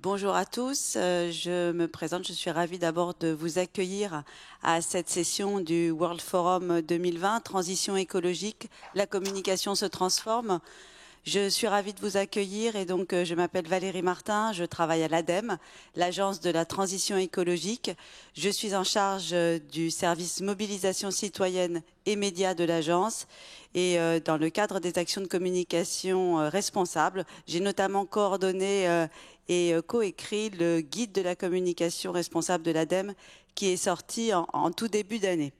Bonjour à tous, je me présente, je suis ravie d'abord de vous accueillir à cette session du World Forum 2020, Transition écologique, la communication se transforme. Je suis ravie de vous accueillir et donc je m'appelle Valérie Martin, je travaille à l'ADEME, l'Agence de la transition écologique. Je suis en charge du service mobilisation citoyenne et médias de l'agence et dans le cadre des actions de communication responsables, j'ai notamment coordonné et coécrit le guide de la communication responsable de l'ADEME qui est sorti en tout début d'année.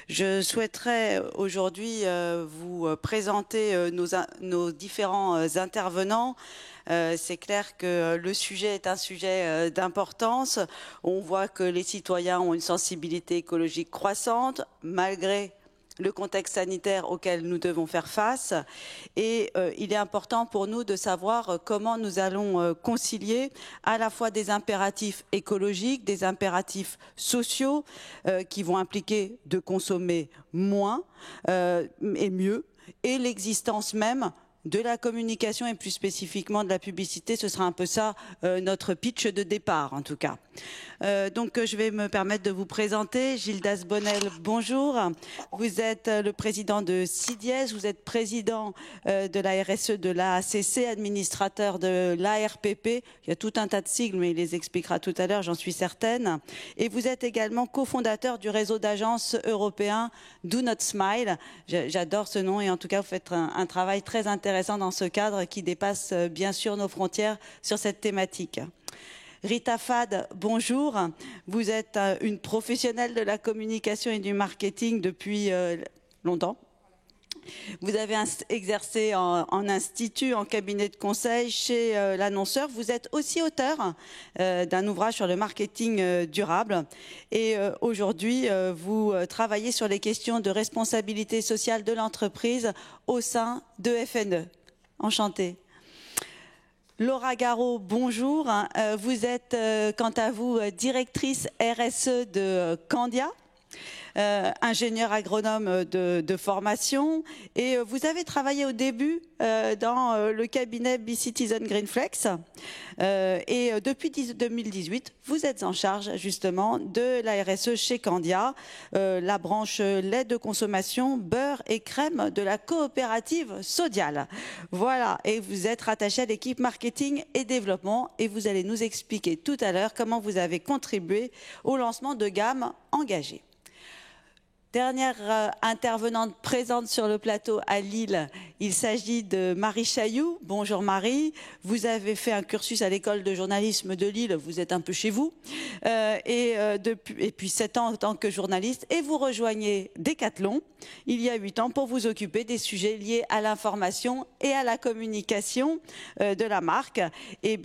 Je souhaiterais aujourd'hui vous présenter nos différents intervenants. C'est clair que le sujet est un sujet d'importance. On voit que les citoyens ont une sensibilité écologique croissante, malgré le contexte sanitaire auquel nous devons faire face. Et il est important pour nous de savoir comment nous allons concilier à la fois des impératifs écologiques, des impératifs sociaux qui vont impliquer de consommer moins et mieux, et l'existence même de la communication et plus spécifiquement de la publicité. Ce sera un peu ça notre pitch de départ en tout cas. Donc je vais me permettre de vous présenter. Gildas Bonnel, bonjour. Vous êtes le président de CIDIES, vous êtes président de la RSE de l'AACC, administrateur de l'ARPP. Il y a tout un tas de sigles, mais il les expliquera tout à l'heure, j'en suis certaine. Et vous êtes également cofondateur du réseau d'agences européen Do Not Smile. J'adore ce nom et en tout cas vous faites un travail très intéressant dans ce cadre qui dépasse bien sûr nos frontières sur cette thématique. Rita Fad, bonjour. Vous êtes une professionnelle de la communication et du marketing depuis longtemps. Vous avez exercé en institut, en cabinet de conseil chez l'annonceur. Vous êtes aussi auteur d'un ouvrage sur le marketing durable. Et aujourd'hui, vous travaillez sur les questions de responsabilité sociale de l'entreprise au sein de FNE. Enchantée. Laura Garot, bonjour. Vous êtes, quant à vous, directrice RSE de Candia, ingénieur agronome de formation. Et vous avez travaillé au début dans le cabinet B-Citizen Greenflex. Et depuis 2018, vous êtes en charge justement de la RSE chez Candia, la branche lait de consommation, beurre et crème de la coopérative Sodial. Voilà, et vous êtes rattaché à l'équipe marketing et développement et vous allez nous expliquer tout à l'heure comment vous avez contribué au lancement de gammes engagées. Dernière intervenante présente sur le plateau à Lille, il s'agit de Marie Chailloux. Bonjour Marie, vous avez fait un cursus à l'école de journalisme de Lille, vous êtes un peu chez vous, et puis 7 ans en tant que journaliste, et vous rejoignez Decathlon il y a 8 ans pour vous occuper des sujets liés à l'information et à la communication de la marque. Et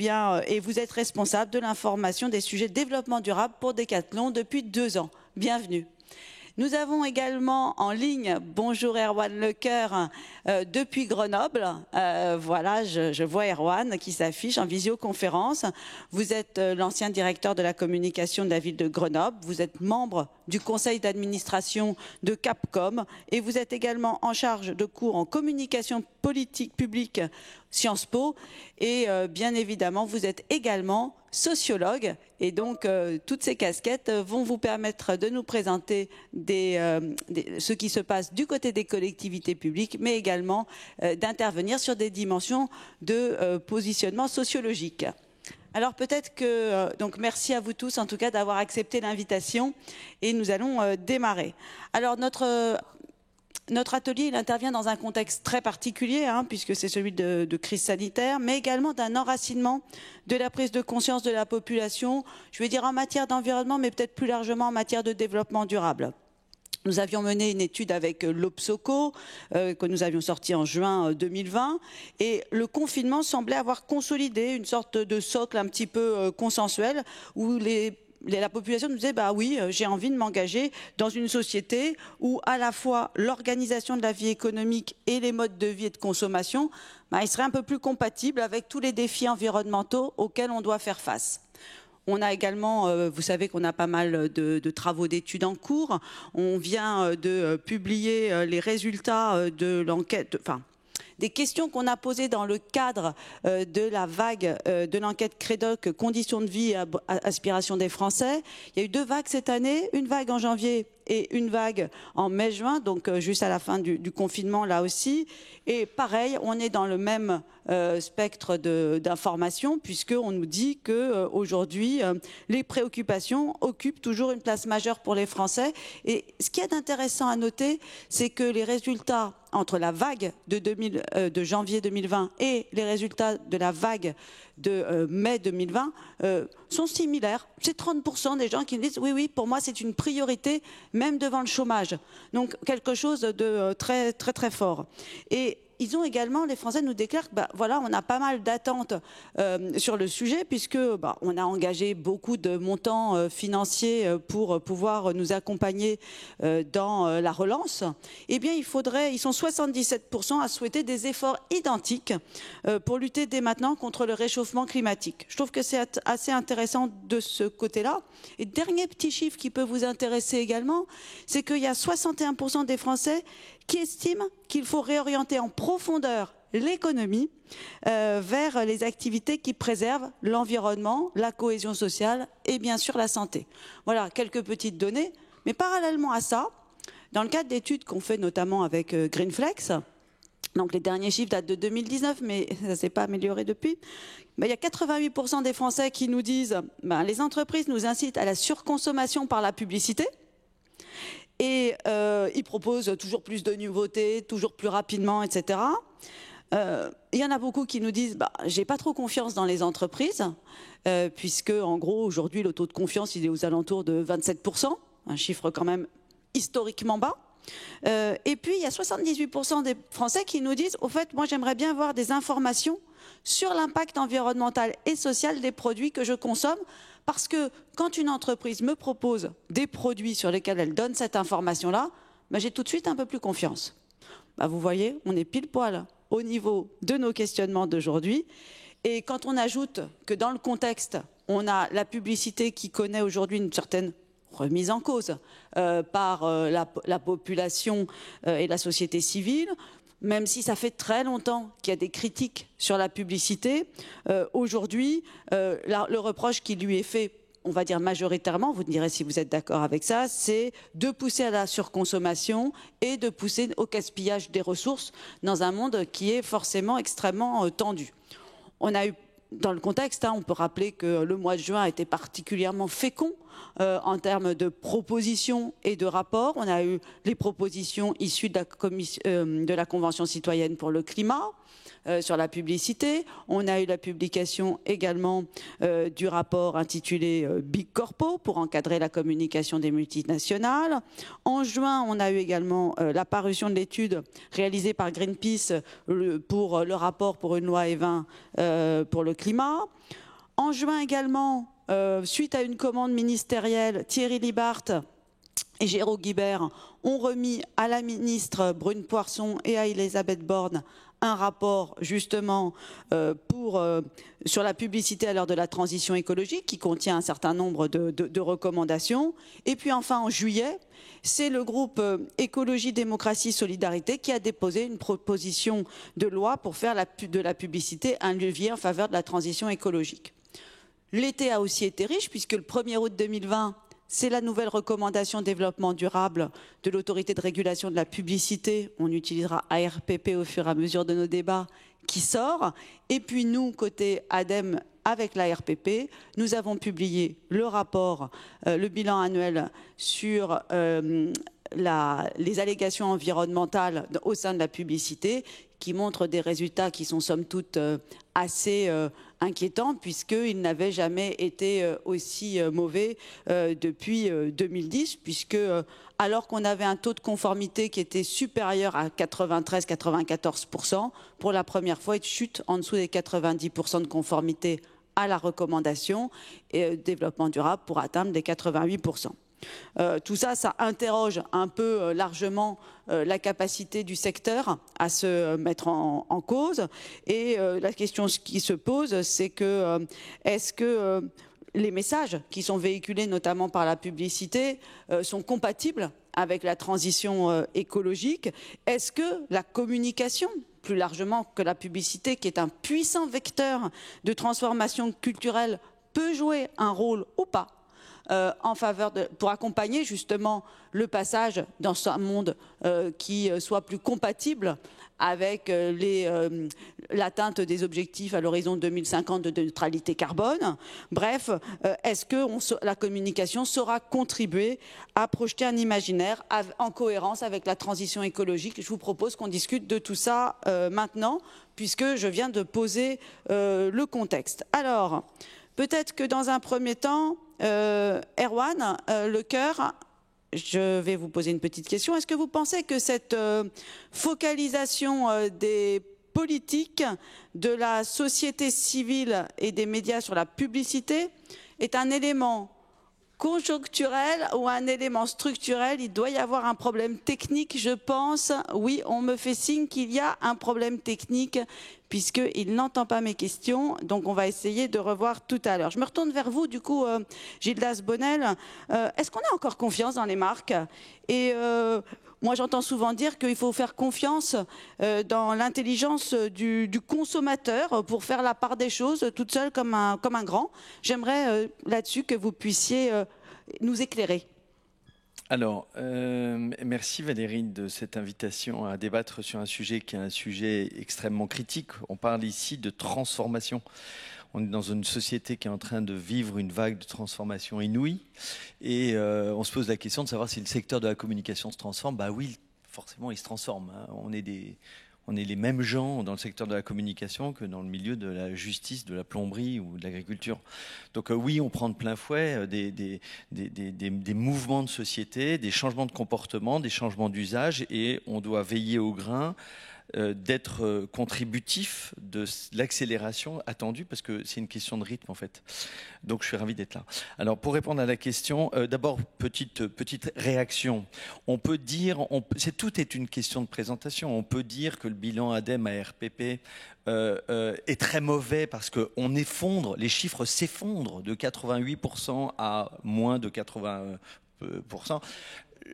vous êtes responsable de l'information des sujets de développement durable pour Decathlon depuis 2 ans. Bienvenue. Nous avons également en ligne, bonjour Erwan Lecoeur, depuis Grenoble. Voilà, je vois Erwan qui s'affiche en visioconférence. Vous êtes l'ancien directeur de la communication de la ville de Grenoble. Vous êtes membre du conseil d'administration de Capcom et vous êtes également en charge de cours en communication politique publique Sciences Po et bien évidemment vous êtes également sociologue et donc toutes ces casquettes vont vous permettre de nous présenter ce qui se passe du côté des collectivités publiques mais également d'intervenir sur des dimensions de positionnement sociologique. Alors peut-être que, donc merci à vous tous en tout cas d'avoir accepté l'invitation et nous allons démarrer. Alors notre atelier il intervient dans un contexte très particulier puisque c'est celui de crise sanitaire mais également d'un enracinement de la prise de conscience de la population, je vais dire en matière d'environnement mais peut-être plus largement en matière de développement durable. Nous avions mené une étude avec l'Obsoco que nous avions sortie en juin 2020 et le confinement semblait avoir consolidé une sorte de socle un petit peu consensuel où la population nous disait bah oui, j'ai envie de m'engager dans une société où à la fois l'organisation de la vie économique et les modes de vie et de consommation, ils seraient un peu plus compatibles avec tous les défis environnementaux auxquels on doit faire face. On a également, vous savez qu'on a pas mal de travaux d'études en cours. On vient de publier les résultats de l'enquête, des questions qu'on a posées dans le cadre de la vague de l'enquête Crédoc, conditions de vie et aspirations des Français. Il y a eu 2 vagues cette année, une vague en janvier et une vague en mai-juin, donc juste à la fin du confinement là aussi. Et pareil, on est dans le même spectre d'informations, puisqu'on nous dit qu'aujourd'hui, les préoccupations occupent toujours une place majeure pour les Français. Et ce qui est intéressant à noter, c'est que les résultats entre la vague de janvier 2020 et les résultats de la vague de mai 2020 sont similaires. C'est 30% des gens qui me disent oui, oui, pour moi c'est une priorité, même devant le chômage. Donc quelque chose de très, très, très fort. Et ils ont également, les Français nous déclarent que voilà, on a pas mal d'attentes sur le sujet, puisque on a engagé beaucoup de montants financiers pour pouvoir nous accompagner dans la relance. Eh bien, ils sont 77% à souhaiter des efforts identiques pour lutter dès maintenant contre le réchauffement climatique. Je trouve que c'est assez intéressant de ce côté-là. Et dernier petit chiffre qui peut vous intéresser également, c'est qu'il y a 61% des Français qui estiment qu'il faut réorienter en profondeur l'économie vers les activités qui préservent l'environnement, la cohésion sociale et bien sûr la santé. Voilà quelques petites données, mais parallèlement à ça, dans le cadre d'études qu'on fait notamment avec Greenflex, donc les derniers chiffres datent de 2019, mais ça ne s'est pas amélioré depuis, il y a 88% des Français qui nous disent les entreprises nous incitent à la surconsommation par la publicité. Et ils proposent toujours plus de nouveautés, toujours plus rapidement, etc. Il y en a beaucoup qui nous disent j'ai pas trop confiance dans les entreprises, puisque en gros aujourd'hui le taux de confiance il est aux alentours de 27%, un chiffre quand même historiquement bas. Et puis il y a 78% des Français qui nous disent au fait moi j'aimerais bien avoir des informations sur l'impact environnemental et social des produits que je consomme. Parce que quand une entreprise me propose des produits sur lesquels elle donne cette information-là, j'ai tout de suite un peu plus confiance. Vous voyez, on est pile poil au niveau de nos questionnements d'aujourd'hui. Et quand on ajoute que dans le contexte, on a la publicité qui connaît aujourd'hui une certaine remise en cause par la population et la société civile, même si ça fait très longtemps qu'il y a des critiques sur la publicité, aujourd'hui, le reproche qui lui est fait, on va dire majoritairement, vous me direz si vous êtes d'accord avec ça, c'est de pousser à la surconsommation et de pousser au gaspillage des ressources dans un monde qui est forcément extrêmement tendu. On a eu, dans le contexte, on peut rappeler que le mois de juin a été particulièrement fécond en termes de propositions et de rapports. On a eu les propositions issues de la Convention citoyenne pour le climat sur la publicité. On a eu la publication également du rapport intitulé Big Corpo pour encadrer la communication des multinationales. En juin, on a eu également la parution de l'étude réalisée par Greenpeace pour le rapport pour une loi E20 pour le climat. En juin également, suite à une commande ministérielle, Thierry Libart et Géraud Guibert ont remis à la ministre Brune Poirson et à Elisabeth Borne un rapport justement sur la publicité à l'heure de la transition écologique qui contient un certain nombre de recommandations. Et puis enfin en juillet, c'est le groupe Écologie, Démocratie, Solidarité qui a déposé une proposition de loi pour faire de la publicité un levier en faveur de la transition écologique. L'été a aussi été riche puisque le 1er août 2020, c'est la nouvelle recommandation développement durable de l'autorité de régulation de la publicité. On utilisera ARPP au fur et à mesure de nos débats qui sort. Et puis nous, côté ADEME, avec l'ARPP, nous avons publié le rapport, le bilan annuel sur les allégations environnementales au sein de la publicité qui montrent des résultats qui sont somme toute assez inquiétants puisqu'ils n'avaient jamais été aussi mauvais depuis 2010 puisque alors qu'on avait un taux de conformité qui était supérieur à 93-94%, pour la première fois, il chute en dessous des 90% de conformité à la recommandation et développement durable pour atteindre les 88%. Tout ça, ça interroge un peu largement la capacité du secteur à se mettre en cause. Et la question qui se pose, c'est que est-ce que les messages qui sont véhiculés notamment par la publicité sont compatibles avec la transition écologique? Est-ce que la communication plus largement que la publicité, qui est un puissant vecteur de transformation culturelle, peut jouer un rôle ou pas en faveur pour accompagner justement le passage dans un monde qui soit plus compatible avec l'atteinte des objectifs à l'horizon 2050 de neutralité carbone. Bref, est-ce que la communication saura contribuer à projeter un imaginaire en cohérence avec la transition écologique? Je vous propose qu'on discute de tout ça maintenant, puisque je viens de poser le contexte. Alors, peut-être que dans un premier temps, Erwan Lecoeur, je vais vous poser une petite question. Est-ce que vous pensez que cette focalisation des politiques, de la société civile et des médias sur la publicité est un élément conjoncturel ou un élément structurel? Il doit y avoir un problème technique, je pense. Oui, on me fait signe qu'il y a un problème technique puisqu'il n'entend pas mes questions. Donc, on va essayer de revoir tout à l'heure. Je me retourne vers vous, du coup, Gildas Bonnel. Est-ce qu'on a encore confiance dans les marques? Et moi, j'entends souvent dire qu'il faut faire confiance dans l'intelligence du consommateur pour faire la part des choses toute seule comme un grand. J'aimerais là-dessus que vous puissiez nous éclairer. Alors, merci Valérie de cette invitation à débattre sur un sujet qui est un sujet extrêmement critique. On parle ici de transformation. On est dans une société qui est en train de vivre une vague de transformation inouïe et on se pose la question de savoir si le secteur de la communication se transforme. Bah oui, forcément, il se transforme. Hein. On est les mêmes gens dans le secteur de la communication que dans le milieu de la justice, de la plomberie ou de l'agriculture. Donc oui, on prend de plein fouet des mouvements de société, des changements de comportement, des changements d'usage et on doit veiller au grain d'être contributif de l'accélération attendue parce que c'est une question de rythme en fait. Donc je suis ravi d'être là. Alors pour répondre à la question, d'abord petite réaction. On peut dire, tout est une question de présentation. On peut dire que le bilan ADEME à RPP est très mauvais parce que les chiffres s'effondrent de 88% à moins de 80%.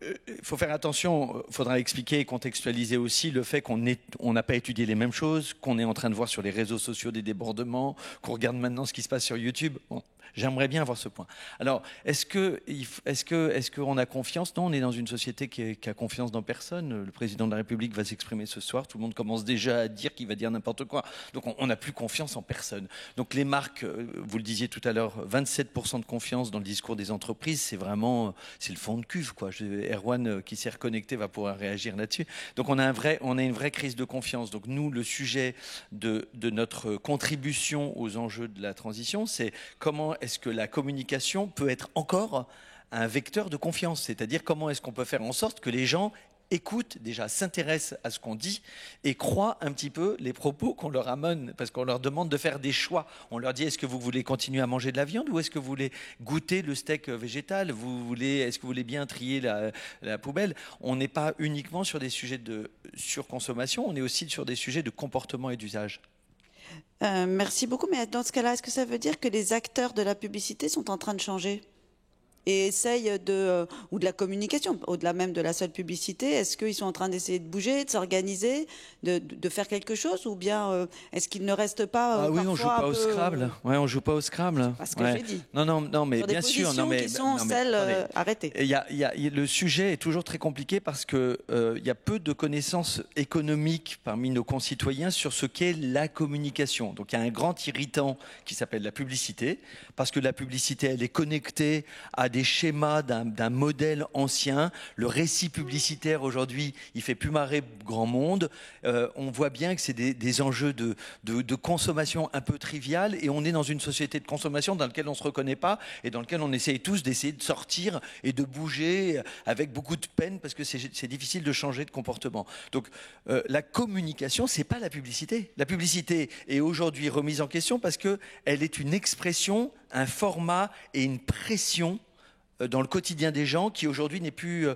Il faut faire attention, il faudra expliquer et contextualiser aussi le fait qu'on n'a pas étudié les mêmes choses, qu'on est en train de voir sur les réseaux sociaux des débordements, qu'on regarde maintenant ce qui se passe sur YouTube. Bon, j'aimerais bien voir ce point. Alors, est-ce qu'on a confiance? Non, on est dans une société qui a confiance dans personne. Le président de la République va s'exprimer ce soir. Tout le monde commence déjà à dire qu'il va dire n'importe quoi. Donc, on n'a plus confiance en personne. Donc, les marques, vous le disiez tout à l'heure, 27% de confiance dans le discours des entreprises, c'est le fond de cuve, quoi. Erwan, qui s'est reconnecté, va pouvoir réagir là-dessus. Donc, on a une vraie crise de confiance. Donc, nous, le sujet de notre contribution aux enjeux de la transition, c'est comment est-ce que la communication peut être encore un vecteur de confiance? C'est-à-dire comment est-ce qu'on peut faire en sorte que les gens écoutent, déjà s'intéressent à ce qu'on dit et croient un petit peu les propos qu'on leur amène, parce qu'on leur demande de faire des choix. On leur dit, est-ce que vous voulez continuer à manger de la viande ou est-ce que vous voulez goûter le steak végétal? Est-ce que vous voulez bien trier la poubelle? On n'est pas uniquement sur des sujets de surconsommation, on est aussi sur des sujets de comportement et d'usage. Merci beaucoup, mais dans ce cas-là, est-ce que ça veut dire que les acteurs de la publicité sont en train de changer et essayent ou de la communication, au-delà même de la seule publicité, est-ce qu'ils sont en train d'essayer de bouger, de s'organiser, de faire quelque chose, ou bien est-ce qu'ils ne restent pas oui, on joue pas au Scrabble. Ouais, on joue pas au Scrabble. Parce que j'ai dit. Non, mais bien sûr. Non, mais qui sont celles arrêtées. Le sujet est toujours très compliqué parce que il y a peu de connaissances économiques parmi nos concitoyens sur ce qu'est la communication. Donc il y a un grand irritant qui s'appelle la publicité, parce que la publicité, elle est connectée à des schémas d'un modèle ancien. Le récit publicitaire aujourd'hui, il fait plus marrer grand monde. On voit bien que c'est des enjeux de consommation un peu trivial et on est dans une société de consommation dans laquelle on ne se reconnaît pas et dans laquelle on essaye tous d'essayer de sortir et de bouger avec beaucoup de peine parce que c'est difficile de changer de comportement. Donc la communication, c'est pas la publicité. La publicité est aujourd'hui remise en question parce qu'elle est une expression, un format et une pression dans le quotidien des gens qui aujourd'hui n'est plus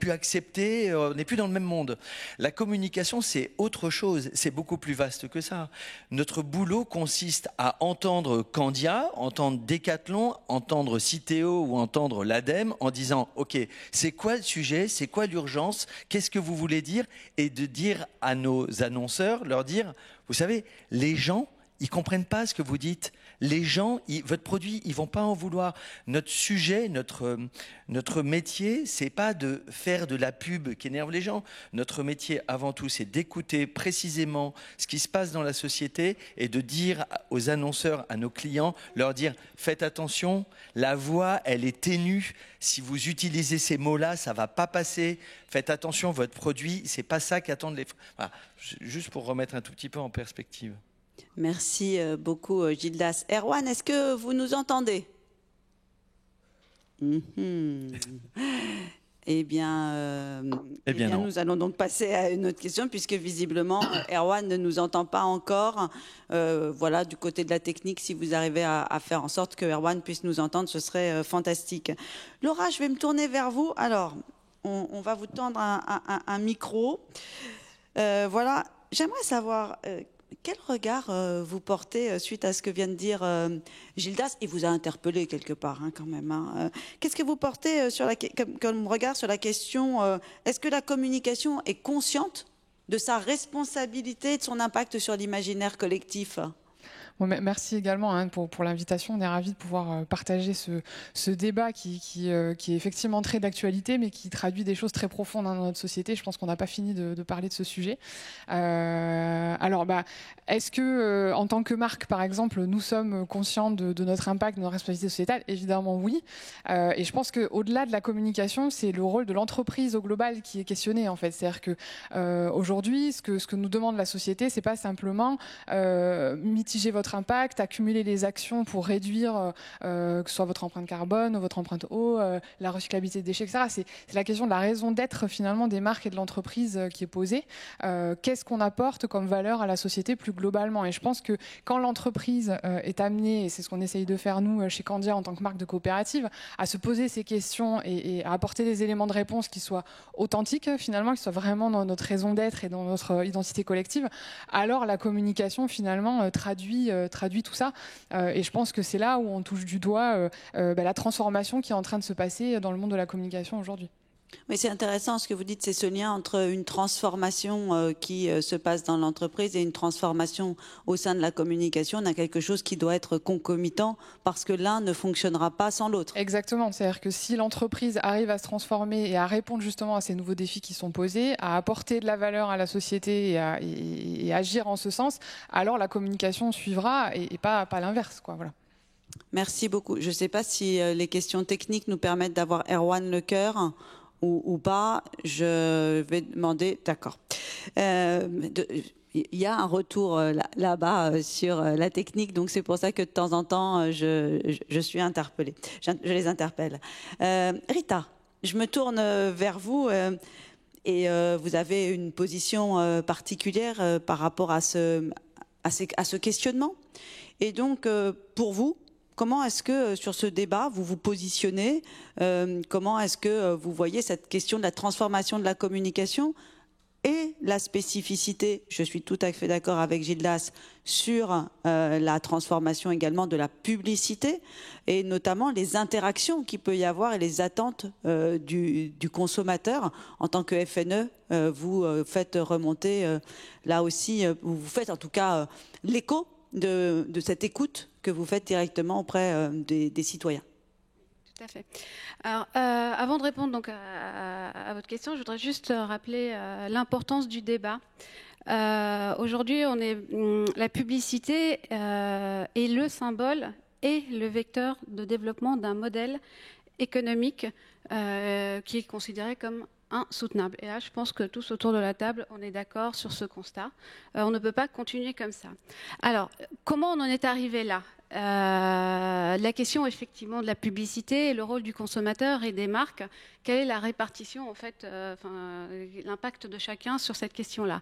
accepté, n'est plus dans le même monde. La communication, c'est autre chose, c'est beaucoup plus vaste que ça. Notre boulot consiste à entendre Candia, entendre Decathlon, entendre Citeo ou entendre l'ADEME en disant « Ok, c'est quoi le sujet, c'est quoi l'urgence, qu'est-ce que vous voulez dire ?» et de dire à nos annonceurs, leur dire « Vous savez, les gens, ils ne comprennent pas ce que vous dites. Les gens, votre produit, ils ne vont pas en vouloir. Notre sujet, notre métier, ce n'est pas de faire de la pub qui énerve les gens. Notre métier, avant tout, c'est d'écouter précisément ce qui se passe dans la société et de dire aux annonceurs, à nos clients, leur dire « Faites attention, la voix, elle est ténue. Si vous utilisez ces mots-là, ça ne va pas passer. Faites attention, votre produit, ce n'est pas ça qu'attendent les... » Voilà. Juste pour remettre un tout petit peu en perspective. Merci beaucoup, Gildas. Erwan, est-ce que vous nous entendez? Eh bien, nous allons donc passer à une autre question, puisque visiblement, Erwan ne nous entend pas encore. Voilà, du côté de la technique, si vous arrivez à faire en sorte que Erwan puisse nous entendre, ce serait fantastique. Laura, je vais me tourner vers vous. Alors, on va vous tendre un micro. Voilà, j'aimerais savoir... quel regard vous portez suite à ce que vient de dire Gildas? Il vous a interpellé quelque part, hein, quand même. Hein. Qu'est-ce que vous portez comme regard sur la question est-ce que la communication est consciente de sa responsabilité et de son impact sur l'imaginaire collectif? Bon, merci également pour l'invitation. On est ravis de pouvoir partager ce débat qui est effectivement très d'actualité, mais qui traduit des choses très profondes dans notre société. Je pense qu'on n'a pas fini de parler de ce sujet. Alors, est-ce que, en tant que marque, par exemple, nous sommes conscients de notre impact, de notre responsabilité sociétale? Évidemment, oui. Et je pense qu'au-delà de la communication, c'est le rôle de l'entreprise au global qui est questionné, en fait. C'est-à-dire que aujourd'hui, ce que nous demande la société, c'est pas simplement mitiger votre impact, accumuler les actions pour réduire que ce soit votre empreinte carbone, votre empreinte eau, la recyclabilité des déchets, etc. C'est la question de la raison d'être finalement des marques et de l'entreprise qui est posée. Qu'est-ce qu'on apporte comme valeur à la société plus globalement? Et je pense que quand l'entreprise est amenée, et c'est ce qu'on essaye de faire nous chez Candia en tant que marque de coopérative, à se poser ces questions et à apporter des éléments de réponse qui soient authentiques finalement, qui soient vraiment dans notre raison d'être et dans notre identité collective, alors la communication finalement traduit tout ça. Et je pense que c'est là où on touche du doigt la transformation qui est en train de se passer dans le monde de la communication aujourd'hui. Oui, c'est intéressant ce que vous dites, c'est ce lien entre une transformation qui se passe dans l'entreprise et une transformation au sein de la communication. On a quelque chose qui doit être concomitant parce que l'un ne fonctionnera pas sans l'autre. Exactement, c'est-à-dire que si l'entreprise arrive à se transformer et à répondre justement à ces nouveaux défis qui sont posés, à apporter de la valeur à la société et agir en ce sens, alors la communication suivra et pas l'inverse, quoi. Voilà. Merci beaucoup. Je ne sais pas si les questions techniques nous permettent d'avoir Erwan Lecoeur ou pas. Je vais demander... D'accord. Il y a un retour là-bas sur la technique, donc c'est pour ça que de temps en temps, je suis interpellée. Je les interpelle. Rita, je me tourne vers vous et vous avez une position particulière par rapport à ce questionnement. Et donc, pour vous, comment est-ce que sur ce débat, vous vous positionnez? Comment est-ce que vous voyez cette question de la transformation de la communication et la spécificité, je suis tout à fait d'accord avec Gildas, sur la transformation également de la publicité et notamment les interactions qu'il peut y avoir et les attentes du consommateur. En tant que FNE, vous faites remonter, là aussi, vous faites en tout cas l'écho de cette écoute que vous faites directement auprès des citoyens. Tout à fait. Alors, avant de répondre donc à votre question, je voudrais juste rappeler l'importance du débat. Aujourd'hui, la publicité est le symbole et le vecteur de développement d'un modèle économique qui est considéré comme insoutenable. Et là, je pense que tous autour de la table, on est d'accord sur ce constat. On ne peut pas continuer comme ça. Alors, comment on en est arrivé là ? La question effectivement de la publicité et le rôle du consommateur et des marques, quelle est la répartition en fait, l'impact de chacun sur cette question-là.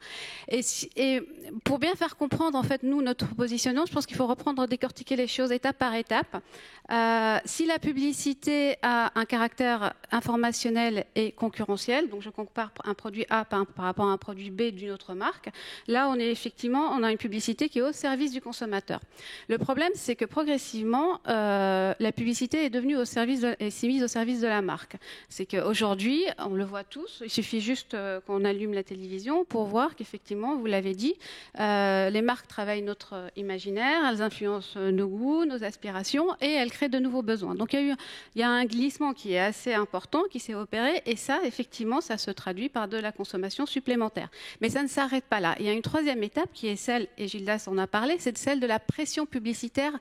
Et pour bien faire comprendre en fait nous notre positionnement, je pense qu'il faut reprendre, décortiquer les choses étape par étape. Si la publicité a un caractère informationnel et concurrentiel, donc je compare un produit A par rapport à un produit B d'une autre marque, là on a une publicité qui est au service du consommateur. Le problème, c'est que progressivement, la publicité est devenue s'est mise au service de la marque. C'est qu'aujourd'hui, on le voit tous, il suffit juste qu'on allume la télévision pour voir qu'effectivement, vous l'avez dit, les marques travaillent notre imaginaire, elles influencent nos goûts, nos aspirations et elles créent de nouveaux besoins. Donc il y a un glissement qui est assez important, qui s'est opéré et ça, effectivement, ça se traduit par de la consommation supplémentaire. Mais ça ne s'arrête pas là. Il y a une troisième étape qui est celle, et Gildas en a parlé, c'est celle de la pression publicitaire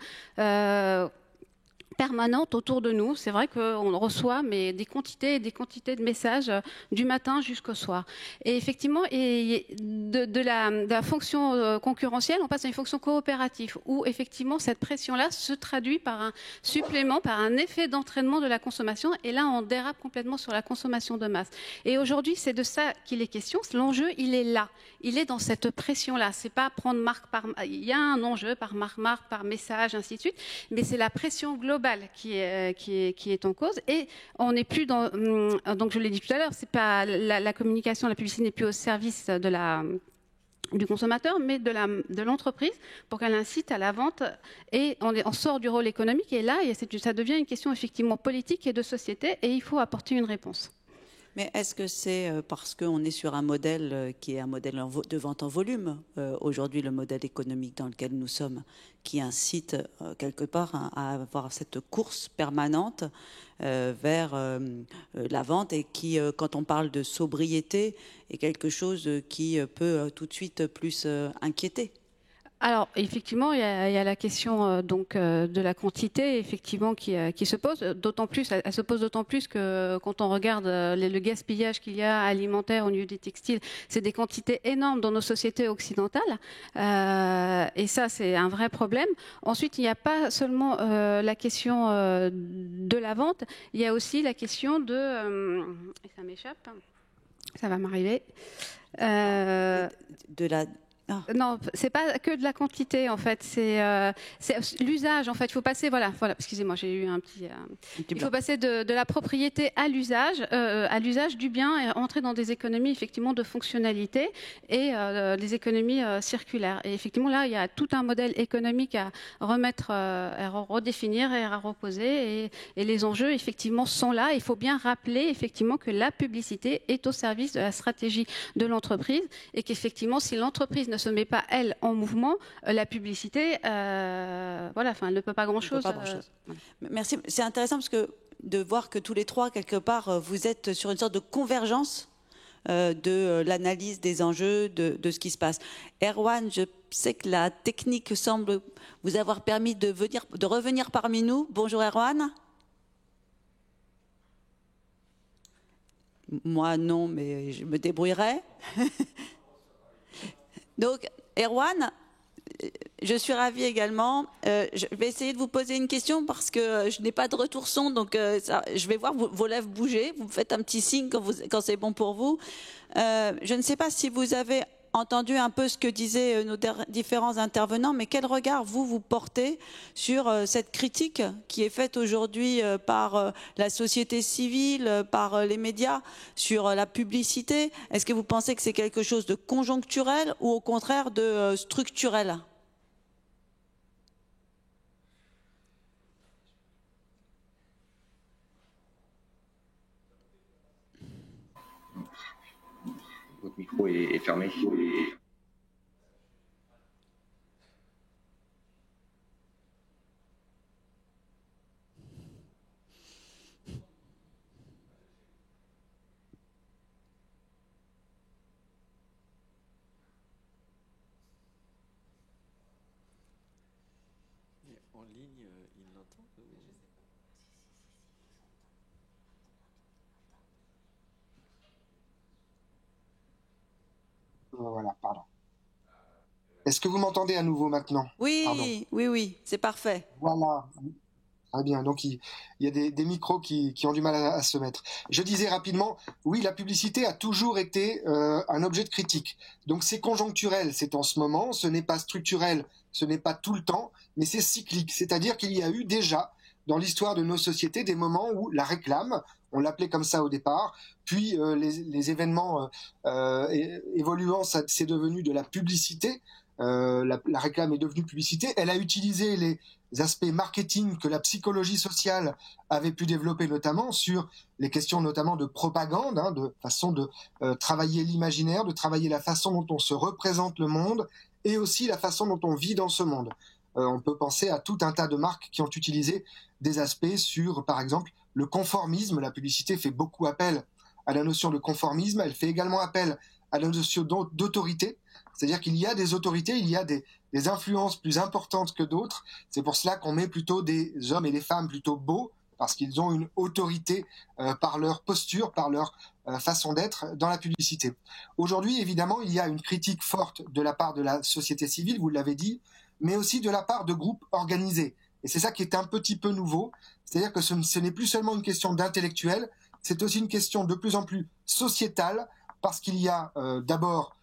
permanente autour de nous. C'est vrai qu'on reçoit des quantités et des quantités de messages du matin jusqu'au soir. Et effectivement, de la fonction concurrentielle, on passe à une fonction coopérative où effectivement cette pression-là se traduit par un supplément, par un effet d'entraînement de la consommation. Et là, on dérape complètement sur la consommation de masse. Et aujourd'hui, c'est de ça qu'il est question. L'enjeu, il est là. Il est dans cette pression-là. C'est pas prendre marque par... Il y a un enjeu par marque, par message, ainsi de suite. Mais c'est la pression globale qui est en cause et on n'est plus dans, donc je l'ai dit tout à l'heure, c'est pas la communication, la publicité n'est plus au service du consommateur, mais de l'entreprise pour qu'elle incite à la vente et on sort du rôle économique et là ça devient une question effectivement politique et de société et il faut apporter une réponse. Mais est-ce que c'est parce qu'on est sur un modèle qui est un modèle de vente en volume, aujourd'hui le modèle économique dans lequel nous sommes, qui incite quelque part à avoir cette course permanente vers la vente et qui, quand on parle de sobriété, est quelque chose qui peut tout de suite plus inquiéter? Alors, effectivement, il y a la question de la quantité, effectivement, qui se pose. D'autant plus, elle se pose d'autant plus que quand on regarde le gaspillage qu'il y a alimentaire au niveau des textiles, c'est des quantités énormes dans nos sociétés occidentales. Et ça, c'est un vrai problème. Ensuite, il n'y a pas seulement la question de la vente, il y a aussi la question et ça m'échappe, ça va m'arriver. Non, c'est pas que de la quantité en fait, c'est l'usage en fait. Il faut passer, voilà. Excusez-moi, j'ai eu un petit. Il faut passer de la propriété à l'usage du bien et entrer dans des économies effectivement de fonctionnalité et des économies circulaires. Et effectivement là, il y a tout un modèle économique à remettre, à redéfinir et à reposer. Et les enjeux effectivement sont là. Il faut bien rappeler effectivement que la publicité est au service de la stratégie de l'entreprise et qu'effectivement, si l'entreprise ne se met pas, elle, en mouvement, la publicité, elle ne peut pas grand-chose. Merci. C'est intéressant parce que de voir que tous les trois, quelque part, vous êtes sur une sorte de convergence de l'analyse des enjeux, de ce qui se passe. Erwan, je sais que la technique semble vous avoir permis de revenir parmi nous. Bonjour Erwan. Moi, non, mais je me débrouillerai. Donc, Erwan, je suis ravie également. Je vais essayer de vous poser une question parce que je n'ai pas de retour son, donc je vais voir vos lèvres bouger. Vous me faites un petit signe quand c'est bon pour vous. Je ne sais pas si vous avez entendu un peu ce que disaient nos différents intervenants, mais quel regard vous portez sur cette critique qui est faite aujourd'hui par la société civile, par les médias, sur la publicité? Est-ce que vous pensez que c'est quelque chose de conjoncturel ou au contraire de structurel? Votre micro est fermé. En ligne, il l'entend? Voilà, pardon. Est-ce que vous m'entendez à nouveau maintenant? Oui, Pardon. oui, c'est parfait. Voilà. Très bien, donc il y a des micros qui ont du mal à se mettre. Je disais rapidement, oui, la publicité a toujours été un objet de critique. Donc c'est conjoncturel, c'est en ce moment, ce n'est pas structurel, ce n'est pas tout le temps, mais c'est cyclique. C'est-à-dire qu'il y a eu déjà, dans l'histoire de nos sociétés, des moments où la réclame, on l'appelait comme ça au départ, puis les événements évoluant, c'est devenu de la publicité. La réclame est devenue publicité. Elle a utilisé les aspects marketing que la psychologie sociale avait pu développer, notamment sur les questions notamment de propagande, de façon de travailler l'imaginaire, de travailler la façon dont on se représente le monde et aussi la façon dont on vit dans ce monde. On peut penser à tout un tas de marques qui ont utilisé des aspects sur, par exemple, le conformisme. La publicité fait beaucoup appel à la notion de conformisme. Elle fait également appel à la notion d'autorité. C'est-à-dire qu'il y a des autorités, il y a des influences plus importantes que d'autres. C'est pour cela qu'on met plutôt des hommes et des femmes plutôt beaux, parce qu'ils ont une autorité par leur posture, par leur façon d'être dans la publicité. Aujourd'hui, évidemment, il y a une critique forte de la part de la société civile, vous l'avez dit, mais aussi de la part de groupes organisés. Et c'est ça qui est un petit peu nouveau. C'est-à-dire que ce n'est plus seulement une question d'intellectuels, c'est aussi une question de plus en plus sociétale, parce qu'il y a d'abord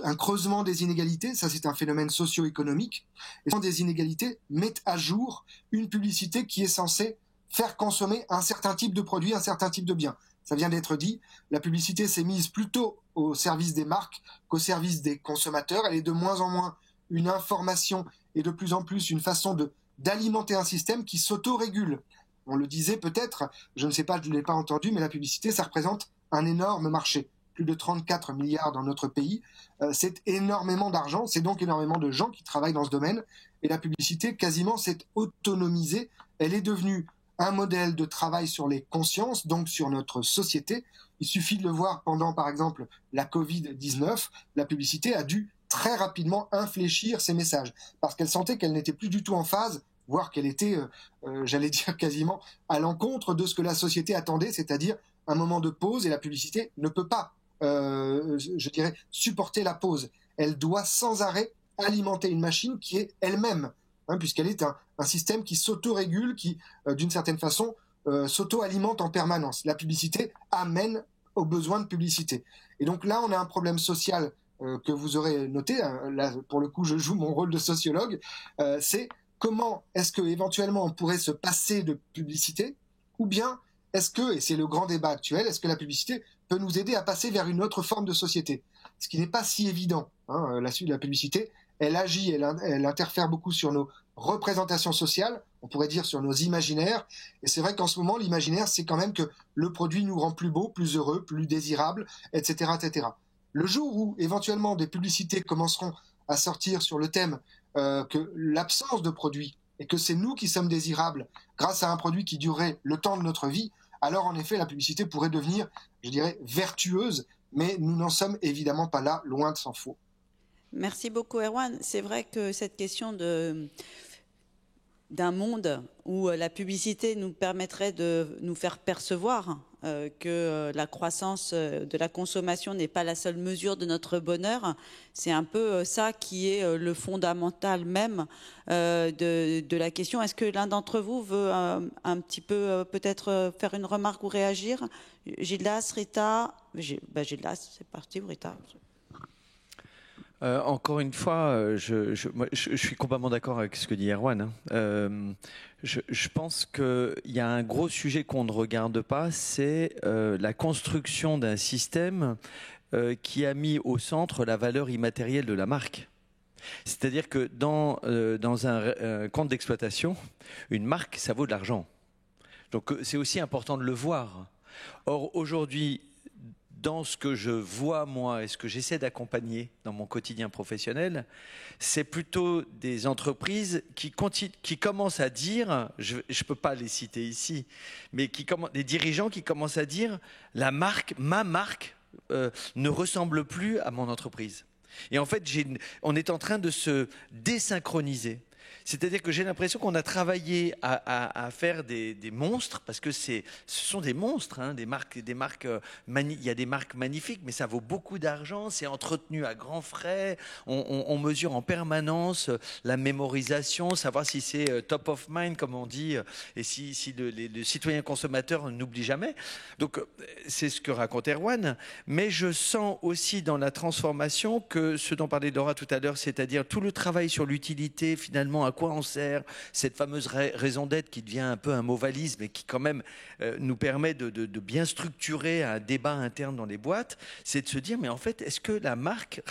un creusement des inégalités, ça c'est un phénomène socio-économique, et des inégalités mettent à jour une publicité qui est censée faire consommer un certain type de produit, un certain type de bien. Ça vient d'être dit, la publicité s'est mise plutôt au service des marques qu'au service des consommateurs. Elle est de moins en moins une information et de plus en plus une façon d'alimenter un système qui s'auto-régule. On le disait peut-être, je ne sais pas, je ne l'ai pas entendu, mais la publicité, ça représente un énorme marché. Plus de 34 milliards dans notre pays, c'est énormément d'argent, c'est donc énormément de gens qui travaillent dans ce domaine, et la publicité quasiment s'est autonomisée, elle est devenue un modèle de travail sur les consciences, donc sur notre société. Il suffit de le voir pendant, par exemple, la Covid-19, la publicité a dû très rapidement infléchir ses messages, parce qu'elle sentait qu'elle n'était plus du tout en phase, voire qu'elle était, j'allais dire quasiment, à l'encontre de ce que la société attendait, c'est-à-dire un moment de pause, et la publicité ne peut pas je dirais, supporter la pause. Elle doit sans arrêt alimenter une machine qui est elle-même, puisqu'elle est un système qui s'auto-régule, qui, d'une certaine façon, s'auto-alimente en permanence. La publicité amène au besoin de publicité. Et donc là, on a un problème social que vous aurez noté. Là, pour le coup, je joue mon rôle de sociologue. C'est comment est-ce que éventuellement on pourrait se passer de publicité, ou bien est-ce que, et c'est le grand débat actuel, est-ce que la publicité peut nous aider à passer vers une autre forme de société? Ce qui n'est pas si évident. La publicité, elle agit, elle interfère beaucoup sur nos représentations sociales, on pourrait dire sur nos imaginaires. Et c'est vrai qu'en ce moment, l'imaginaire, c'est quand même que le produit nous rend plus beau, plus heureux, plus désirable, etc., etc. Le jour où, éventuellement, des publicités commenceront à sortir sur le thème que l'absence de produit et que c'est nous qui sommes désirables grâce à un produit qui durerait le temps de notre vie, alors en effet la publicité pourrait devenir, je dirais, vertueuse, mais nous n'en sommes évidemment pas là, loin de s'en faut. Merci beaucoup Erwan. C'est vrai que cette question d'un monde où la publicité nous permettrait de nous faire percevoir que la croissance de la consommation n'est pas la seule mesure de notre bonheur, c'est un peu ça qui est le fondamental même de la question. Est-ce que l'un d'entre vous veut un petit peu peut-être faire une remarque ou réagir? Gildas, Rita, Gildas, c'est parti, Rita. Encore une fois, je suis complètement d'accord avec ce que dit Erwan. Je pense qu'il y a un gros sujet qu'on ne regarde pas, c'est la construction d'un système qui a mis au centre la valeur immatérielle de la marque. C'est-à-dire que dans un compte d'exploitation, une marque, ça vaut de l'argent. Donc c'est aussi important de le voir. Or, aujourd'hui, dans ce que je vois moi et ce que j'essaie d'accompagner dans mon quotidien professionnel, c'est plutôt des entreprises qui commencent à dire, je ne peux pas les citer ici, mais des dirigeants qui commencent à dire ma marque ne ressemble plus à mon entreprise. Et en fait, on est en train de se désynchroniser. C'est-à-dire que j'ai l'impression qu'on a travaillé à faire des monstres, parce que ce sont des monstres, hein, il y a des marques magnifiques, mais ça vaut beaucoup d'argent, c'est entretenu à grands frais, on mesure en permanence la mémorisation, savoir si c'est top of mind, comme on dit, et si le citoyen consommateur n'oublie jamais. Donc c'est ce que raconte Erwan, mais je sens aussi dans la transformation que ce dont parlait Laura tout à l'heure, c'est-à-dire tout le travail sur l'utilité, finalement, à quoi on sert, cette fameuse raison d'être qui devient un peu un mot valise, mais qui quand même nous permet de bien structurer un débat interne dans les boîtes, c'est de se dire, mais en fait, est-ce que la marque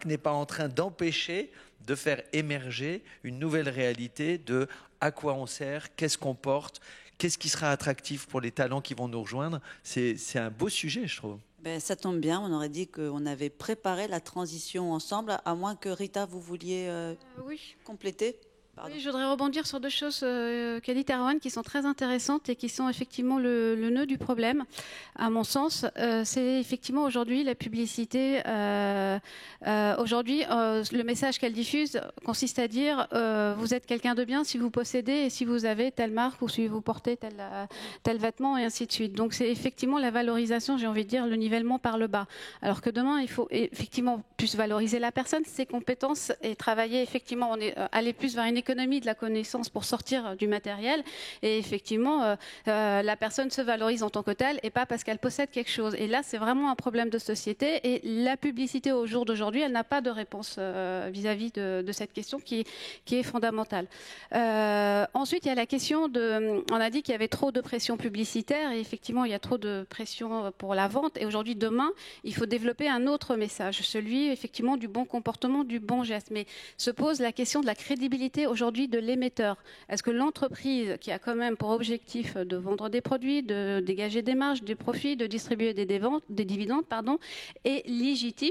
n'est pas en train d'empêcher de faire émerger une nouvelle réalité de à quoi on sert, qu'est-ce qu'on porte, qu'est-ce qui sera attractif pour les talents qui vont nous rejoindre? C'est un beau sujet, je trouve. Ben, ça tombe bien, on aurait dit qu'on avait préparé la transition ensemble, à moins que Rita, vous vouliez compléter. Pardon. Oui, je voudrais rebondir sur deux choses qu'a dit Erwan qui sont très intéressantes et qui sont effectivement le nœud du problème. À mon sens, c'est effectivement aujourd'hui la publicité. Aujourd'hui, le message qu'elle diffuse consiste à dire vous êtes quelqu'un de bien si vous possédez et si vous avez telle marque ou si vous portez tel vêtement et ainsi de suite. Donc c'est effectivement la valorisation, j'ai envie de dire, le nivellement par le bas. Alors que demain, il faut effectivement plus valoriser la personne, ses compétences et travailler effectivement, aller plus vers une économie de la connaissance pour sortir du matériel et effectivement la personne se valorise en tant que telle et pas parce qu'elle possède quelque chose. Et là c'est vraiment un problème de société et la publicité au jour d'aujourd'hui elle n'a pas de réponse vis-à-vis de cette question qui est fondamentale. Ensuite il y a la question on a dit qu'il y avait trop de pression publicitaire et effectivement il y a trop de pression pour la vente et aujourd'hui demain il faut développer un autre message, celui effectivement du bon comportement, du bon geste. Mais se pose la question de la crédibilité aujourd'hui de l'émetteur. Est-ce que l'entreprise qui a quand même pour objectif de vendre des produits, de dégager des marges, des profits, de distribuer des dividendes, est légitime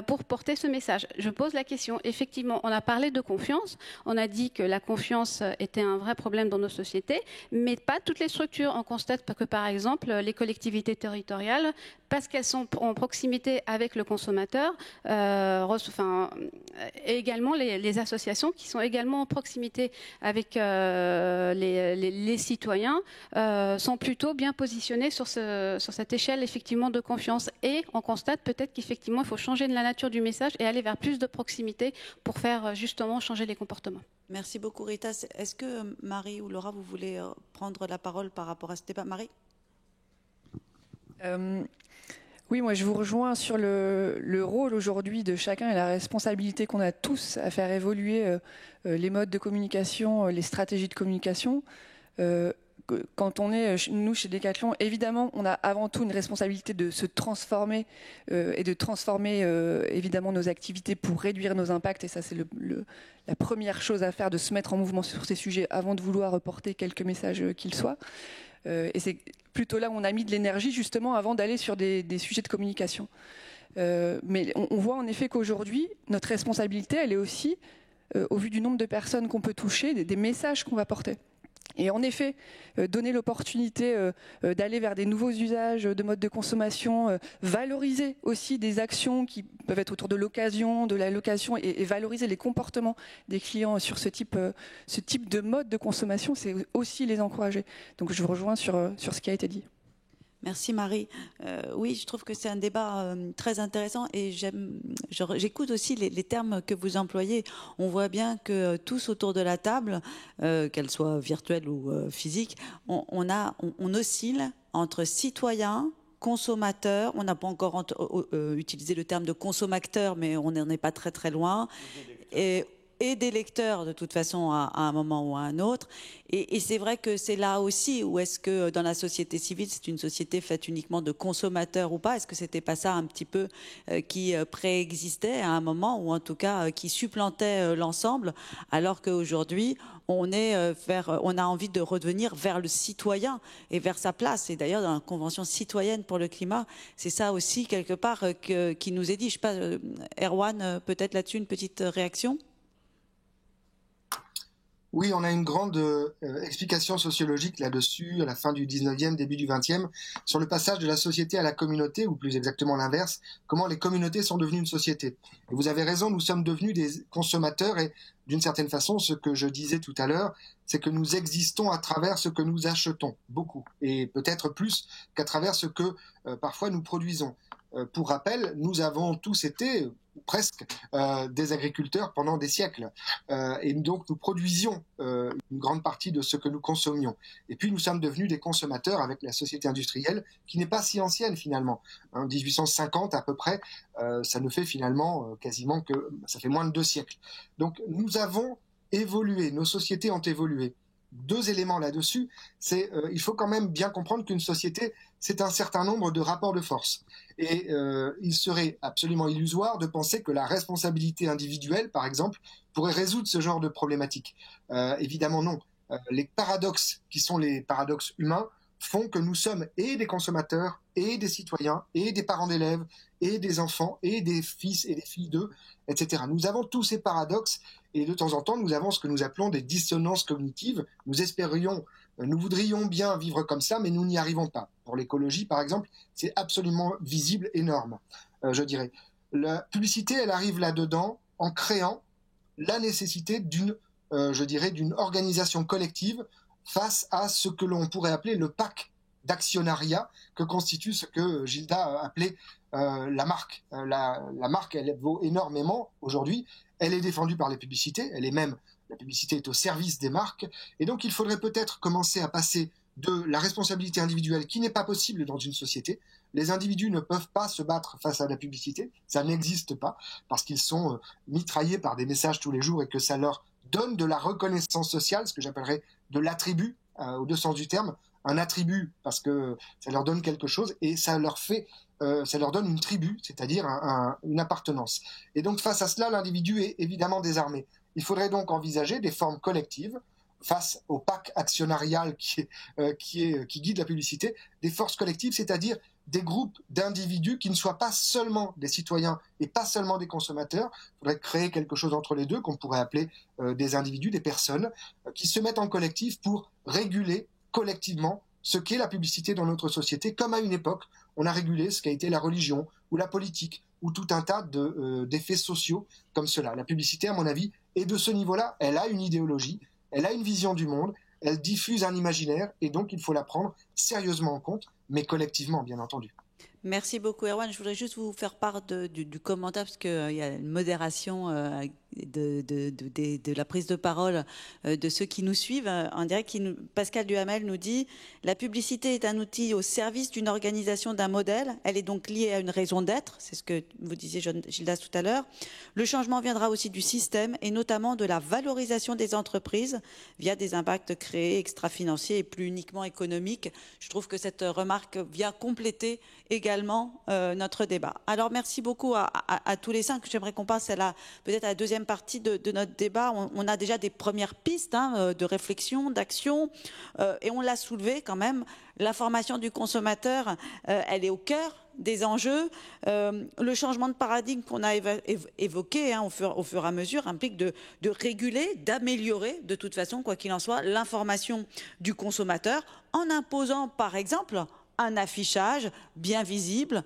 pour porter ce message? Je pose la question. Effectivement, on a parlé de confiance. On a dit que la confiance était un vrai problème dans nos sociétés, mais pas toutes les structures. On constate que, par exemple, les collectivités territoriales, parce qu'elles sont en proximité avec le consommateur, et également les associations qui sont également en proximité avec les citoyens, sont plutôt bien positionnés sur cette échelle effectivement de confiance. Et on constate peut-être qu'effectivement il faut changer de la nature du message et aller vers plus de proximité pour faire justement changer les comportements. Merci beaucoup Rita. Est-ce que Marie ou Laura, vous voulez prendre la parole par rapport à ce débat? Marie? Oui, moi je vous rejoins sur le rôle aujourd'hui de chacun et la responsabilité qu'on a tous à faire évoluer les modes de communication, les stratégies de communication. Quand on est, nous, chez Decathlon, évidemment, on a avant tout une responsabilité de se transformer et de transformer évidemment nos activités pour réduire nos impacts. Et ça, c'est la première chose à faire, de se mettre en mouvement sur ces sujets avant de vouloir reporter quelques messages qu'ils soient. Et c'est plutôt là où on a mis de l'énergie, justement, avant d'aller sur des sujets de communication. Mais on voit en effet qu'aujourd'hui, notre responsabilité, elle est aussi, au vu du nombre de personnes qu'on peut toucher, des messages qu'on va porter. Et en effet, donner l'opportunité d'aller vers des nouveaux usages de modes de consommation, valoriser aussi des actions qui peuvent être autour de l'occasion, de la location, et valoriser les comportements des clients sur ce type de mode de consommation, c'est aussi les encourager. Donc je vous rejoins sur ce qui a été dit. Merci Marie. Oui, je trouve que c'est un débat très intéressant et j'écoute aussi les termes que vous employez. On voit bien que tous autour de la table, qu'elle soit virtuelle ou physique, on oscille entre citoyens, consommateurs. On n'a pas encore utilisé le terme de consommateur, mais on n'en est pas très très loin. Et des lecteurs, de toute façon, à un moment ou à un autre. Et c'est vrai que c'est là aussi où est-ce que dans la société civile, c'est une société faite uniquement de consommateurs ou pas? Est-ce que c'était pas ça un petit peu qui préexistait à un moment, ou en tout cas qui supplantait l'ensemble, alors qu'aujourd'hui, on a envie de revenir vers le citoyen et vers sa place. Et d'ailleurs, dans la Convention citoyenne pour le climat, c'est ça aussi, quelque part, qui nous est dit. Je sais pas, Erwan, peut-être là-dessus, une petite réaction? Oui, on a une grande explication sociologique là-dessus, à la fin du 19e, début du 20e, sur le passage de la société à la communauté, ou plus exactement l'inverse, comment les communautés sont devenues une société. Et vous avez raison, nous sommes devenus des consommateurs, et d'une certaine façon, ce que je disais tout à l'heure, c'est que nous existons à travers ce que nous achetons, beaucoup, et peut-être plus qu'à travers ce que parfois nous produisons. Pour rappel, nous avons tous été presque des agriculteurs pendant des siècles. Et donc nous produisions une grande partie de ce que nous consommions. Et puis nous sommes devenus des consommateurs avec la société industrielle, qui n'est pas si ancienne finalement. En 1850 à peu près, ça nous fait finalement quasiment que ça fait moins de 2 siècles. Donc nous avons évolué, nos sociétés ont évolué. 2 éléments là-dessus, c'est il faut quand même bien comprendre qu'une société, c'est un certain nombre de rapports de force. Et il serait absolument illusoire de penser que la responsabilité individuelle, par exemple, pourrait résoudre ce genre de problématique. Évidemment non. Les paradoxes, qui sont les paradoxes humains, font que nous sommes et des consommateurs, et des citoyens, et des parents d'élèves, et des enfants, et des fils et des filles d'eux, etc. Nous avons tous ces paradoxes, et de temps en temps, nous avons ce que nous appelons des dissonances cognitives. Nous voudrions bien vivre comme ça, mais nous n'y arrivons pas. Pour l'écologie, par exemple, c'est absolument visible, énorme, je dirais. La publicité, elle arrive là-dedans en créant la nécessité d'une organisation collective face à ce que l'on pourrait appeler le pack d'actionnariat que constitue ce que Gilda a appelé la marque. La marque, elle vaut énormément aujourd'hui. Elle est défendue par les publicités. La publicité est au service des marques. Et donc, il faudrait peut-être commencer à passer de la responsabilité individuelle, qui n'est pas possible dans une société. Les individus ne peuvent pas se battre face à la publicité. Ça n'existe pas, parce qu'ils sont mitraillés par des messages tous les jours et que ça leur donne de la reconnaissance sociale, ce que j'appellerais de l'attribut, au deux sens du terme. Un attribut, parce que ça leur donne quelque chose, et ça leur donne une tribu, c'est-à-dire une appartenance. Et donc, face à cela, l'individu est évidemment désarmé. Il faudrait donc envisager des formes collectives face au pack actionnarial qui guide la publicité, des forces collectives, c'est-à-dire des groupes d'individus qui ne soient pas seulement des citoyens et pas seulement des consommateurs. Il faudrait créer quelque chose entre les deux qu'on pourrait appeler des individus, des personnes, qui se mettent en collectif pour réguler collectivement ce qu'est la publicité dans notre société, comme à une époque, on a régulé ce qu'a été la religion ou la politique ou tout un tas d'effets sociaux comme cela. La publicité, à mon avis, est de ce niveau-là. Elle a une idéologie, elle a une vision du monde, elle diffuse un imaginaire, et donc il faut la prendre sérieusement en compte, mais collectivement, bien entendu. Merci beaucoup, Erwan. Je voudrais juste vous faire part du commentaire, parce qu'il y a une modération de la prise de parole de ceux qui nous suivent. En direct, Pascal Duhamel nous dit « La publicité est un outil au service d'une organisation, d'un modèle. Elle est donc liée à une raison d'être. » C'est ce que vous disiez, Gildas, tout à l'heure. « Le changement viendra aussi du système et notamment de la valorisation des entreprises via des impacts créés extra-financiers et plus uniquement économiques. » Je trouve que cette remarque vient compléter également notre débat. Alors, merci beaucoup à tous les 5. J'aimerais qu'on passe peut-être à la deuxième partie de notre débat. On a déjà des premières pistes de réflexion, d'action, et on l'a soulevé quand même. L'information du consommateur, elle est au cœur des enjeux. Le changement de paradigme qu'on a évoqué au fur et à mesure implique de réguler, d'améliorer, de toute façon, quoi qu'il en soit, l'information du consommateur en imposant, par exemple, un affichage bien visible,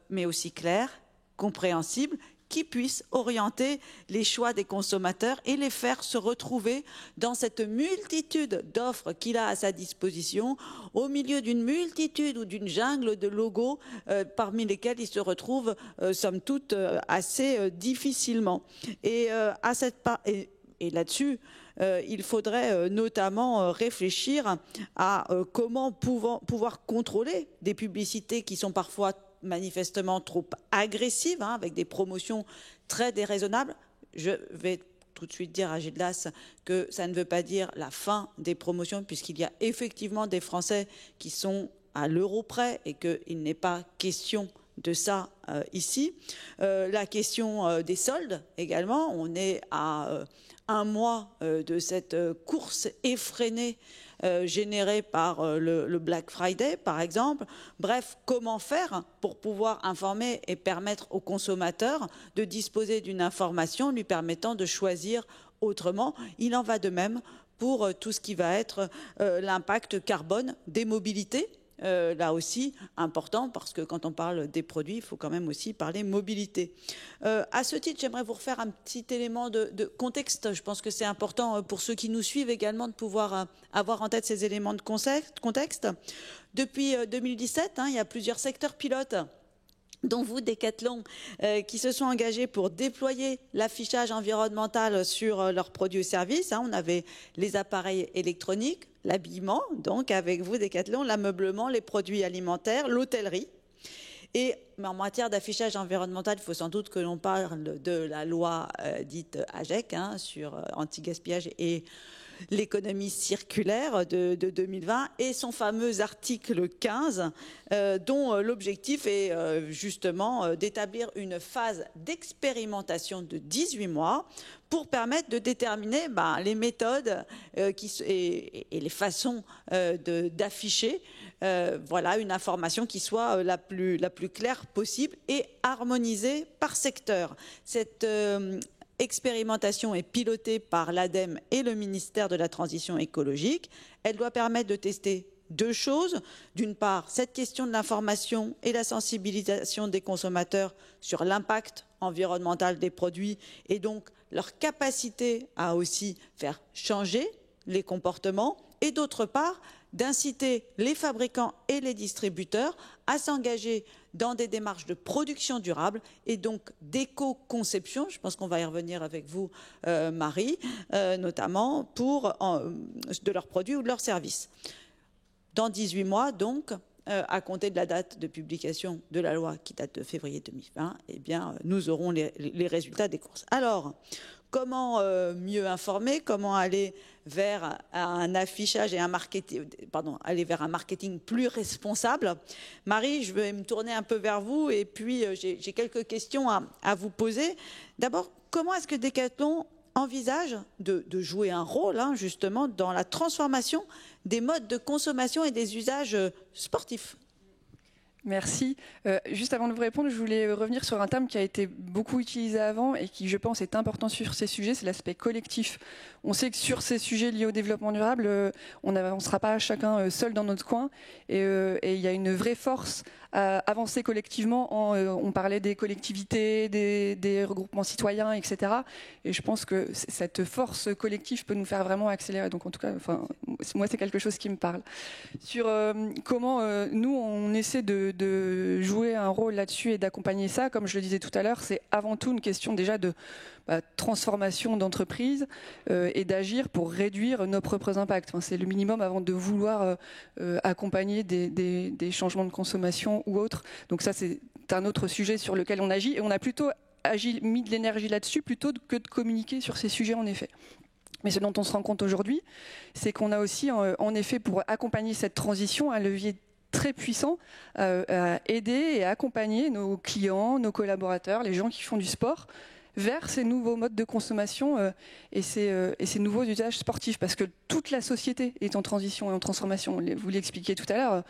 mais aussi clair, compréhensible, qui puisse orienter les choix des consommateurs et les faire se retrouver dans cette multitude d'offres qu'il a à sa disposition, au milieu d'une multitude ou d'une jungle de logos parmi lesquels il se retrouve, somme toute, assez difficilement. Et là-dessus, il faudrait notamment réfléchir à comment pouvoir contrôler des publicités qui sont parfois manifestement trop agressive, avec des promotions très déraisonnables. Je vais tout de suite dire à Gildas que ça ne veut pas dire la fin des promotions, puisqu'il y a effectivement des Français qui sont à l'euro près et qu'il n'est pas question de ça ici. La question des soldes également, on est à un mois de cette course effrénée générée par le Black Friday, par exemple. Bref, comment faire pour pouvoir informer et permettre aux consommateurs de disposer d'une information lui permettant de choisir autrement. Il en va de même pour tout ce qui va être l'impact carbone des mobilités. Là aussi, important, parce que quand on parle des produits, il faut quand même aussi parler mobilité. À ce titre, j'aimerais vous refaire un petit élément de contexte. Je pense que c'est important pour ceux qui nous suivent également de pouvoir avoir en tête ces éléments de contexte. Depuis 2017, il y a plusieurs secteurs pilotes, dont vous, Decathlon, qui se sont engagés pour déployer l'affichage environnemental sur leurs produits et services. On avait les appareils électroniques, l'habillement, donc avec vous, Decathlon, l'ameublement, les produits alimentaires, l'hôtellerie. Et en matière d'affichage environnemental, il faut sans doute que l'on parle de la loi dite AGEC, sur anti-gaspillage et l'économie circulaire de 2020 et son fameux article 15 dont l'objectif est justement d'établir une phase d'expérimentation de 18 mois pour permettre de déterminer les méthodes et les façons d'afficher voilà, une information qui soit la plus claire possible et harmonisée par secteur. Cette expérimentation est pilotée par l'ADEME et le ministère de la Transition écologique. Elle doit permettre de tester deux choses. D'une part, cette question de l'information et la sensibilisation des consommateurs sur l'impact environnemental des produits et donc leur capacité à aussi faire changer les comportements. Et d'autre part, d'inciter les fabricants et les distributeurs à s'engager dans des démarches de production durable et donc d'éco-conception. Je pense qu'on va y revenir avec vous, Marie, notamment de leurs produits ou de leurs services. Dans 18 mois, donc, à compter de la date de publication de la loi qui date de février 2020, eh bien, nous aurons les résultats des courses. Alors, comment mieux informer, comment aller vers un affichage et aller vers un marketing plus responsable. Marie, je vais me tourner un peu vers vous et puis j'ai quelques questions à vous poser. D'abord, comment est-ce que Decathlon envisage de jouer un rôle justement dans la transformation des modes de consommation et des usages sportifs ? Merci. Juste avant de vous répondre, je voulais revenir sur un terme qui a été beaucoup utilisé avant et qui, je pense, est important sur ces sujets, c'est l'aspect collectif. On sait que sur ces sujets liés au développement durable, on n'avancera pas chacun seul dans notre coin et il y a une vraie force à avancer collectivement. On parlait des collectivités, des regroupements citoyens, etc. Et je pense que cette force collective peut nous faire vraiment accélérer. Donc en tout cas, moi, c'est quelque chose qui me parle. Sur comment nous, on essaie de jouer un rôle là-dessus et d'accompagner ça, comme je le disais tout à l'heure, c'est avant tout une question déjà de transformation d'entreprise et d'agir pour réduire nos propres impacts. C'est le minimum avant de vouloir accompagner des changements de consommation ou autres. Donc ça, c'est un autre sujet sur lequel on agit et on a plutôt mis de l'énergie là-dessus plutôt que de communiquer sur ces sujets en effet. Mais ce dont on se rend compte aujourd'hui, c'est qu'on a aussi en effet pour accompagner cette transition un levier très puissant à aider et à accompagner nos clients, nos collaborateurs, les gens qui font du sport vers ces nouveaux modes de consommation et ces nouveaux usages sportifs, parce que toute la société est en transition et en transformation. Vous l'expliquiez tout à l'heure,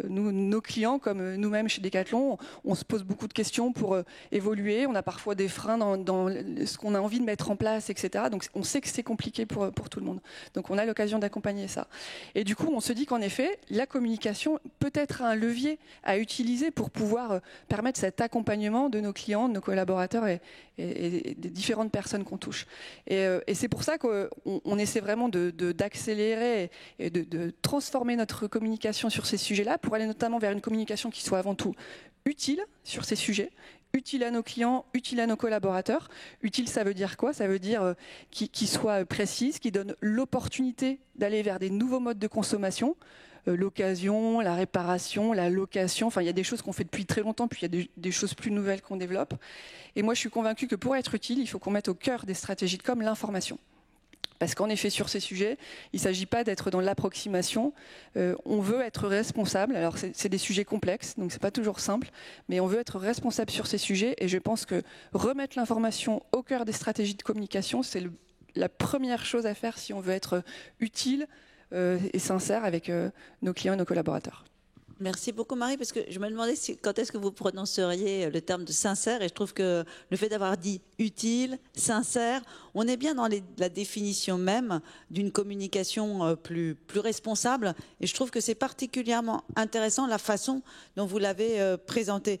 nos clients, comme nous-mêmes chez Decathlon, on se pose beaucoup de questions pour évoluer, on a parfois des freins dans ce qu'on a envie de mettre en place, etc. Donc on sait que c'est compliqué pour tout le monde. Donc on a l'occasion d'accompagner ça. Et du coup, on se dit qu'en effet, la communication peut être un levier à utiliser pour pouvoir permettre cet accompagnement de nos clients, de nos collaborateurs et des différentes personnes qu'on touche. Et c'est pour ça qu'on essaie vraiment d'accélérer et de transformer notre communication sur ces sujets-là pour aller notamment vers une communication qui soit avant tout utile sur ces sujets, utile à nos clients, utile à nos collaborateurs. Utile, ça veut dire quoi ? Ça veut dire qui soit précise, qui donne l'opportunité d'aller vers des nouveaux modes de consommation, l'occasion, la réparation, la location. Enfin, il y a des choses qu'on fait depuis très longtemps, puis il y a des choses plus nouvelles qu'on développe. Et moi, je suis convaincue que pour être utile, il faut qu'on mette au cœur des stratégies de com l'information. Parce qu'en effet, sur ces sujets, il ne s'agit pas d'être dans l'approximation. On veut être responsable. Alors, c'est des sujets complexes, donc ce n'est pas toujours simple. Mais on veut être responsable sur ces sujets. Et je pense que remettre l'information au cœur des stratégies de communication, c'est la première chose à faire si on veut être utile et sincère avec nos clients et nos collaborateurs. Merci beaucoup Marie, parce que je me demandais quand est-ce que vous prononceriez le terme de sincère, et je trouve que le fait d'avoir dit utile, sincère, on est bien dans la définition même d'une communication plus responsable, et je trouve que c'est particulièrement intéressant la façon dont vous l'avez présenté.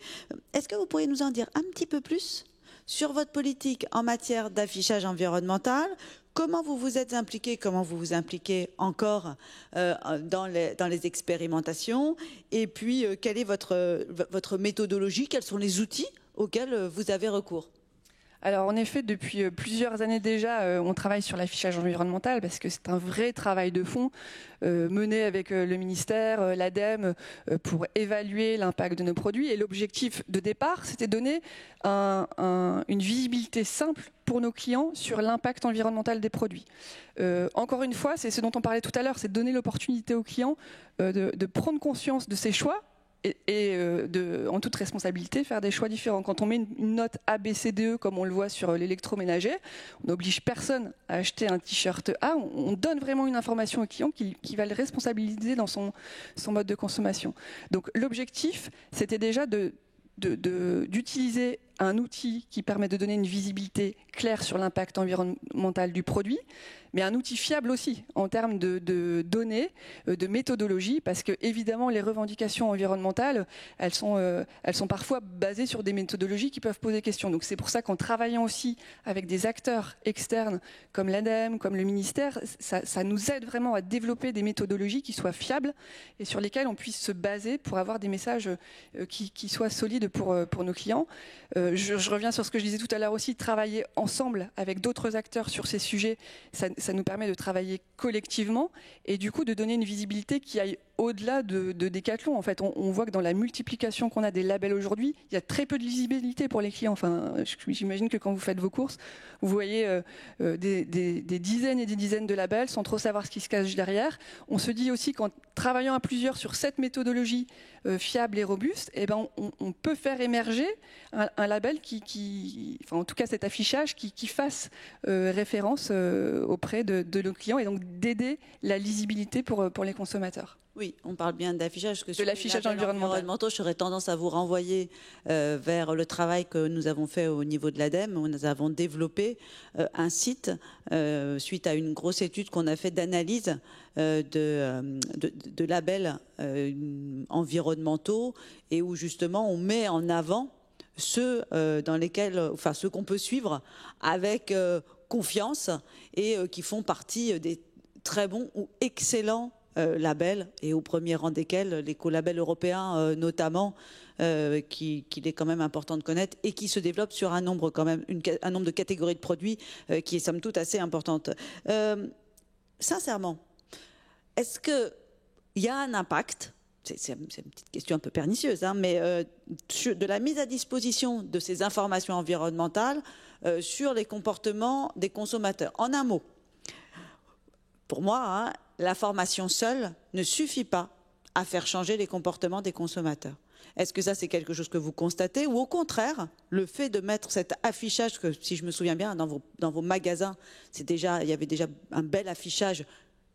Est-ce que vous pourriez nous en dire un petit peu plus sur votre politique en matière d'affichage environnemental? Comment vous vous êtes impliqué, comment vous vous impliquez encore dans les expérimentations? Et puis, quelle est votre méthodologie? Quels sont les outils auxquels vous avez recours? Alors en effet, depuis plusieurs années déjà, on travaille sur l'affichage environnemental parce que c'est un vrai travail de fond mené avec le ministère, l'ADEME, pour évaluer l'impact de nos produits. Et l'objectif de départ, c'était donner une visibilité simple pour nos clients sur l'impact environnemental des produits. Encore une fois, c'est ce dont on parlait tout à l'heure, c'est de donner l'opportunité aux clients de prendre conscience de ses choix et en toute responsabilité, faire des choix différents. Quand on met une note A, B, C, D, E, comme on le voit sur l'électroménager, on n'oblige personne à acheter un t-shirt A, on donne vraiment une information au client qui va le responsabiliser dans son mode de consommation. Donc l'objectif, c'était déjà d'utiliser un outil qui permet de donner une visibilité claire sur l'impact environnemental du produit, mais un outil fiable aussi en termes de données, de méthodologie, parce que évidemment les revendications environnementales, elles sont parfois basées sur des méthodologies qui peuvent poser question. Donc c'est pour ça qu'en travaillant aussi avec des acteurs externes comme l'ADEME, comme le ministère, ça nous aide vraiment à développer des méthodologies qui soient fiables et sur lesquelles on puisse se baser pour avoir des messages qui soient solides pour nos clients. Je reviens sur ce que je disais tout à l'heure aussi, travailler ensemble avec d'autres acteurs sur ces sujets, ça nous permet de travailler collectivement et du coup de donner une visibilité qui aille au-delà de Decathlon. En fait, on voit que dans la multiplication qu'on a des labels aujourd'hui, il y a très peu de lisibilité pour les clients. Enfin, j'imagine que quand vous faites vos courses, vous voyez des dizaines et des dizaines de labels sans trop savoir ce qui se cache derrière. On se dit aussi qu'en travaillant à plusieurs sur cette méthodologie fiable et robuste, eh ben, on peut faire émerger un label enfin, en tout cas cet affichage qui fasse référence auprès de nos clients et donc d'aider la lisibilité pour les consommateurs. Oui, on parle bien d'affichage. De l'affichage environnemental. J'aurais tendance à vous renvoyer vers le travail que nous avons fait au niveau de l'ADEME, où nous avons développé un site suite à une grosse étude qu'on a fait d'analyse de labels environnementaux et où justement on met en avant ceux ceux qu'on peut suivre avec confiance et qui font partie des très bons ou excellents labels, et au premier rang desquels l'écolabel européen notamment, qu'il est quand même important de connaître et qui se développe sur un nombre de catégories de produits qui est somme toute assez importante. Sincèrement, est-ce qu'il y a un impact, c'est une petite question un peu pernicieuse, hein, mais de la mise à disposition de ces informations environnementales sur les comportements des consommateurs? En un mot, pour moi, hein, la formation seule ne suffit pas à faire changer les comportements des consommateurs. Est-ce que ça, c'est quelque chose que vous constatez, ou au contraire, le fait de mettre cet affichage, que si je me souviens bien, dans vos magasins, il y avait déjà un bel affichage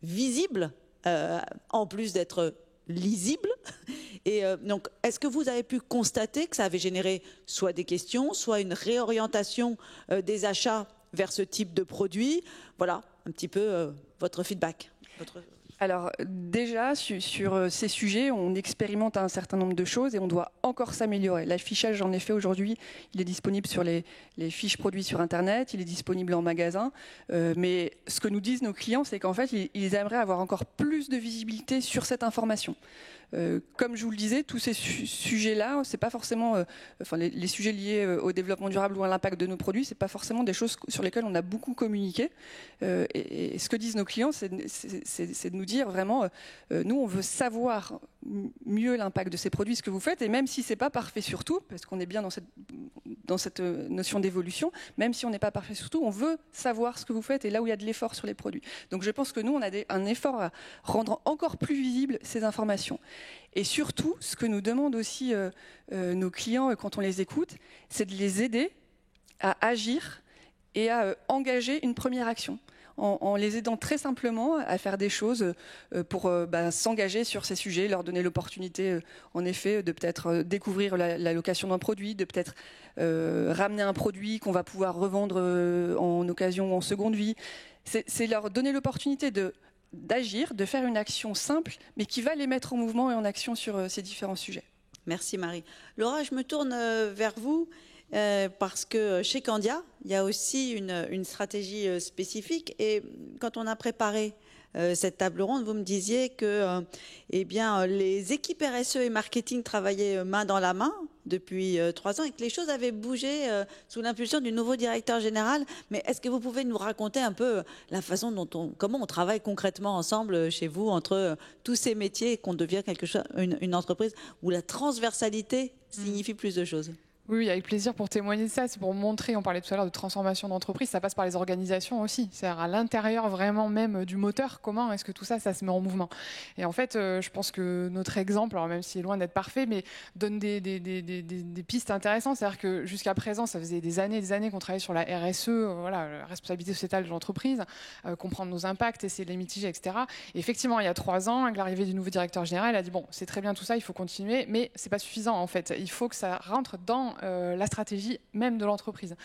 visible, en plus d'être lisible. Et donc, est-ce que vous avez pu constater que ça avait généré soit des questions, soit une réorientation des achats vers ce type de produit? Voilà, un petit peu votre feedback. Alors déjà, sur ces sujets, on expérimente un certain nombre de choses et on doit encore s'améliorer. L'affichage, en effet, aujourd'hui, il est disponible sur les fiches produits sur Internet, il est disponible en magasin. Mais ce que nous disent nos clients, c'est qu'en fait, ils aimeraient avoir encore plus de visibilité sur cette information. Comme je vous le disais, tous ces sujets-là, c'est pas forcément, les sujets liés au développement durable ou à l'impact de nos produits, c'est pas forcément des choses sur lesquelles on a beaucoup communiqué. Et ce que disent nos clients, c'est de nous dire vraiment, nous, on veut savoir mieux l'impact de ces produits, ce que vous faites, et même si c'est pas parfait sur tout, parce qu'on est bien dans cette notion d'évolution, même si on n'est pas parfait sur tout, on veut savoir ce que vous faites et là où il y a de l'effort sur les produits. Donc je pense que nous, on a un effort à rendre encore plus visibles ces informations. Et surtout, ce que nous demandent aussi nos clients quand on les écoute, c'est de les aider à agir et à engager une première action, en les aidant très simplement à faire des choses pour s'engager sur ces sujets, leur donner l'opportunité, en effet, de peut-être découvrir la location d'un produit, de peut-être ramener un produit qu'on va pouvoir revendre en occasion ou en seconde vie. C'est leur donner l'opportunité d'agir, de faire une action simple, mais qui va les mettre en mouvement et en action sur ces différents sujets. Merci Marie. Laura, je me tourne vers vous. Parce que chez Candia, il y a aussi une stratégie spécifique. Et quand on a préparé cette table ronde, vous me disiez que les équipes RSE et marketing travaillaient main dans la main depuis 3 ans et que les choses avaient bougé sous l'impulsion du nouveau directeur général. Mais est-ce que vous pouvez nous raconter un peu la façon comment on travaille concrètement ensemble chez vous entre tous ces métiers et qu'on devient une entreprise où la transversalité signifie plus de choses? Oui, avec plaisir pour témoigner de ça. C'est pour montrer, on parlait tout à l'heure de transformation d'entreprise, ça passe par les organisations aussi. C'est-à-dire à l'intérieur vraiment même du moteur, comment est-ce que tout ça, ça se met en mouvement. Et en fait, je pense que notre exemple, alors même s'il est loin d'être parfait, mais donne des pistes intéressantes. C'est-à-dire que jusqu'à présent, ça faisait des années qu'on travaillait sur la RSE, la responsabilité sociétale de l'entreprise, comprendre nos impacts, essayer de les mitiger, etc. Et effectivement, il y a 3 ans, avec l'arrivée du nouveau directeur général, il a dit bon, c'est très bien tout ça, il faut continuer, mais c'est pas suffisant en fait. Il faut que ça rentre dans la stratégie même de l'entreprise.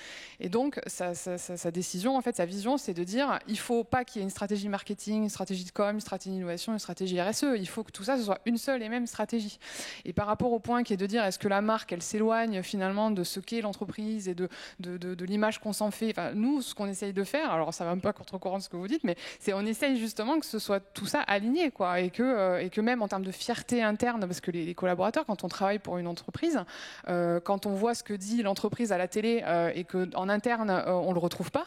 Et donc, sa décision, en fait, sa vision, c'est de dire, il faut pas qu'il y ait une stratégie marketing, une stratégie de com, une stratégie d'innovation, une stratégie RSE. Il faut que tout ça, ce soit une seule et même stratégie. Et par rapport au point qui est de dire, est-ce que la marque, elle s'éloigne finalement de ce qu'est l'entreprise et de l'image qu'on s'en fait. Enfin, nous, ce qu'on essaye de faire, alors ça va un peu à contre-courant de ce que vous dites, mais c'est on essaye justement que ce soit tout ça aligné, quoi, et que même en termes de fierté interne, parce que les collaborateurs, quand on travaille pour une entreprise, quand on voit ce que dit l'entreprise à la télé et qu'en interne, on le retrouve pas,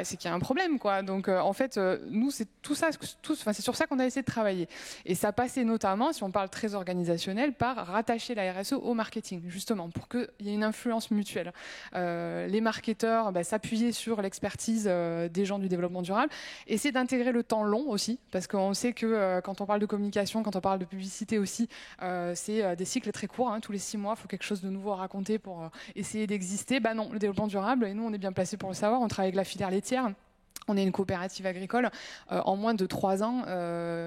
c'est qu'il y a un problème, quoi. Donc en fait, nous, c'est tout ça, c'est sur ça qu'on a essayé de travailler. Et ça passait notamment, si on parle très organisationnel, par rattacher la RSE au marketing, justement, pour qu'il y ait une influence mutuelle. Les marketeurs s'appuyer sur l'expertise des gens du développement durable, essayer d'intégrer le temps long aussi, parce qu'on sait que quand on parle de communication, quand on parle de publicité aussi, c'est des cycles très courts, hein, tous les 6 mois, il faut quelque chose de nouveau à raconter pour essayer d'exister. Non, le développement durable, et nous, on est bien placés pour le savoir, on travaille avec la filière laitière. On est une coopérative agricole. En moins de 3 ans,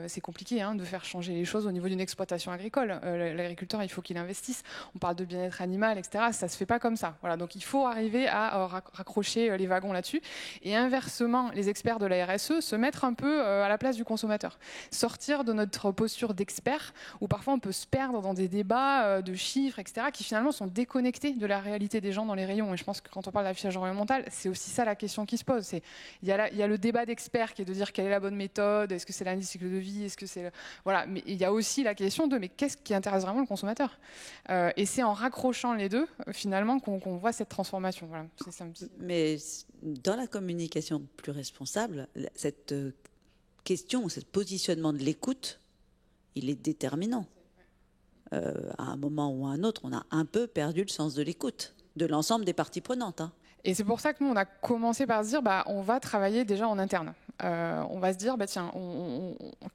c'est compliqué de faire changer les choses au niveau d'une exploitation agricole. L'agriculteur, il faut qu'il investisse. On parle de bien-être animal, etc. Ça se fait pas comme ça. Voilà. Donc il faut arriver à raccrocher les wagons là-dessus. Et inversement, les experts de la RSE se mettre un peu à la place du consommateur. Sortir de notre posture d'expert, où parfois on peut se perdre dans des débats de chiffres, etc., qui finalement sont déconnectés de la réalité des gens dans les rayons. Et je pense que quand on parle d'affichage environnemental, c'est aussi ça la question qui se pose. Il y a le débat d'experts qui est de dire quelle est la bonne méthode, est-ce que c'est l'indice cycle de vie, est-ce que c'est... Voilà, mais il y a aussi la question de mais qu'est-ce qui intéresse vraiment le consommateur et c'est en raccrochant les deux, finalement, qu'on voit cette transformation. Voilà, c'est ça. Mais dans la communication plus responsable, cette question, ce positionnement de l'écoute, il est déterminant. À un moment ou à un autre, on a un peu perdu le sens de l'écoute de l'ensemble des parties prenantes. Et c'est pour ça que nous, on a commencé par se dire, on va travailler déjà en interne. On va se dire, tiens,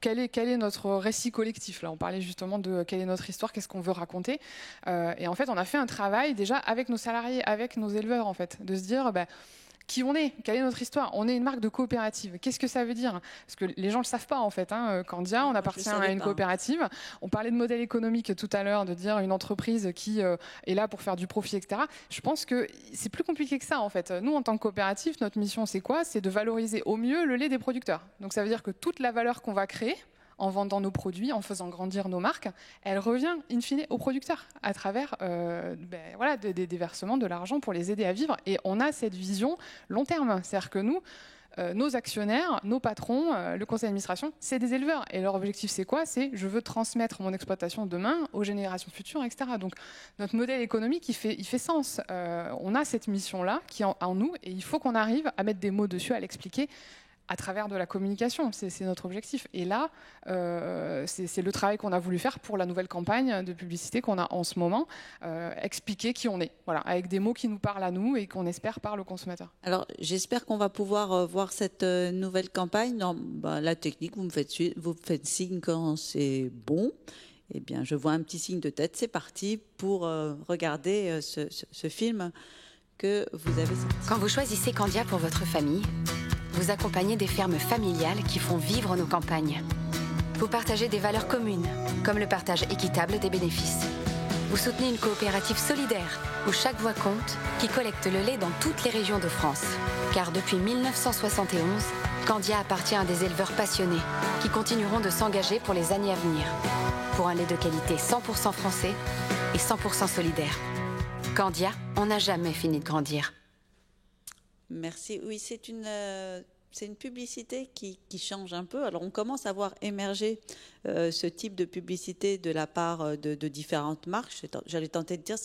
quel est notre récit collectif là ? On parlait justement de quelle est notre histoire, qu'est-ce qu'on veut raconter. Et en fait, on a fait un travail déjà avec nos salariés, avec nos éleveurs, en fait, de se dire... qui on est, quelle est notre histoire. On est une marque de coopérative. Qu'est-ce que ça veut dire ? Parce que les gens ne le savent pas en fait. Candia, on appartient à une coopérative. On parlait de modèle économique tout à l'heure, de dire une entreprise qui est là pour faire du profit, etc. Je pense que c'est plus compliqué que ça en fait. Nous, en tant que coopérative, notre mission c'est quoi ? C'est de valoriser au mieux le lait des producteurs. Donc ça veut dire que toute la valeur qu'on va créer, en vendant nos produits, en faisant grandir nos marques, elle revient in fine aux producteurs à travers des versements de l'argent pour les aider à vivre. Et on a cette vision long terme. C'est-à-dire que nous, nos actionnaires, nos patrons, le conseil d'administration, c'est des éleveurs. Et leur objectif, c'est quoi ? C'est je veux transmettre mon exploitation demain aux générations futures, etc. Donc notre modèle économique, il fait sens. On a cette mission-là qui est en nous et il faut qu'on arrive à mettre des mots dessus, à l'expliquer à travers de la communication, c'est notre objectif. Et là, c'est le travail qu'on a voulu faire pour la nouvelle campagne de publicité qu'on a en ce moment, expliquer qui on est, voilà, avec des mots qui nous parlent à nous et qu'on espère parlent au consommateur. Alors, j'espère qu'on va pouvoir voir cette nouvelle campagne. Dans la technique, vous me faites signe quand c'est bon. Eh bien, je vois un petit signe de tête. C'est parti pour regarder ce film que vous avez senties. Quand vous choisissez Candia pour votre famille, vous accompagnez des fermes familiales qui font vivre nos campagnes. Vous partagez des valeurs communes, comme le partage équitable des bénéfices. Vous soutenez une coopérative solidaire, où chaque voix compte, qui collecte le lait dans toutes les régions de France. Car depuis 1971, Candia appartient à des éleveurs passionnés, qui continueront de s'engager pour les années à venir. Pour un lait de qualité 100% français et 100% solidaire. Candia, on n'a jamais fini de grandir. Merci. Oui, c'est une publicité qui change un peu. Alors, on commence à voir émerger ce type de publicité de la part de différentes marques. J'allais tenter de dire,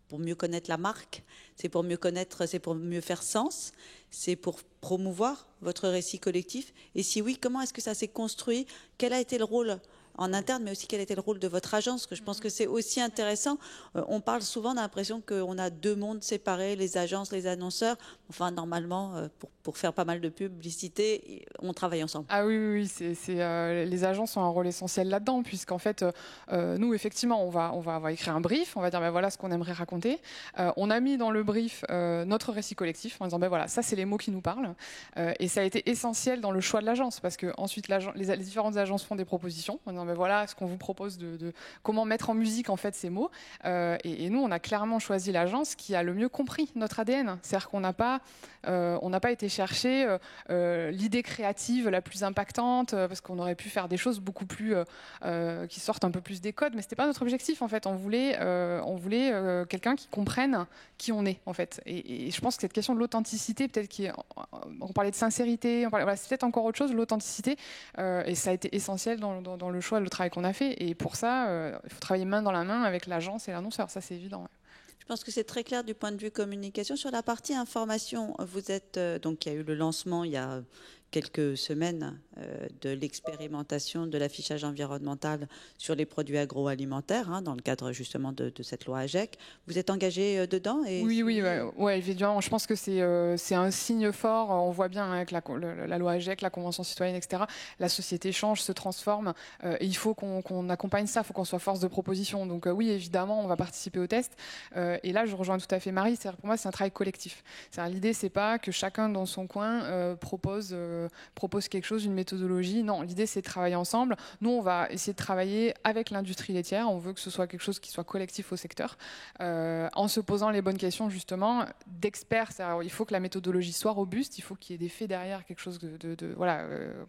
pour mieux connaître la marque, c'est pour mieux faire sens, c'est pour promouvoir votre récit collectif. Et si oui, comment est-ce que ça s'est construit? Quel a été le rôle en interne, mais aussi quel était le rôle de votre agence? Parce que je pense que c'est aussi intéressant. On parle souvent d'impression qu'on a deux mondes séparés, les agences, les annonceurs. Enfin, normalement, pour faire pas mal de publicité, on travaille ensemble. Ah oui, les agences ont un rôle essentiel là-dedans, puisqu'en fait, nous, effectivement, on va écrire un brief, on va dire, ben voilà ce qu'on aimerait raconter. On a mis dans le brief notre récit collectif, en disant, ben voilà, ça, c'est les mots qui nous parlent. Et ça a été essentiel dans le choix de l'agence, parce que ensuite, les différentes agences font des propositions, en disant, ben voilà ce qu'on vous propose de comment mettre en musique, en fait, ces mots. Et nous, on a clairement choisi l'agence qui a le mieux compris notre ADN. C'est-à-dire qu'on n'a pas été chercher l'idée créative la plus impactante, parce qu'on aurait pu faire des choses beaucoup plus qui sortent un peu plus des codes, mais c'était pas notre objectif en fait. On voulait quelqu'un qui comprenne qui on est en fait. Et je pense que cette question de l'authenticité, peut-être on parlait de sincérité, voilà, c'est peut-être encore autre chose, l'authenticité, et ça a été essentiel dans le choix, le travail qu'on a fait. Et pour ça, il faut travailler main dans la main avec l'agence et l'annonceur, ça c'est évident. Ouais. Je pense que c'est très clair du point de vue communication. Sur la partie information, vous êtes donc il y a eu le lancement il y a quelques semaines de l'expérimentation de l'affichage environnemental sur les produits agroalimentaires, dans le cadre justement de cette loi AGEC. Vous êtes engagé dedans Oui, évidemment. Je pense que c'est un signe fort. On voit bien avec la loi AGEC, la Convention citoyenne, etc. La société change, se transforme. Et il faut qu'on accompagne ça, il faut qu'on soit force de proposition. Donc oui, évidemment, on va participer au test. Et là, je rejoins tout à fait Marie. Pour moi, c'est un travail collectif. L'idée, c'est pas que chacun dans son coin propose quelque chose, une méthodologie. Non, l'idée, c'est de travailler ensemble. Nous, on va essayer de travailler avec l'industrie laitière. On veut que ce soit quelque chose qui soit collectif au secteur, en se posant les bonnes questions, d'experts. Il faut que la méthodologie soit robuste. Il faut qu'il y ait des faits derrière, quelque chose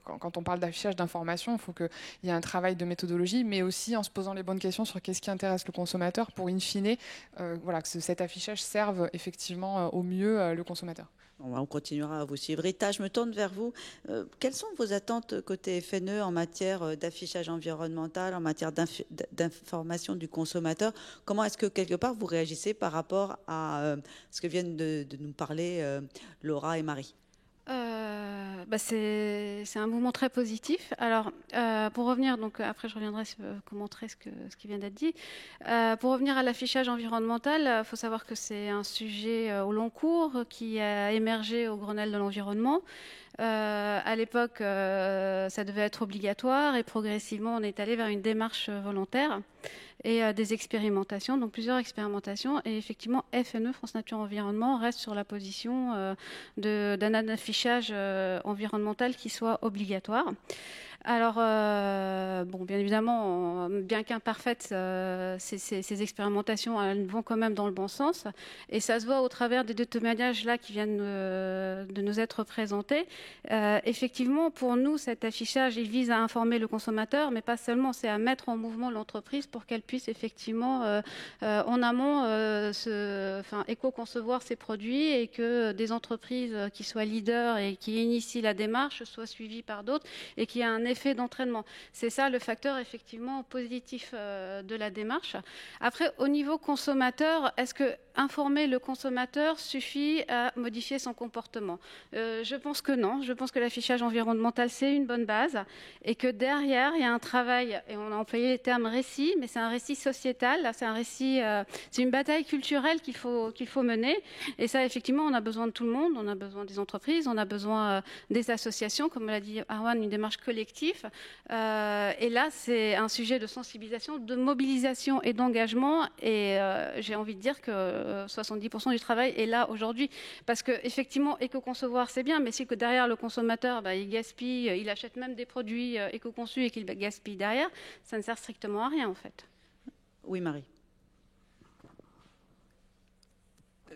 quand on parle d'affichage d'information, il faut qu'il y ait un travail de méthodologie, mais aussi en se posant les bonnes questions sur qu'est-ce qui intéresse le consommateur pour, in fine, que cet affichage serve effectivement au mieux le consommateur. On continuera à vous suivre. Rita, je me tourne vers vous. Quelles sont vos attentes côté FNE en matière d'affichage environnemental, en matière d'information du consommateur? Comment est-ce que, quelque part, vous réagissez par rapport à ce que viennent de nous parler Laura et Marie? C'est un mouvement très positif. Alors, pour revenir, donc après je reviendrai commenter ce qui vient d'être dit. Pour revenir à l'affichage environnemental, il faut savoir que c'est un sujet au long cours qui a émergé au Grenelle de l'environnement. À l'époque, ça devait être obligatoire et progressivement, on est allé vers une démarche volontaire et des expérimentations, donc plusieurs expérimentations. Et effectivement, FNE, France Nature Environnement, reste sur la position d'un affichage environnemental qui soit obligatoire. Alors, bien évidemment, bien qu'imparfaites, ces expérimentations, elles vont quand même dans le bon sens. Et ça se voit au travers des deux témoignages là qui viennent de nous être présentés. Effectivement, pour nous, cet affichage, il vise à informer le consommateur, mais pas seulement, c'est à mettre en mouvement l'entreprise pour qu'elle puisse effectivement, en amont, éco-concevoir ses produits et que des entreprises qui soient leaders et qui initient la démarche soient suivies par d'autres et qu'il y a un effet d'entraînement. C'est ça le facteur effectivement positif de la démarche. Après, au niveau consommateur, est-ce que informer le consommateur suffit à modifier son comportement? Je pense que non. Je pense que l'affichage environnemental, c'est une bonne base et que derrière, il y a un travail, et on a employé le terme récit, mais c'est un récit sociétal, c'est un récit, c'est une bataille culturelle qu'il faut mener. Et ça, effectivement, on a besoin de tout le monde. On a besoin des entreprises, on a besoin des associations, comme l'a dit Arwan, une démarche collective. Et là, c'est un sujet de sensibilisation, de mobilisation et d'engagement. Et j'ai envie de dire que 70% du travail est là aujourd'hui. Parce qu'effectivement, éco-concevoir, c'est bien, mais si que derrière le consommateur, il gaspille, il achète même des produits éco-conçus et qu'il gaspille derrière, ça ne sert strictement à rien en fait. Oui, Marie.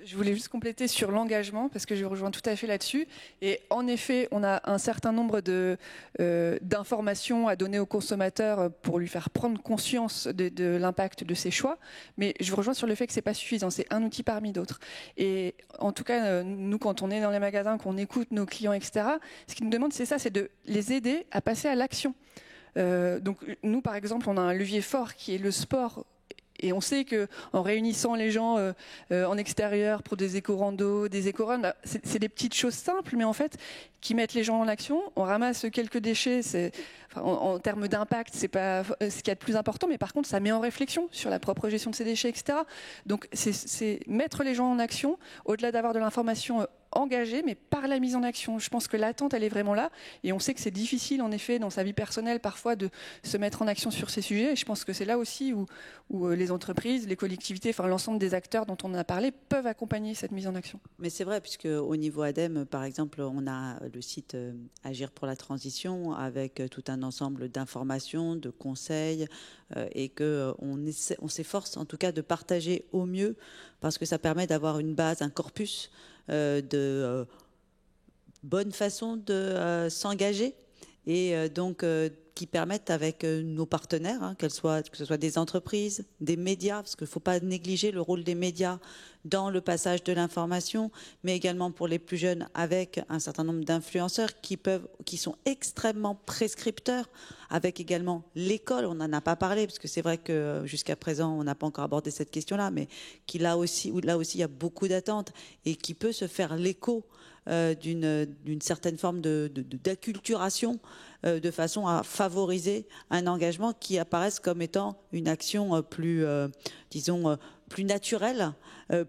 Je voulais juste compléter sur l'engagement, parce que je rejoins tout à fait là-dessus. Et en effet, on a un certain nombre d'informations à donner au consommateur pour lui faire prendre conscience de l'impact de ses choix. Mais je vous rejoins sur le fait que ce n'est pas suffisant. C'est un outil parmi d'autres. Et en tout cas, nous, quand on est dans les magasins, qu'on écoute nos clients, etc., ce qu'ils nous demandent, c'est ça, c'est de les aider à passer à l'action. Donc nous, par exemple, on a un levier fort qui est le sport. Et on sait qu'en réunissant les gens en extérieur pour des éco-randos, des éco-runs, c'est des petites choses simples, mais en fait, qui mettent les gens en action. On ramasse quelques déchets, en termes d'impact, c'est pas ce qu'il y a de plus important, mais par contre, ça met en réflexion sur la propre gestion de ces déchets, etc. Donc, c'est mettre les gens en action, au-delà d'avoir de l'information engagée, mais par la mise en action. Je pense que l'attente, elle est vraiment là. Et on sait que c'est difficile, en effet, dans sa vie personnelle, parfois, de se mettre en action sur ces sujets. Et je pense que c'est là aussi où les entreprises, les collectivités, enfin l'ensemble des acteurs dont on a parlé, peuvent accompagner cette mise en action. Mais c'est vrai, puisque au niveau ADEME, par exemple, on a le site Agir pour la transition, avec tout un ensemble d'informations, de conseils, et qu'on s'efforce, en tout cas, de partager au mieux, parce que ça permet d'avoir une base, un corpus de bonnes façons de s'engager, et donc qui permettent avec nos partenaires, que ce soit des entreprises, des médias, parce qu'il ne faut pas négliger le rôle des médias dans le passage de l'information, mais également pour les plus jeunes avec un certain nombre d'influenceurs qui sont extrêmement prescripteurs, avec également l'école. On n'en a pas parlé, parce que c'est vrai que jusqu'à présent, on n'a pas encore abordé cette question-là, mais là aussi, il y a beaucoup d'attentes et qui peut se faire l'écho d'une certaine forme d'acculturation, de façon à favoriser un engagement qui apparaisse comme étant une action plus, plus naturelle,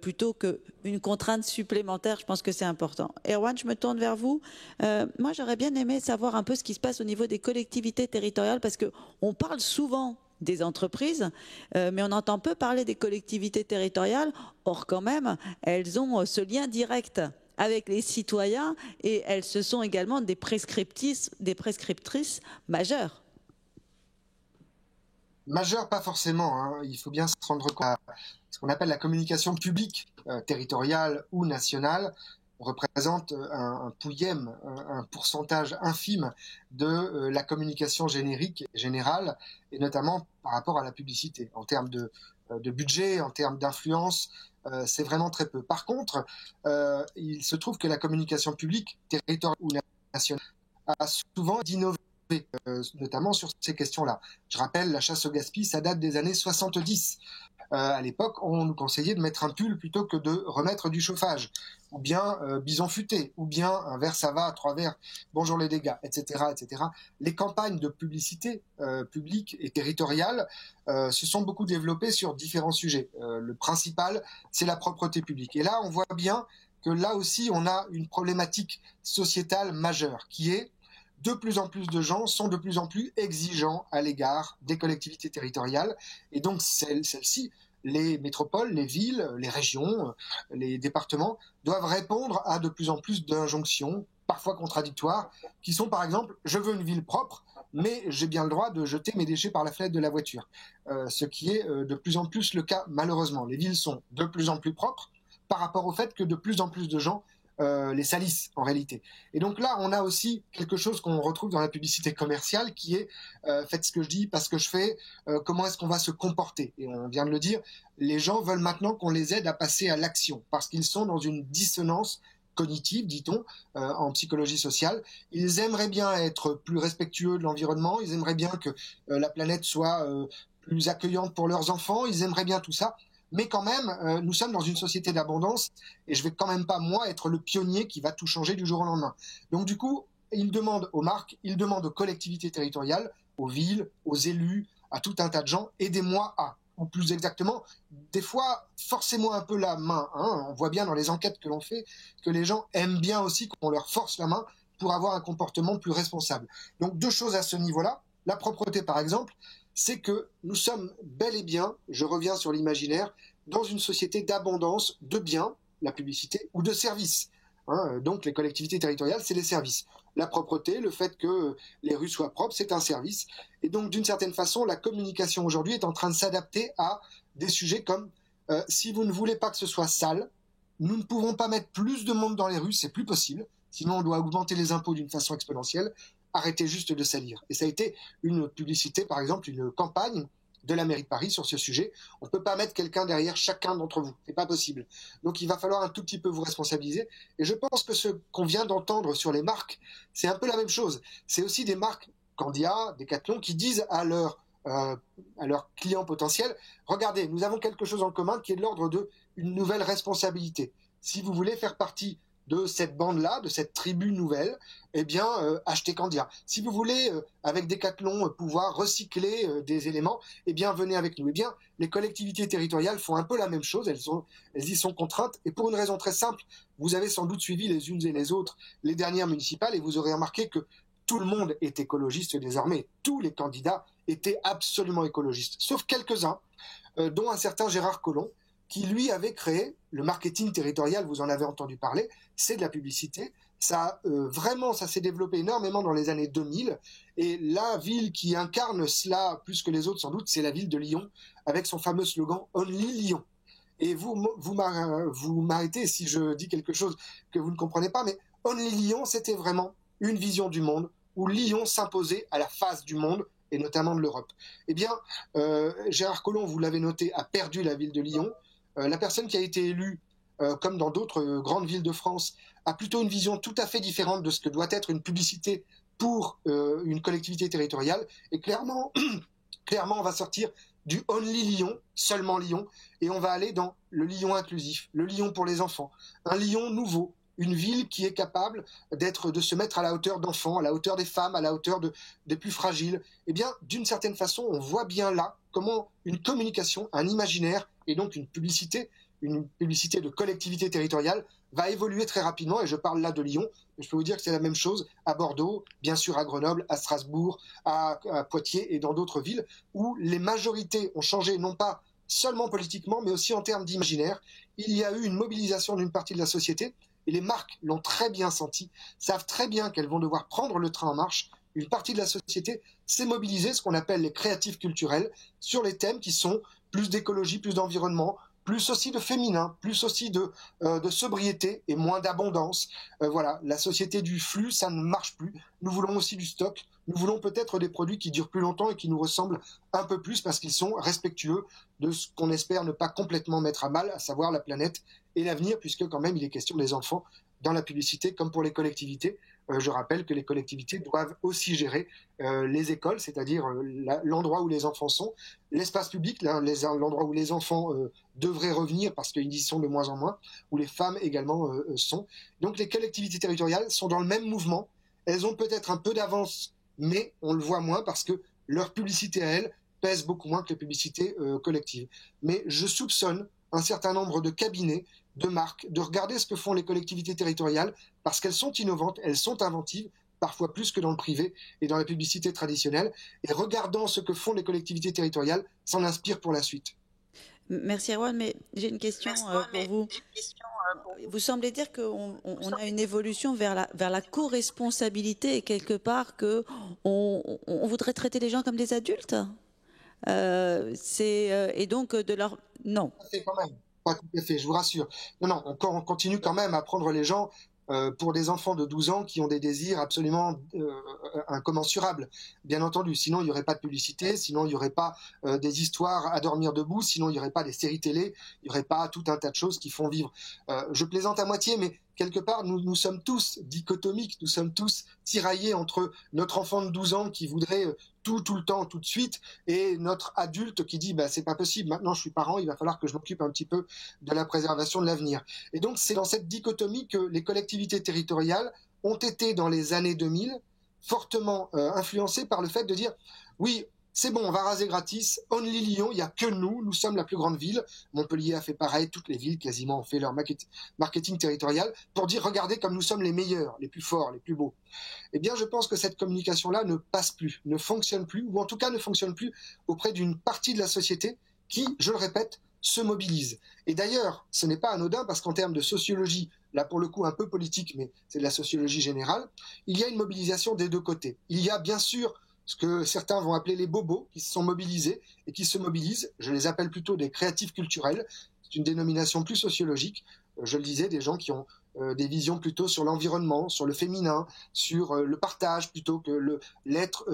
plutôt qu'une contrainte supplémentaire. Je pense que c'est important. Erwan, je me tourne vers vous. Moi, j'aurais bien aimé savoir un peu ce qui se passe au niveau des collectivités territoriales, parce qu'on parle souvent des entreprises, mais on entend peu parler des collectivités territoriales. Or, quand même, elles ont ce lien direct avec les citoyens, et elles se sont également des prescriptrices majeures. Majeures, pas forcément, hein. Il faut bien se rendre compte à ce qu'on appelle la communication publique, territoriale ou nationale, représente un pouillème, un pourcentage infime de la communication générale, et notamment par rapport à la publicité. En termes de budget, en termes d'influence, c'est vraiment très peu. Par contre, il se trouve que la communication publique, territoriale ou nationale, a souvent d'innover, notamment sur ces questions-là. Je rappelle, la chasse au gaspillage, ça date des années 70. À l'époque, on nous conseillait de mettre un pull plutôt que de remettre du chauffage, ou bien bison futé, ou bien un verre ça va, 3 verres, bonjour les dégâts, etc., etc. Les campagnes de publicité publique et territoriale se sont beaucoup développées sur différents sujets. Le principal, c'est la propreté publique. Et là, on voit bien que là aussi, on a une problématique sociétale majeure, qui est de plus en plus de gens sont de plus en plus exigeants à l'égard des collectivités territoriales. Et donc, celles-ci, les métropoles, les villes, les régions, les départements, doivent répondre à de plus en plus d'injonctions, parfois contradictoires, qui sont par exemple « je veux une ville propre, mais j'ai bien le droit de jeter mes déchets par la fenêtre de la voiture ». Ce qui est de plus en plus le cas, malheureusement. Les villes sont de plus en plus propres par rapport au fait que de plus en plus de gens les salissent en réalité. Et donc là, on a aussi quelque chose qu'on retrouve dans la publicité commerciale qui est faites ce que je dis, pas ce que je fais, comment est-ce qu'on va se comporter. Et on vient de le dire, les gens veulent maintenant qu'on les aide à passer à l'action parce qu'ils sont dans une dissonance cognitive, dit-on, en psychologie sociale. Ils aimeraient bien être plus respectueux de l'environnement, ils aimeraient bien que la planète soit plus accueillante pour leurs enfants, ils aimeraient bien tout ça. Mais quand même, nous sommes dans une société d'abondance et je vais quand même pas, moi, être le pionnier qui va tout changer du jour au lendemain. Donc du coup, ils demandent aux marques, ils demandent aux collectivités territoriales, aux villes, aux élus, à tout un tas de gens, aidez-moi à. Ou plus exactement, des fois, forcez-moi un peu la main. Hein. On voit bien dans les enquêtes que l'on fait que les gens aiment bien aussi qu'on leur force la main pour avoir un comportement plus responsable. Donc 2 choses à ce niveau-là. La propreté, par exemple, c'est que nous sommes bel et bien, je reviens sur l'imaginaire, dans une société d'abondance de biens, la publicité, ou de services. Donc les collectivités territoriales, c'est les services. La propreté, le fait que les rues soient propres, c'est un service. Et donc d'une certaine façon, la communication aujourd'hui est en train de s'adapter à des sujets comme si vous ne voulez pas que ce soit sale, nous ne pouvons pas mettre plus de monde dans les rues, c'est plus possible. Sinon, on doit augmenter les impôts d'une façon exponentielle. Arrêtez juste de salir. Et ça a été une publicité, par exemple, une campagne de la mairie de Paris sur ce sujet. On ne peut pas mettre quelqu'un derrière chacun d'entre vous. C'est pas possible. Donc il va falloir un tout petit peu vous responsabiliser. Et je pense que ce qu'on vient d'entendre sur les marques, c'est un peu la même chose. C'est aussi des marques, Candia, Decathlon, qui disent à leurs clients potentiels, regardez, nous avons quelque chose en commun qui est de l'ordre d'une nouvelle responsabilité. Si vous voulez faire partie de cette bande-là, de cette tribu nouvelle, eh bien, achetez Candia. Si vous voulez, avec Decathlon, pouvoir recycler des éléments, eh bien, venez avec nous. Eh bien, les collectivités territoriales font un peu la même chose, elles y sont contraintes, et pour une raison très simple, vous avez sans doute suivi les unes et les autres les dernières municipales, et vous aurez remarqué que tout le monde est écologiste désormais. Tous les candidats étaient absolument écologistes, sauf quelques-uns, dont un certain Gérard Collomb, qui lui avait créé le marketing territorial, vous en avez entendu parler, c'est de la publicité. Ça s'est développé énormément dans les années 2000, et la ville qui incarne cela plus que les autres sans doute, c'est la ville de Lyon, avec son fameux slogan « Only Lyon ». Et vous m'arrêtez si je dis quelque chose que vous ne comprenez pas, mais « Only Lyon », c'était vraiment une vision du monde où Lyon s'imposait à la face du monde, et notamment de l'Europe. Eh bien, Gérard Collomb, vous l'avez noté, a perdu la ville de Lyon. La personne qui a été élue, comme dans d'autres grandes villes de France, a plutôt une vision tout à fait différente de ce que doit être une publicité pour une collectivité territoriale. Et clairement, on va sortir du Only Lyon, seulement Lyon, et on va aller dans le Lyon inclusif, le Lyon pour les enfants, un Lyon nouveau, une ville qui est capable de se mettre à la hauteur d'enfants, à la hauteur des femmes, à la hauteur des plus fragiles. Eh bien, d'une certaine façon, on voit bien là comment une communication, un imaginaire et donc une publicité de collectivité territoriale va évoluer très rapidement. Et je parle là de Lyon, mais je peux vous dire que c'est la même chose à Bordeaux, bien sûr à Grenoble, à Strasbourg, à Poitiers et dans d'autres villes où les majorités ont changé, non pas seulement politiquement, mais aussi en termes d'imaginaire. Il y a eu une mobilisation d'une partie de la société. Et les marques l'ont très bien senti, savent très bien qu'elles vont devoir prendre le train en marche. Une partie de la société s'est mobilisée, ce qu'on appelle les créatifs culturels, sur les thèmes qui sont plus d'écologie, plus d'environnement, plus aussi de féminin, plus aussi de sobriété et moins d'abondance. Voilà, la société du flux, ça ne marche plus. Nous voulons aussi du stock. Nous voulons peut-être des produits qui durent plus longtemps et qui nous ressemblent un peu plus parce qu'ils sont respectueux de ce qu'on espère ne pas complètement mettre à mal, à savoir la planète et l'avenir, puisque quand même il est question des enfants dans la publicité comme pour les collectivités. Je rappelle que les collectivités doivent aussi gérer les écoles, c'est-à-dire l'endroit où les enfants sont, l'espace public, l'endroit où les enfants devraient revenir parce qu'ils y sont de moins en moins, où les femmes également sont. Donc les collectivités territoriales sont dans le même mouvement. Elles ont peut-être un peu d'avance, mais on le voit moins parce que leur publicité à elles pèse beaucoup moins que les publicités collectives. Mais je soupçonne un certain nombre de cabinets, de marques, de regarder ce que font les collectivités territoriales parce qu'elles sont innovantes, elles sont inventives, parfois plus que dans le privé et dans la publicité traditionnelle. Et regardant ce que font les collectivités territoriales, s'en inspire pour la suite. Merci Erwan, mais j'ai une question pour vous. Vous semblez dire qu'on a une évolution vers la co-responsabilité et quelque part qu'on voudrait traiter les gens comme des adultes et donc de leur... Non. Quand même. Pas tout à fait, je vous rassure. Non, on continue quand même à prendre les gens pour des enfants de 12 ans qui ont des désirs absolument incommensurables, bien entendu. Sinon, il n'y aurait pas de publicité, sinon il n'y aurait pas des histoires à dormir debout, sinon il n'y aurait pas des séries télé, il n'y aurait pas tout un tas de choses qui font vivre. Je plaisante à moitié, mais quelque part, nous sommes tous dichotomiques, nous sommes tous tiraillés entre notre enfant de 12 ans qui voudrait tout le temps, tout de suite, et notre adulte qui dit c'est pas possible, maintenant je suis parent, il va falloir que je m'occupe un petit peu de la préservation de l'avenir. Et donc c'est dans cette dichotomie que les collectivités territoriales ont été dans les années 2000 fortement influencées par le fait de dire oui, c'est bon, on va raser gratis, Only Lyon, il n'y a que nous sommes la plus grande ville. Montpellier a fait pareil, toutes les villes quasiment ont fait leur marketing territorial pour dire regardez comme nous sommes les meilleurs, les plus forts, les plus beaux. Eh bien, je pense que cette communication-là ne passe plus, ne fonctionne plus, ou en tout cas ne fonctionne plus auprès d'une partie de la société qui, je le répète, se mobilisent. Et d'ailleurs, ce n'est pas anodin parce qu'en termes de sociologie, là pour le coup un peu politique, mais c'est de la sociologie générale, il y a une mobilisation des deux côtés. Il y a bien sûr ce que certains vont appeler les bobos qui se sont mobilisés et qui se mobilisent. Je les appelle plutôt des créatifs culturels. C'est une dénomination plus sociologique. Je le disais, des gens qui ont des visions plutôt sur l'environnement, sur le féminin, sur le partage plutôt que l'être,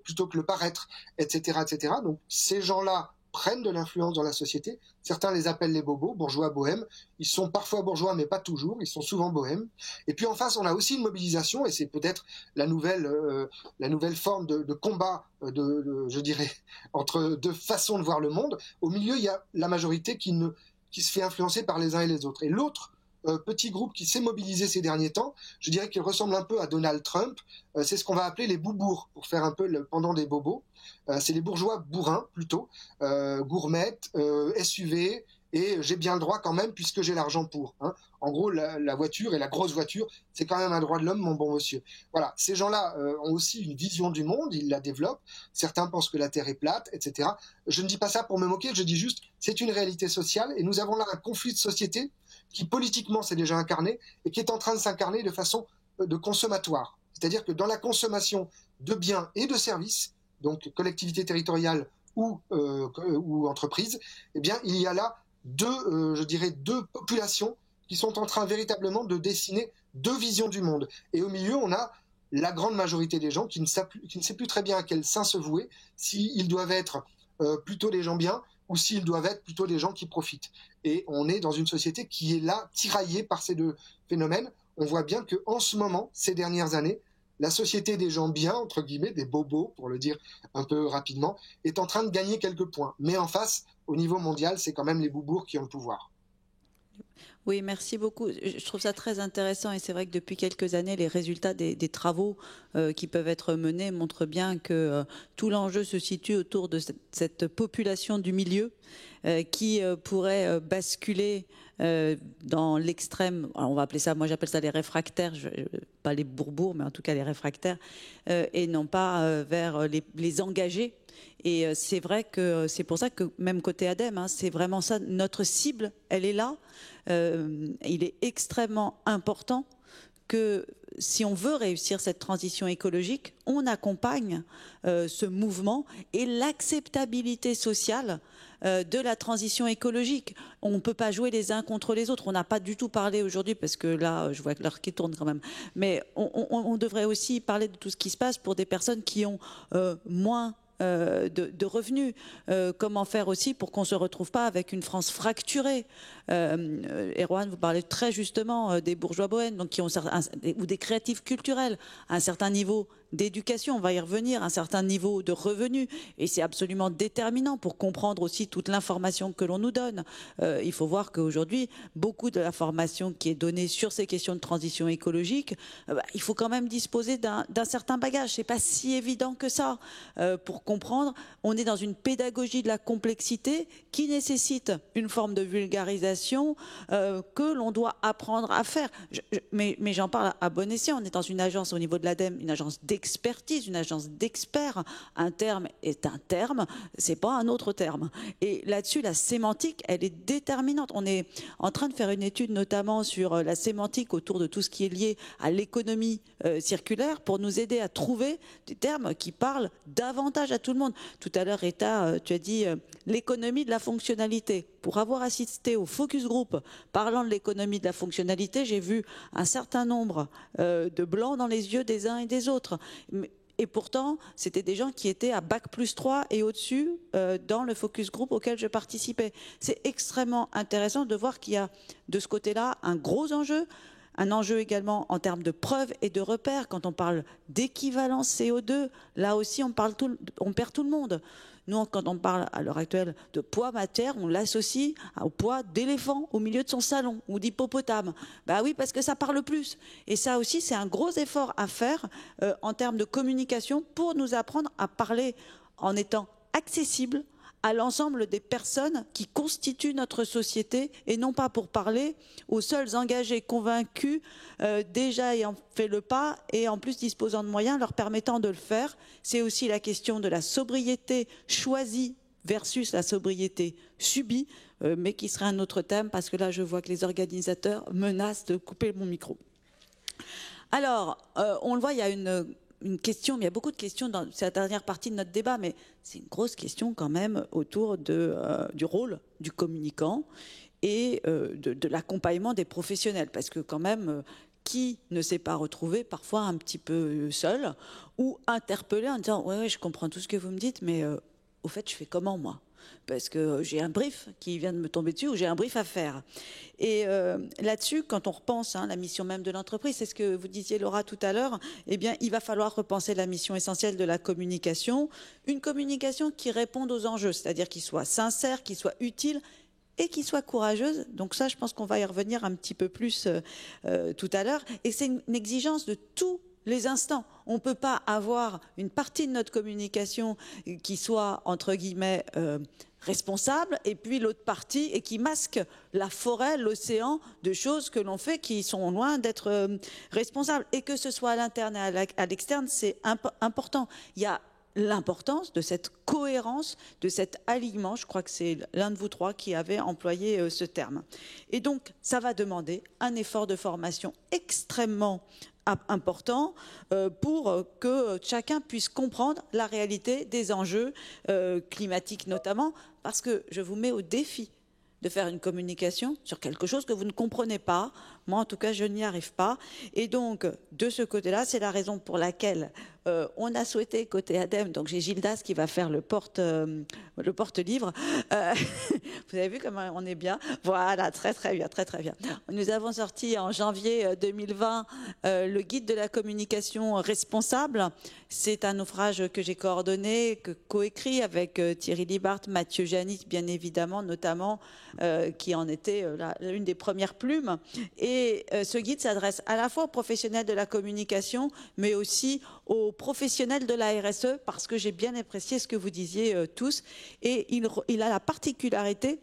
plutôt que le paraître, etc., etc. Donc ces gens-là prennent de l'influence dans la société. Certains les appellent les bobos, bourgeois bohèmes. Ils sont parfois bourgeois, mais pas toujours. Ils sont souvent bohèmes. Et puis en face, on a aussi une mobilisation, et c'est peut-être la nouvelle forme de combat, je dirais, entre deux façons de voir le monde. Au milieu, il y a la majorité qui se fait influencer par les uns et les autres. Et l'autre petit groupe qui s'est mobilisé ces derniers temps, je dirais qu'il ressemble un peu à Donald Trump. C'est ce qu'on va appeler les boubours, pour faire un peu le pendant des bobos. C'est les bourgeois bourrins, plutôt, gourmettes, SUV, et j'ai bien le droit quand même, puisque j'ai l'argent pour. Hein. En gros, la voiture, et la grosse voiture, c'est quand même un droit de l'homme, mon bon monsieur. Voilà, ces gens-là ont aussi une vision du monde, ils la développent. Certains pensent que la Terre est plate, etc. Je ne dis pas ça pour me moquer, je dis juste, c'est une réalité sociale, et nous avons là un conflit de société qui politiquement s'est déjà incarné, et qui est en train de s'incarner de façon de consommatoire. C'est-à-dire que dans la consommation de biens et de services, donc collectivités territoriales ou entreprises, eh bien, il y a là deux populations qui sont en train véritablement de dessiner deux visions du monde. Et au milieu, on a la grande majorité des gens qui ne sait plus très bien à quel sein se vouer, s'ils doivent être plutôt des gens bien ou s'ils doivent être plutôt des gens qui profitent. Et on est dans une société qui est là, tiraillée par ces deux phénomènes. On voit bien qu'en ce moment, ces dernières années, la société des gens bien, entre guillemets, des bobos, pour le dire un peu rapidement, est en train de gagner quelques points. Mais en face, au niveau mondial, c'est quand même les boubours qui ont le pouvoir. Oui, merci beaucoup. Je trouve ça très intéressant et c'est vrai que depuis quelques années, les résultats des travaux qui peuvent être menés montrent bien que tout l'enjeu se situe autour de cette population du milieu qui pourrait basculer dans l'extrême, on va appeler ça, moi j'appelle ça les réfractaires, pas les bourbours, mais en tout cas les réfractaires, et non pas vers les engagés. Et c'est vrai que c'est pour ça que même côté ADEME, hein, c'est vraiment ça, notre cible, elle est là. Il est extrêmement important que si on veut réussir cette transition écologique, on accompagne ce mouvement et l'acceptabilité sociale de la transition écologique. On ne peut pas jouer les uns contre les autres. On n'a pas du tout parlé aujourd'hui, parce que là, je vois que l'heure qui tourne quand même, mais on devrait aussi parler de tout ce qui se passe pour des personnes qui ont moins de revenus. Comment faire aussi pour qu'on ne se retrouve pas avec une France fracturée. Erwan, vous parlez très justement des bourgeois bohèmes, donc qui ont ou des créatifs culturels, un certain niveau d'éducation, on va y revenir, un certain niveau de revenus, et c'est absolument déterminant pour comprendre aussi toute l'information que l'on nous donne. Il faut voir qu'aujourd'hui, beaucoup de l'information qui est donnée sur ces questions de transition écologique, il faut quand même disposer d'un certain bagage. C'est pas si évident que ça pour comprendre. On est dans une pédagogie de la complexité qui nécessite une forme de vulgarisation que l'on doit apprendre à faire. Mais j'en parle à bon escient. On est dans une agence au niveau de l'ADEME, une agence d'expertise, une agence d'experts. Un terme est un terme, c'est pas un autre terme. Et là-dessus, la sémantique, elle est déterminante. On est en train de faire une étude notamment sur la sémantique autour de tout ce qui est lié à l'économie circulaire pour nous aider à trouver des termes qui parlent davantage à tout le monde. Tout à l'heure, Rita, tu as dit l'économie de la fonctionnalité. Pour avoir assisté au focus group parlant de l'économie de la fonctionnalité, j'ai vu un certain nombre de blancs dans les yeux des uns et des autres. Et pourtant, c'était des gens qui étaient à Bac+3 et au-dessus dans le focus group auquel je participais. C'est extrêmement intéressant de voir qu'il y a de ce côté-là un gros enjeu. Un enjeu également en termes de preuves et de repères. Quand on parle d'équivalence CO2, là aussi on perd tout le monde. Nous, quand on parle à l'heure actuelle de poids matière, on l'associe au poids d'éléphant au milieu de son salon ou d'hippopotame. Bah oui, parce que ça parle plus. Et ça aussi, c'est un gros effort à faire en termes de communication pour nous apprendre à parler en étant accessible à l'ensemble des personnes qui constituent notre société et non pas pour parler aux seuls engagés convaincus déjà ayant fait le pas et en plus disposant de moyens leur permettant de le faire. C'est aussi la question de la sobriété choisie versus la sobriété subie, mais qui serait un autre thème, parce que là, je vois que les organisateurs menacent de couper mon micro. Alors, on le voit, il y a une question, mais il y a beaucoup de questions dans cette dernière partie de notre débat, mais c'est une grosse question quand même autour du rôle du communicant et de l'accompagnement des professionnels, parce que quand même, qui ne s'est pas retrouvé parfois un petit peu seul ou interpellé en disant « ouais, je comprends tout ce que vous me dites, mais au fait, je fais comment moi ? Parce que j'ai un brief qui vient de me tomber dessus ou j'ai un brief à faire. » Et là-dessus, quand on repense la mission même de l'entreprise, c'est ce que vous disiez Laura tout à l'heure, eh bien, il va falloir repenser la mission essentielle de la communication, une communication qui réponde aux enjeux, c'est-à-dire qui soit sincère, qui soit utile et qui soit courageuse. Donc ça, je pense qu'on va y revenir un petit peu plus tout à l'heure. Et c'est une exigence de tous les instants. On ne peut pas avoir une partie de notre communication qui soit, entre guillemets, responsable, et puis l'autre partie, et qui masque la forêt, l'océan de choses que l'on fait qui sont loin d'être responsables. Et que ce soit à l'interne et à l'externe, c'est important. Il y a l'importance de cette cohérence, de cet alignement. Je crois que c'est l'un de vous trois qui avait employé ce terme. Et donc, ça va demander un effort de formation extrêmement important pour que chacun puisse comprendre la réalité des enjeux climatiques notamment, parce que je vous mets au défi de faire une communication sur quelque chose que vous ne comprenez pas. Moi, en tout cas, je n'y arrive pas. Et donc, de ce côté-là, c'est la raison pour laquelle on a souhaité, côté ADEME, donc j'ai Gildas qui va faire le porte-livre. Vous avez vu comment on est bien? Voilà, très très bien, très très bien. Nous avons sorti en janvier 2020 le guide de la communication responsable. C'est un ouvrage que j'ai coordonné, coécrit avec Thierry Libart, Mathieu Janis, bien évidemment, notamment, qui en était l'une des premières plumes. Et ce guide s'adresse à la fois aux professionnels de la communication, mais aussi aux professionnels de la RSE, parce que j'ai bien apprécié ce que vous disiez tous. Et il a la particularité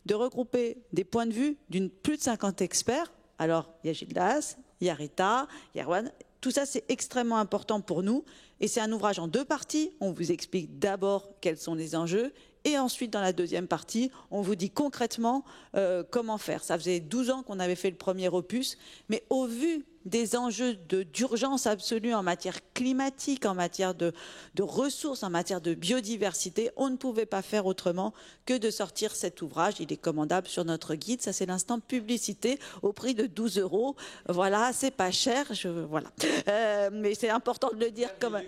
de regrouper des points de vue d'une plus de 50 experts. Alors, il y a Gildas, il y a Rita, il y a Erwan. Tout ça, c'est extrêmement important pour nous. Et c'est un ouvrage en 2 parties. On vous explique d'abord quels sont les enjeux. Et ensuite, dans la deuxième partie, on vous dit concrètement comment faire. Ça faisait 12 ans qu'on avait fait le premier opus, mais au vu des enjeux d'urgence absolue en matière climatique, en matière de ressources, en matière de biodiversité, on ne pouvait pas faire autrement que de sortir cet ouvrage. Il est commandable sur notre guide. Ça, c'est l'instant publicité au prix de 12 €. Voilà, c'est pas cher. Voilà. Mais c'est important de le dire comme...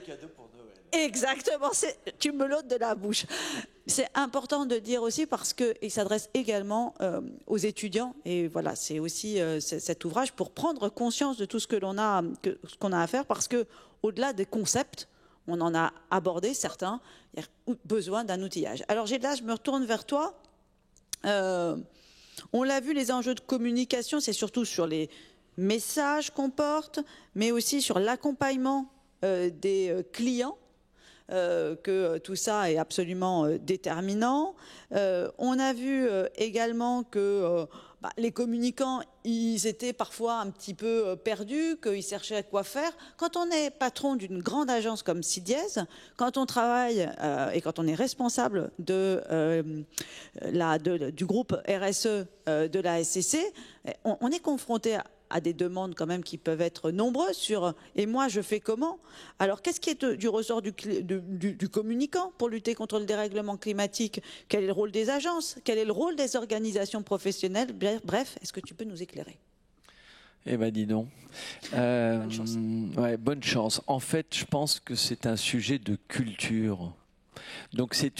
Exactement, tu me l'ôtes de la bouche. C'est important de dire aussi parce qu'il s'adresse également aux étudiants. Et voilà, c'est aussi cet ouvrage pour prendre conscience de tout ce qu'on a à faire, parce qu'au-delà des concepts, on en a abordé certains, il y a besoin d'un outillage. Alors Gildas, je me retourne vers toi. On l'a vu, les enjeux de communication, c'est surtout sur les messages qu'on porte, mais aussi sur l'accompagnement des clients. Que tout ça est absolument déterminant. On a vu également que les communicants, ils étaient parfois un petit peu perdus, qu'ils cherchaient à quoi faire. Quand on est patron d'une grande agence comme Sidiez, quand on travaille et quand on est responsable du groupe RSE de la SCC, on est confronté à des demandes quand même qui peuvent être nombreuses sur « et moi je fais comment ?» Alors qu'est-ce qui est du ressort du communicant pour lutter contre le dérèglement climatique? Quel est le rôle des agences? Quel est le rôle des organisations professionnelles? Bref, est-ce que tu peux nous éclairer? Eh bien, dis donc. Bonne chance. Ouais, bonne chance. En fait, je pense que c'est un sujet de culture. Donc c'est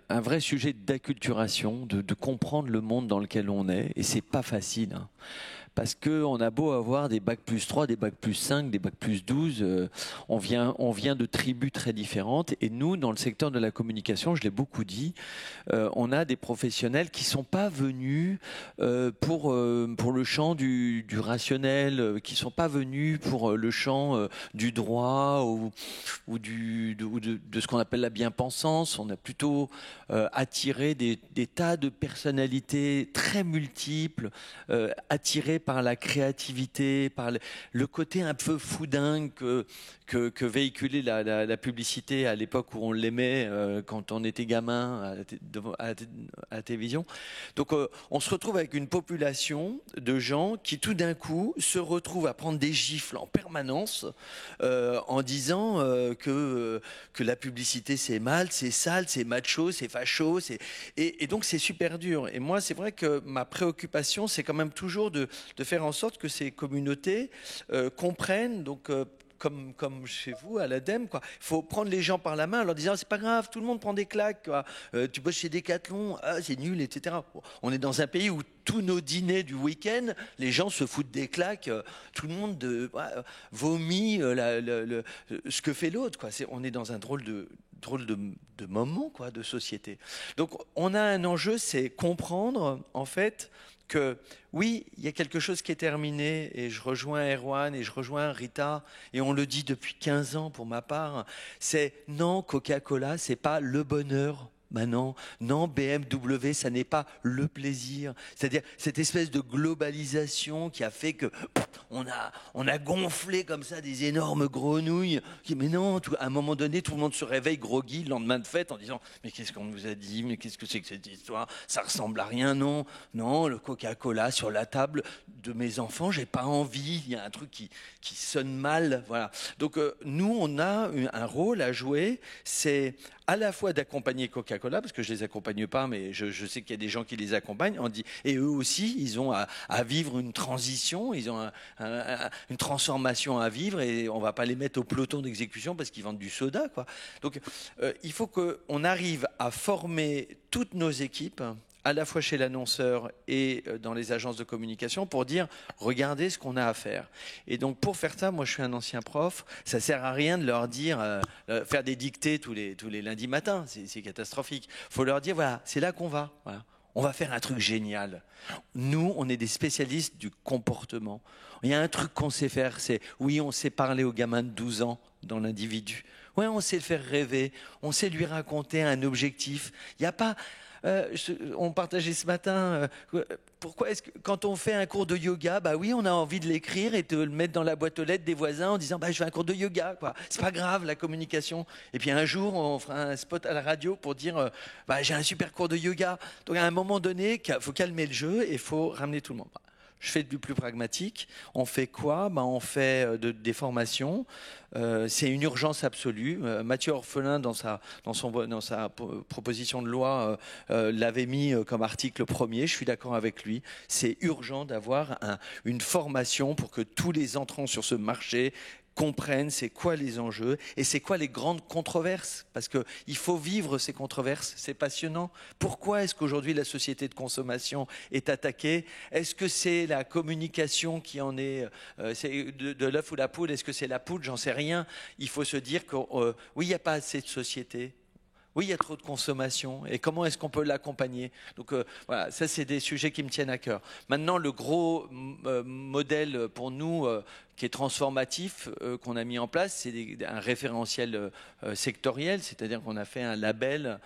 un vrai sujet d'acculturation, de comprendre le monde dans lequel on est, et c'est pas facile. Hein. Parce qu'on a beau avoir des bacs plus 3, des bacs plus 5, des bacs plus 12, on vient de tribus très différentes. Et nous, dans le secteur de la communication, je l'ai beaucoup dit, on a des professionnels qui ne sont pas venus pour le champ du rationnel, qui ne sont pas venus pour le champ du droit ou de ce qu'on appelle la bien-pensance. On a plutôt attiré des tas de personnalités très multiples, attirées par la créativité, par le côté un peu foudingue que véhiculer la publicité à l'époque où on l'aimait quand on était gamin à la télévision. Donc on se retrouve avec une population de gens qui tout d'un coup se retrouvent à prendre des gifles en permanence en disant que la publicité c'est mal, c'est sale, c'est macho, c'est facho, et donc c'est super dur. Et moi c'est vrai que ma préoccupation c'est quand même toujours de faire en sorte que ces communautés comprennent donc comme chez vous à l'ADEME, quoi. Il faut prendre les gens par la main en leur disant c'est pas grave, tout le monde prend des claques, quoi. Tu bosses chez Decathlon, c'est nul, etc. On est dans un pays où tous nos dîners du week-end, les gens se foutent des claques, tout le monde vomit ce que fait l'autre, quoi. On est dans un drôle de moment, quoi, de société. Donc on a un enjeu, c'est comprendre en fait que oui, il y a quelque chose qui est terminé, et je rejoins Erwan et je rejoins Rita, et on le dit depuis 15 ans pour ma part, c'est non, Coca-Cola, c'est pas le bonheur. Ben non, BMW, ça n'est pas le plaisir. C'est-à-dire cette espèce de globalisation qui a fait que on a gonflé comme ça des énormes grenouilles. Mais non, à un moment donné, tout le monde se réveille groggy le lendemain de fête en disant mais qu'est-ce qu'on vous a dit? Mais qu'est-ce que c'est que cette histoire? Ça ressemble à rien, non, le Coca-Cola sur la table de mes enfants, j'ai pas envie. Il y a un truc qui sonne mal, voilà. Donc nous, on a un rôle à jouer, c'est à la fois d'accompagner Coca-Cola, parce que je ne les accompagne pas, mais je sais qu'il y a des gens qui les accompagnent, et eux aussi, ils ont à vivre une transition, ils ont une transformation à vivre, et on ne va pas les mettre au peloton d'exécution parce qu'ils vendent du soda, quoi. Donc, il faut qu'on arrive à former toutes nos équipes, à la fois chez l'annonceur et dans les agences de communication, pour dire regardez ce qu'on a à faire. Et donc pour faire ça, moi je suis un ancien prof, ça sert à rien de leur dire faire des dictées tous les lundis matins, c'est catastrophique. Faut leur dire voilà, c'est là qu'on va. Voilà. On va faire un truc génial. Nous, on est des spécialistes du comportement. Il y a un truc qu'on sait faire, c'est oui, on sait parler aux gamins de 12 ans dans l'individu. Ouais, on sait le faire rêver, on sait lui raconter un objectif. Il n'y a pas on partageait ce matin, pourquoi est-ce que quand on fait un cours de yoga, bah oui, on a envie de l'écrire et de le mettre dans la boîte aux lettres des voisins en disant bah je fais un cours de yoga, quoi. C'est pas grave la communication. Et puis un jour, on fera un spot à la radio pour dire bah j'ai un super cours de yoga. Donc à un moment donné, il faut calmer le jeu et il faut ramener tout le monde. Je fais du plus pragmatique. On fait quoi? On fait des formations. C'est une urgence absolue. Mathieu Orphelin, dans sa proposition de loi, l'avait mis comme article premier. Je suis d'accord avec lui. C'est urgent d'avoir une formation pour que tous les entrants sur ce marché comprennent c'est quoi les enjeux et c'est quoi les grandes controverses, parce qu'il faut vivre ces controverses, c'est passionnant. Pourquoi est-ce qu'aujourd'hui la société de consommation est attaquée? Est-ce que c'est la communication qui en est, c'est de l'œuf ou la poule? Est-ce que c'est la poule? J'en sais rien. Il faut se dire que oui, il n'y a pas assez de société. Oui, il y a trop de consommation. Et comment est-ce qu'on peut l'accompagner? Donc voilà, ça c'est des sujets qui me tiennent à cœur. Maintenant, le gros modèle pour nous qui est transformatif, qu'on a mis en place, c'est un référentiel sectoriel, c'est-à-dire qu'on a fait un label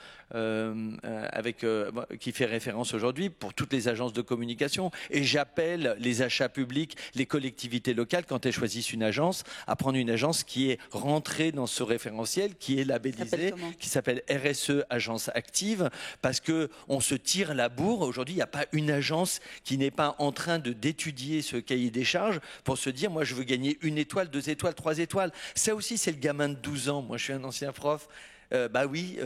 qui fait référence aujourd'hui pour toutes les agences de communication. Et j'appelle les achats publics, les collectivités locales, quand elles choisissent une agence, à prendre une agence qui est rentrée dans ce référentiel, qui est labellisée, qui s'appelle RSE, Agence Active, parce qu'on se tire la bourre. Aujourd'hui, il n'y a pas une agence qui n'est pas en train d'étudier ce cahier des charges pour se dire, moi, je veux gagner 1 étoile, 2 étoiles, 3 étoiles. Ça aussi, c'est le gamin de 12 ans. Moi, je suis un ancien prof. Bah oui,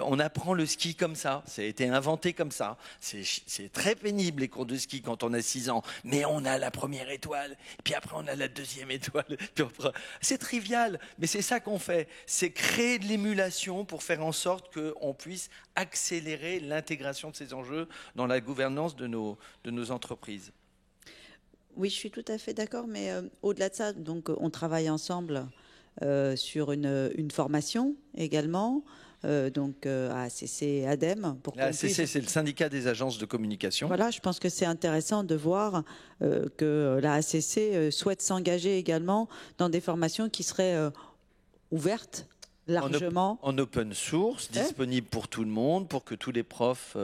on apprend le ski comme ça. Ça a été inventé comme ça. C'est très pénible les cours de ski quand on a 6 ans. Mais on a la première étoile, puis après on a la deuxième étoile. C'est trivial, mais c'est ça qu'on fait. C'est créer de l'émulation pour faire en sorte qu'on puisse accélérer l'intégration de ces enjeux dans la gouvernance de nos entreprises. Oui, je suis tout à fait d'accord, mais au-delà de ça, donc on travaille ensemble sur une formation également, donc à ACC et ADEME. La ACC, c'est le syndicat des agences de communication. Voilà, je pense que c'est intéressant de voir que la ACC souhaite s'engager également dans des formations qui seraient ouvertes largement. En open source, disponible pour tout le monde, pour que tous les profs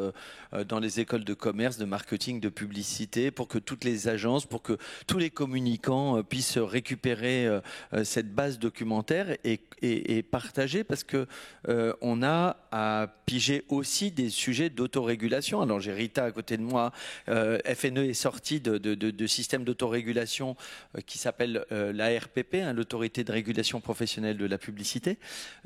dans les écoles de commerce, de marketing, de publicité, pour que toutes les agences, pour que tous les communicants puissent récupérer cette base documentaire et partager, parce que on a à piger aussi des sujets d'autorégulation. Alors j'ai Rita à côté de moi. FNE est sorti de système d'autorégulation qui s'appelle l'ARPP, l'autorité de régulation professionnelle de la publicité.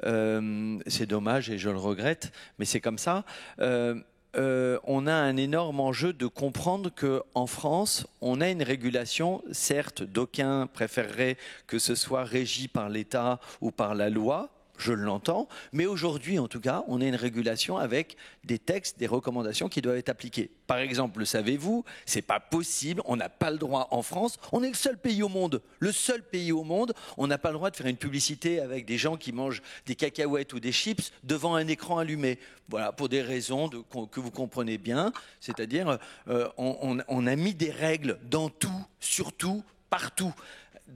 C'est dommage et je le regrette, mais c'est comme ça. On a un énorme enjeu de comprendre qu'en France, on a une régulation, certes, d'aucuns préféreraient que ce soit régi par l'État ou par la loi, je l'entends, mais aujourd'hui, en tout cas, on a une régulation avec des textes, des recommandations qui doivent être appliquées. Par exemple, le savez-vous, c'est pas possible, on n'a pas le droit en France, on est le seul pays au monde, on n'a pas le droit de faire une publicité avec des gens qui mangent des cacahuètes ou des chips devant un écran allumé. Voilà, pour des raisons que vous comprenez bien, c'est-à-dire on a mis des règles dans tout, surtout, partout.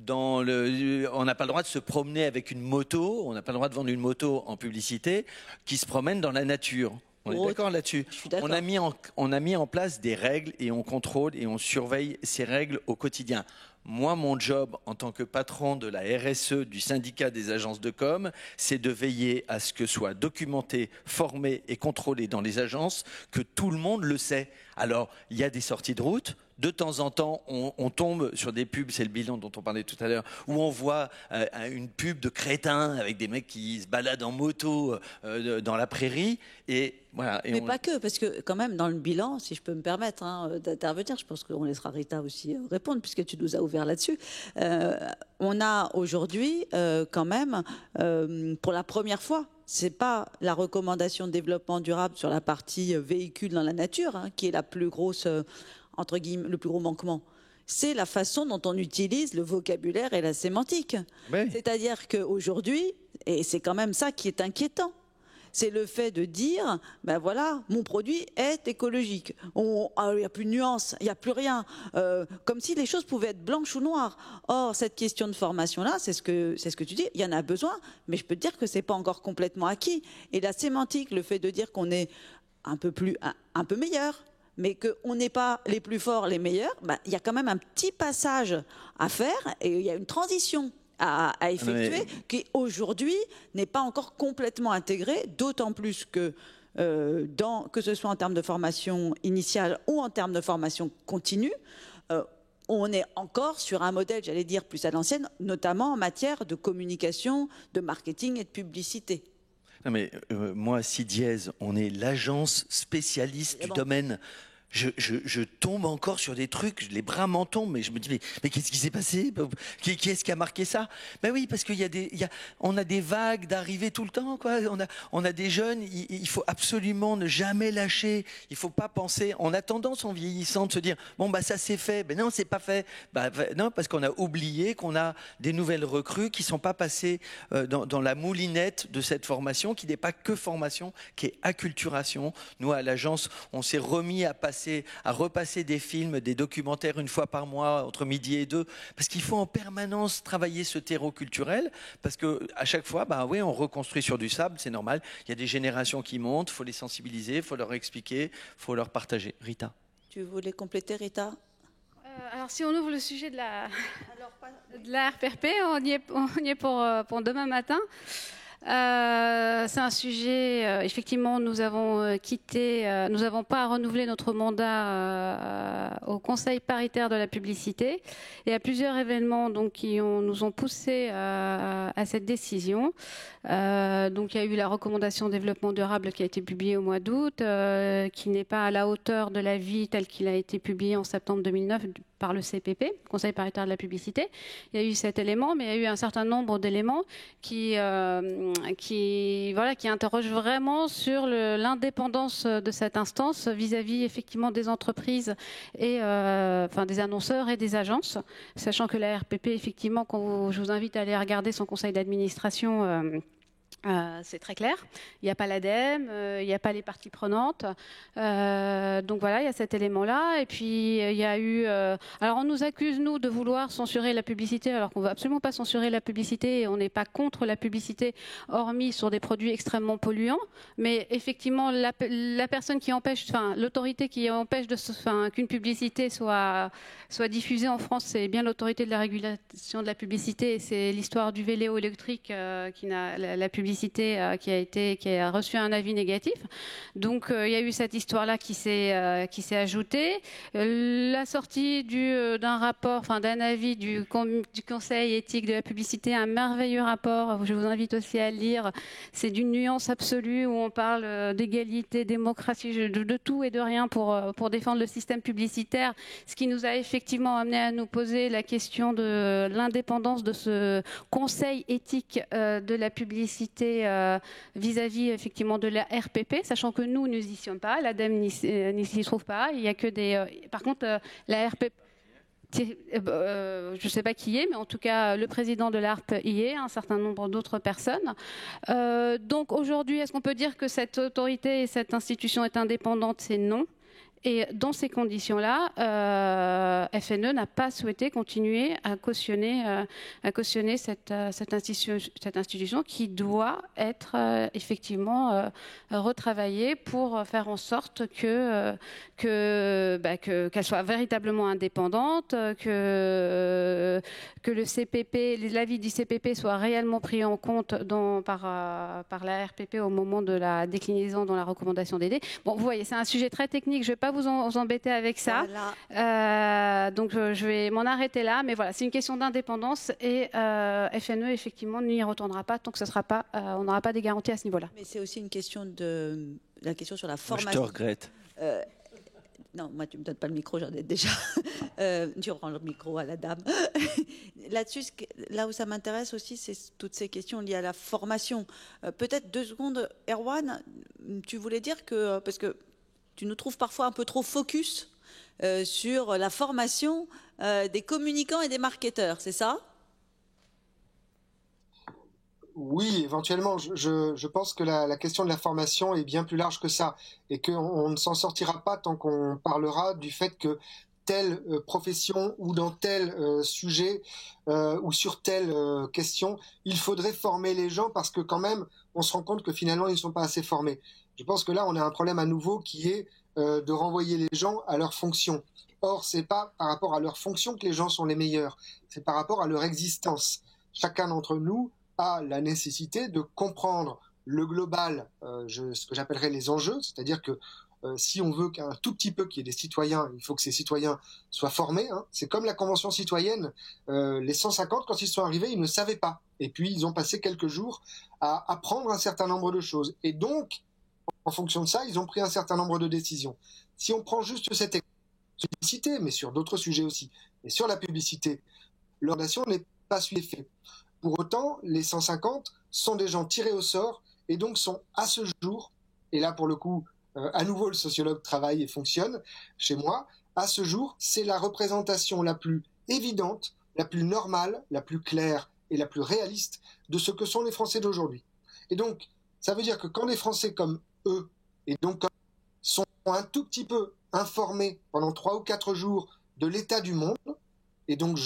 On n'a pas le droit de se promener avec une moto, on n'a pas le droit de vendre une moto en publicité qui se promène dans la nature. On est d'accord là-dessus. On a mis en place des règles et on contrôle et on surveille ces règles au quotidien. Moi, mon job en tant que patron de la RSE du syndicat des agences de com, c'est de veiller à ce que soit documenté, formé et contrôlé dans les agences, que tout le monde le sait. Alors, il y a des sorties de route. De temps en temps, on tombe sur des pubs, c'est le bilan dont on parlait tout à l'heure, où on voit une pub de crétins avec des mecs qui se baladent en moto dans la prairie. Et voilà. Mais pas que, parce que quand même, dans le bilan, si je peux me permettre d'intervenir, je pense qu'on laissera Rita aussi répondre, puisque tu nous as ouvert là-dessus. On a aujourd'hui, quand même, pour la première fois, c'est pas la recommandation de développement durable sur la partie véhicule dans la nature, qui est la plus grosse... entre guillemets, le plus gros manquement, c'est la façon dont on utilise le vocabulaire et la sémantique. Oui. C'est-à-dire qu'aujourd'hui, et c'est quand même ça qui est inquiétant, c'est le fait de dire, ben voilà, mon produit est écologique. Il n'y a plus de nuance, il n'y a plus rien. Comme si les choses pouvaient être blanches ou noires. Or, cette question de formation-là, c'est ce que tu dis, il y en a besoin, mais je peux te dire que ce n'est pas encore complètement acquis. Et la sémantique, le fait de dire qu'on est un peu meilleur, mais qu'on n'est pas les plus forts, les meilleurs, il y a quand même un petit passage à faire et il y a une transition à effectuer qui aujourd'hui n'est pas encore complètement intégrée, d'autant plus que que ce soit en termes de formation initiale ou en termes de formation continue, on est encore sur un modèle, j'allais dire, plus à l'ancienne, notamment en matière de communication, de marketing et de publicité. Non mais moi, CIDIES, on est l'agence spécialiste du domaine. Je tombe encore sur des trucs, les bras m'en tombent, mais je me dis, mais qu'est-ce qui s'est passé? Qui est-ce qui a marqué ça? Ben oui, parce on a des vagues d'arrivées tout le temps, quoi. On a des jeunes, il faut absolument ne jamais lâcher. Il ne faut pas penser, en attendant son vieillissant, de se dire, bon, bah ça c'est fait. Ben non, c'est pas fait. Non, parce qu'on a oublié qu'on a des nouvelles recrues qui ne sont pas passées dans la moulinette de cette formation, qui n'est pas que formation, qui est acculturation. Nous, à l'agence, on s'est remis à repasser des films, des documentaires une fois par mois, entre midi et 2, parce qu'il faut en permanence travailler ce terreau culturel, parce qu'à chaque fois, oui, on reconstruit sur du sable, c'est normal, il y a des générations qui montent, il faut les sensibiliser, il faut leur expliquer, il faut leur partager. Rita. Tu voulais compléter, Rita? Alors, si on ouvre le sujet de la RPP, on y est pour demain matin. C'est un sujet, effectivement, nous avons pas renouvelé notre mandat au Conseil paritaire de la publicité. Il y a plusieurs événements qui nous ont poussé à cette décision. Donc il y a eu la recommandation développement durable qui a été publiée au mois d'août, qui n'est pas à la hauteur de l'avis tel qu'il a été publié en septembre 2009 par le CPP, Conseil paritaire de la publicité. Il y a eu cet élément, mais il y a eu un certain nombre d'éléments qui interrogent vraiment sur l'indépendance de cette instance vis-à-vis effectivement des entreprises et des annonceurs et des agences, sachant que la RPP, effectivement, je vous invite à aller regarder son conseil d'administration C'est très clair. Il n'y a pas l'ADEME, il n'y a pas les parties prenantes. Donc voilà, il y a cet élément-là. Et puis il y a eu... alors on nous accuse, nous, de vouloir censurer la publicité, alors qu'on ne veut absolument pas censurer la publicité et on n'est pas contre la publicité, hormis sur des produits extrêmement polluants. Mais effectivement, la personne qui empêche, enfin l'autorité qui empêche qu'une publicité soit diffusée en France, c'est bien l'autorité de la régulation de la publicité. Et c'est l'histoire du vélo électrique qui n'a la publicité qui a reçu un avis négatif. Donc il y a eu cette histoire-là qui s'est ajoutée. La sortie d'un rapport, enfin d'un avis du Conseil éthique de la publicité, un merveilleux rapport. Je vous invite aussi à le lire. C'est d'une nuance absolue où on parle d'égalité, démocratie, de tout et de rien pour défendre le système publicitaire. Ce qui nous a effectivement amené à nous poser la question de l'indépendance de ce Conseil éthique de la publicité vis-à-vis effectivement de la RPP, sachant que nous n'y sommes pas, l'ADEME n'y s'y trouve pas. Il y a que des. Par contre, la RPP. Je ne sais pas qui y est, mais en tout cas, le président de l'ARP y est, un certain nombre d'autres personnes. Donc aujourd'hui, est-ce qu'on peut dire que cette autorité et cette institution est indépendante? C'est non. Et dans ces conditions-là, FNE n'a pas souhaité continuer à cautionner cette institution qui doit être effectivement retravaillée pour faire en sorte qu'elle soit véritablement indépendante, que le CPP, l'avis du CPP soit réellement pris en compte par la RPP au moment de la déclinaison dans la recommandation d'aider. Bon, vous voyez, c'est un sujet très technique, je ne vais pas vous embêter avec ça. Voilà. Donc je vais m'en arrêter là, mais voilà, c'est une question d'indépendance et FNE effectivement n'y retournera pas tant que ce sera pas, on n'aura pas des garanties à ce niveau-là. Mais c'est aussi une question la question sur la formation. Moi, je te regrette. Non, moi tu me donnes pas le micro, j'en ai déjà. Tu rends le micro à la dame. Là-dessus, là où ça m'intéresse aussi, c'est toutes ces questions liées à la formation. Peut-être 2 secondes, Erwan, tu voulais dire que parce que tu nous trouves parfois un peu trop focus sur la formation des communicants et des marketeurs, c'est ça? Oui, éventuellement. Je pense que la question de la formation est bien plus large que ça et qu'on ne s'en sortira pas tant qu'on parlera du fait que telle profession ou dans tel sujet ou sur telle question, il faudrait former les gens parce que quand même, on se rend compte que finalement, ils ne sont pas assez formés. Je pense que là, on a un problème à nouveau qui est de renvoyer les gens à leur fonction. Or, c'est pas par rapport à leur fonction que les gens sont les meilleurs, c'est par rapport à leur existence. Chacun d'entre nous a la nécessité de comprendre le global, ce que j'appellerais les enjeux, c'est-à-dire que si on veut qu'un tout petit peu qu'il y ait des citoyens, il faut que ces citoyens soient formés. Hein. C'est comme la Convention citoyenne, les 150, quand ils sont arrivés, ils ne savaient pas. Et puis, ils ont passé quelques jours à apprendre un certain nombre de choses. Et donc, en fonction de ça, ils ont pris un certain nombre de décisions. Si on prend juste cette publicité, mais sur d'autres sujets aussi, et sur la publicité, l'orientation n'est pas suivie. Pour autant, les 150 sont des gens tirés au sort et donc sont à ce jour, et là pour le coup, à nouveau le sociologue travaille et fonctionne chez moi, à ce jour, c'est la représentation la plus évidente, la plus normale, la plus claire et la plus réaliste de ce que sont les Français d'aujourd'hui. Et donc, ça veut dire que quand des Français comme eux, et donc sont un tout petit peu informés pendant 3 ou 4 jours de l'état du monde, et donc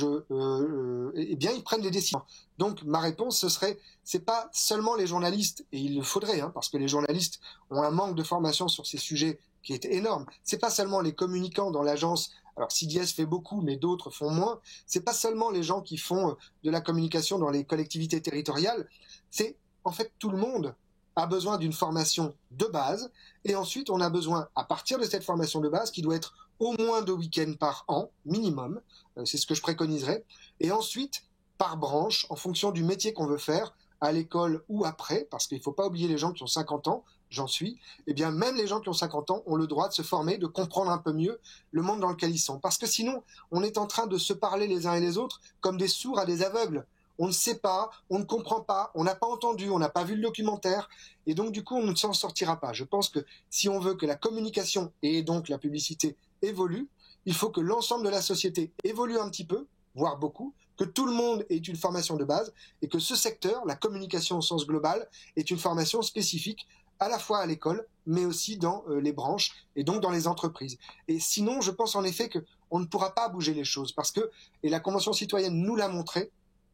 eh bien ils prennent des décisions. Donc ma réponse ce serait, c'est pas seulement les journalistes, et il le faudrait, hein, parce que les journalistes ont un manque de formation sur ces sujets qui est énorme. C'est pas seulement les communicants dans l'agence. Alors CDS fait beaucoup, mais d'autres font moins. C'est pas seulement les gens qui font de la communication dans les collectivités territoriales. C'est en fait tout le monde a besoin d'une formation de base, et ensuite on a besoin, à partir de cette formation de base, qui doit être au moins 2 week-ends par an, minimum, c'est ce que je préconiserais, et ensuite, par branche, en fonction du métier qu'on veut faire, à l'école ou après, parce qu'il ne faut pas oublier les gens qui ont 50 ans, j'en suis, eh bien même les gens qui ont 50 ans ont le droit de se former, de comprendre un peu mieux le monde dans lequel ils sont. Parce que sinon, on est en train de se parler les uns et les autres comme des sourds à des aveugles. On ne sait pas, on ne comprend pas, on n'a pas entendu, on n'a pas vu le documentaire, et donc du coup on ne s'en sortira pas. Je pense que si on veut que la communication et donc la publicité évolue, il faut que l'ensemble de la société évolue un petit peu, voire beaucoup, que tout le monde ait une formation de base et que ce secteur, la communication au sens global, est une formation spécifique à la fois à l'école, mais aussi dans les branches et donc dans les entreprises. Et sinon, je pense en effet qu'on ne pourra pas bouger les choses parce que, et la Convention citoyenne nous l'a montré,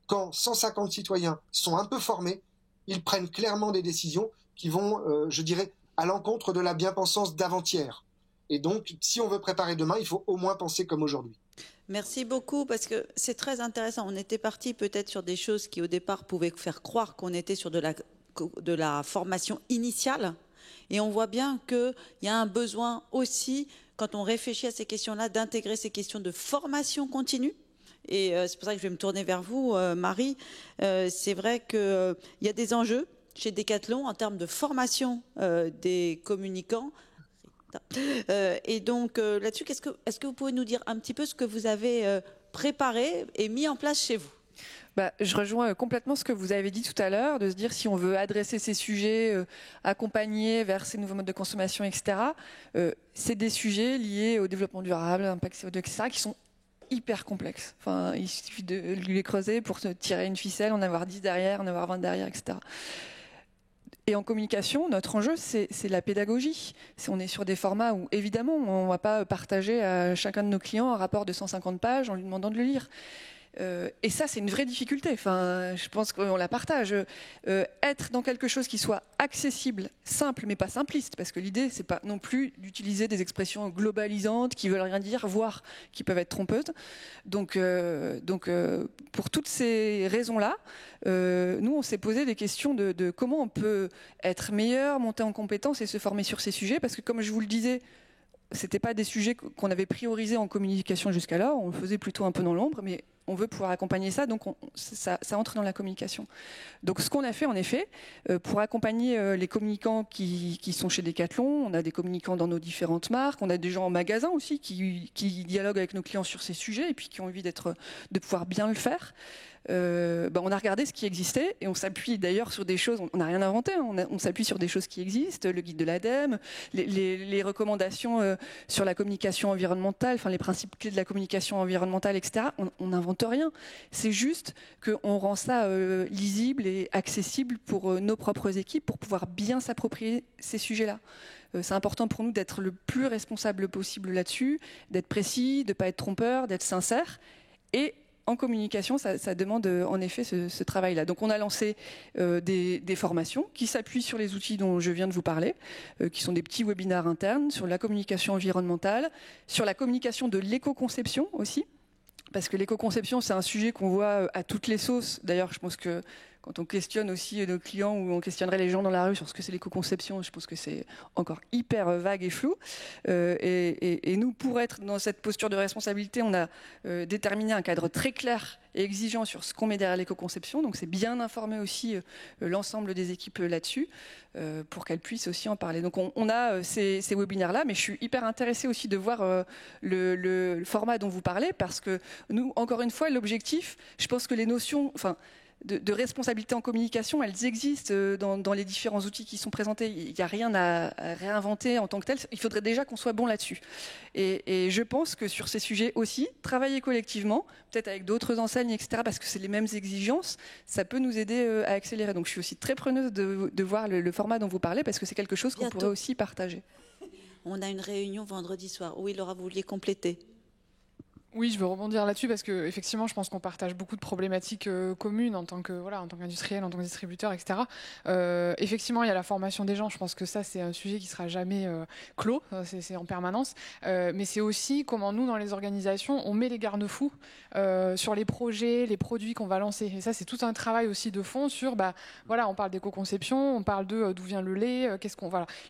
quand 150 citoyens sont un peu formés, ils prennent clairement des décisions qui vont, je dirais, à l'encontre de la bien-pensance d'avant-hier. Et donc, si on veut préparer demain, il faut au moins penser comme aujourd'hui. Merci beaucoup parce que c'est très intéressant. On était parti peut-être sur des choses qui au départ pouvaient faire croire qu'on était sur de la formation initiale. Et on voit bien qu'il y a un besoin aussi, quand on réfléchit à ces questions-là, d'intégrer ces questions de formation continue. Et c'est pour ça que je vais me tourner vers vous, Marie. C'est vrai qu'il y a des enjeux chez Decathlon en termes de formation des communicants. Et donc là-dessus, est-ce que vous pouvez nous dire un petit peu ce que vous avez préparé et mis en place chez vous ? Je rejoins complètement ce que vous avez dit tout à l'heure, de se dire si on veut adresser ces sujets, accompagner vers ces nouveaux modes de consommation, etc., c'est des sujets liés au développement durable, l'impact CO2, etc., qui sont hyper complexes. Enfin, il suffit de les creuser pour se tirer une ficelle, en avoir 10 derrière, en avoir 20 derrière, etc. Et en communication, notre enjeu, c'est la pédagogie. On est sur des formats où, évidemment, on ne va pas partager à chacun de nos clients un rapport de 150 pages en lui demandant de le lire. Et ça, c'est une vraie difficulté. Enfin, je pense qu'on la partage. Être dans quelque chose qui soit accessible, simple, mais pas simpliste, parce que l'idée, c'est pas non plus d'utiliser des expressions globalisantes qui veulent rien dire, voire qui peuvent être trompeuses. Donc, pour toutes ces raisons-là, nous, on s'est posé des questions de comment on peut être meilleur, monter en compétences et se former sur ces sujets, parce que comme je vous le disais, c'était pas des sujets qu'on avait priorisés en communication jusqu'alors, on le faisait plutôt un peu dans l'ombre, mais on veut pouvoir accompagner ça, donc ça entre dans la communication. Donc ce qu'on a fait en effet, pour accompagner les communicants qui sont chez Decathlon, on a des communicants dans nos différentes marques, on a des gens en magasin aussi qui dialoguent avec nos clients sur ces sujets et puis qui ont envie de pouvoir bien le faire. On a regardé ce qui existait et on s'appuie d'ailleurs sur des choses, on n'a rien inventé, hein, on s'appuie sur des choses qui existent, le guide de l'ADEME, les recommandations sur la communication environnementale, enfin les principes clés de la communication environnementale, etc. On n'invente rien, c'est juste qu'on rend ça lisible et accessible pour nos propres équipes pour pouvoir bien s'approprier ces sujets-là. C'est important pour nous d'être le plus responsable possible là-dessus, d'être précis, de ne pas être trompeur, d'être sincère. Et en communication, ça demande en effet ce travail-là. Donc on a lancé des formations qui s'appuient sur les outils dont je viens de vous parler, qui sont des petits webinaires internes sur la communication environnementale, sur la communication de l'éco-conception aussi, parce que l'éco-conception, c'est un sujet qu'on voit à toutes les sauces. D'ailleurs, je pense que quand on questionne aussi nos clients ou on questionnerait les gens dans la rue sur ce que c'est l'éco-conception, je pense que c'est encore hyper vague et flou. Et nous, pour être dans cette posture de responsabilité, on a déterminé un cadre très clair et exigeant sur ce qu'on met derrière l'éco-conception. Donc c'est bien informer aussi l'ensemble des équipes là-dessus pour qu'elles puissent aussi en parler. Donc on a ces webinaires-là, mais je suis hyper intéressée aussi de voir le format dont vous parlez, parce que nous, encore une fois, l'objectif, je pense que les notions... de responsabilité en communication, elles existent dans les différents outils qui sont présentés. Il n'y a rien à réinventer en tant que tel. Il faudrait déjà qu'on soit bon là-dessus. Et je pense que sur ces sujets aussi, travailler collectivement, peut-être avec d'autres enseignes, etc., parce que c'est les mêmes exigences, ça peut nous aider à accélérer. Donc je suis aussi très preneuse de voir le format dont vous parlez, parce que c'est quelque chose qu'on pourrait aussi partager. On a une réunion vendredi soir. Oui, Laura, vous vouliez compléter ? Oui, je veux rebondir là-dessus parce que effectivement, je pense qu'on partage beaucoup de problématiques communes en tant qu'industriel, en tant que distributeur, etc. Effectivement, il y a la formation des gens. Je pense que ça, c'est un sujet qui sera jamais clos. C'est en permanence. Mais c'est aussi comment nous, dans les organisations, on met les garde-fous sur les projets, les produits qu'on va lancer. Et ça, c'est tout un travail aussi de fond sur, on parle d'éco-conception, on parle de d'où vient le lait,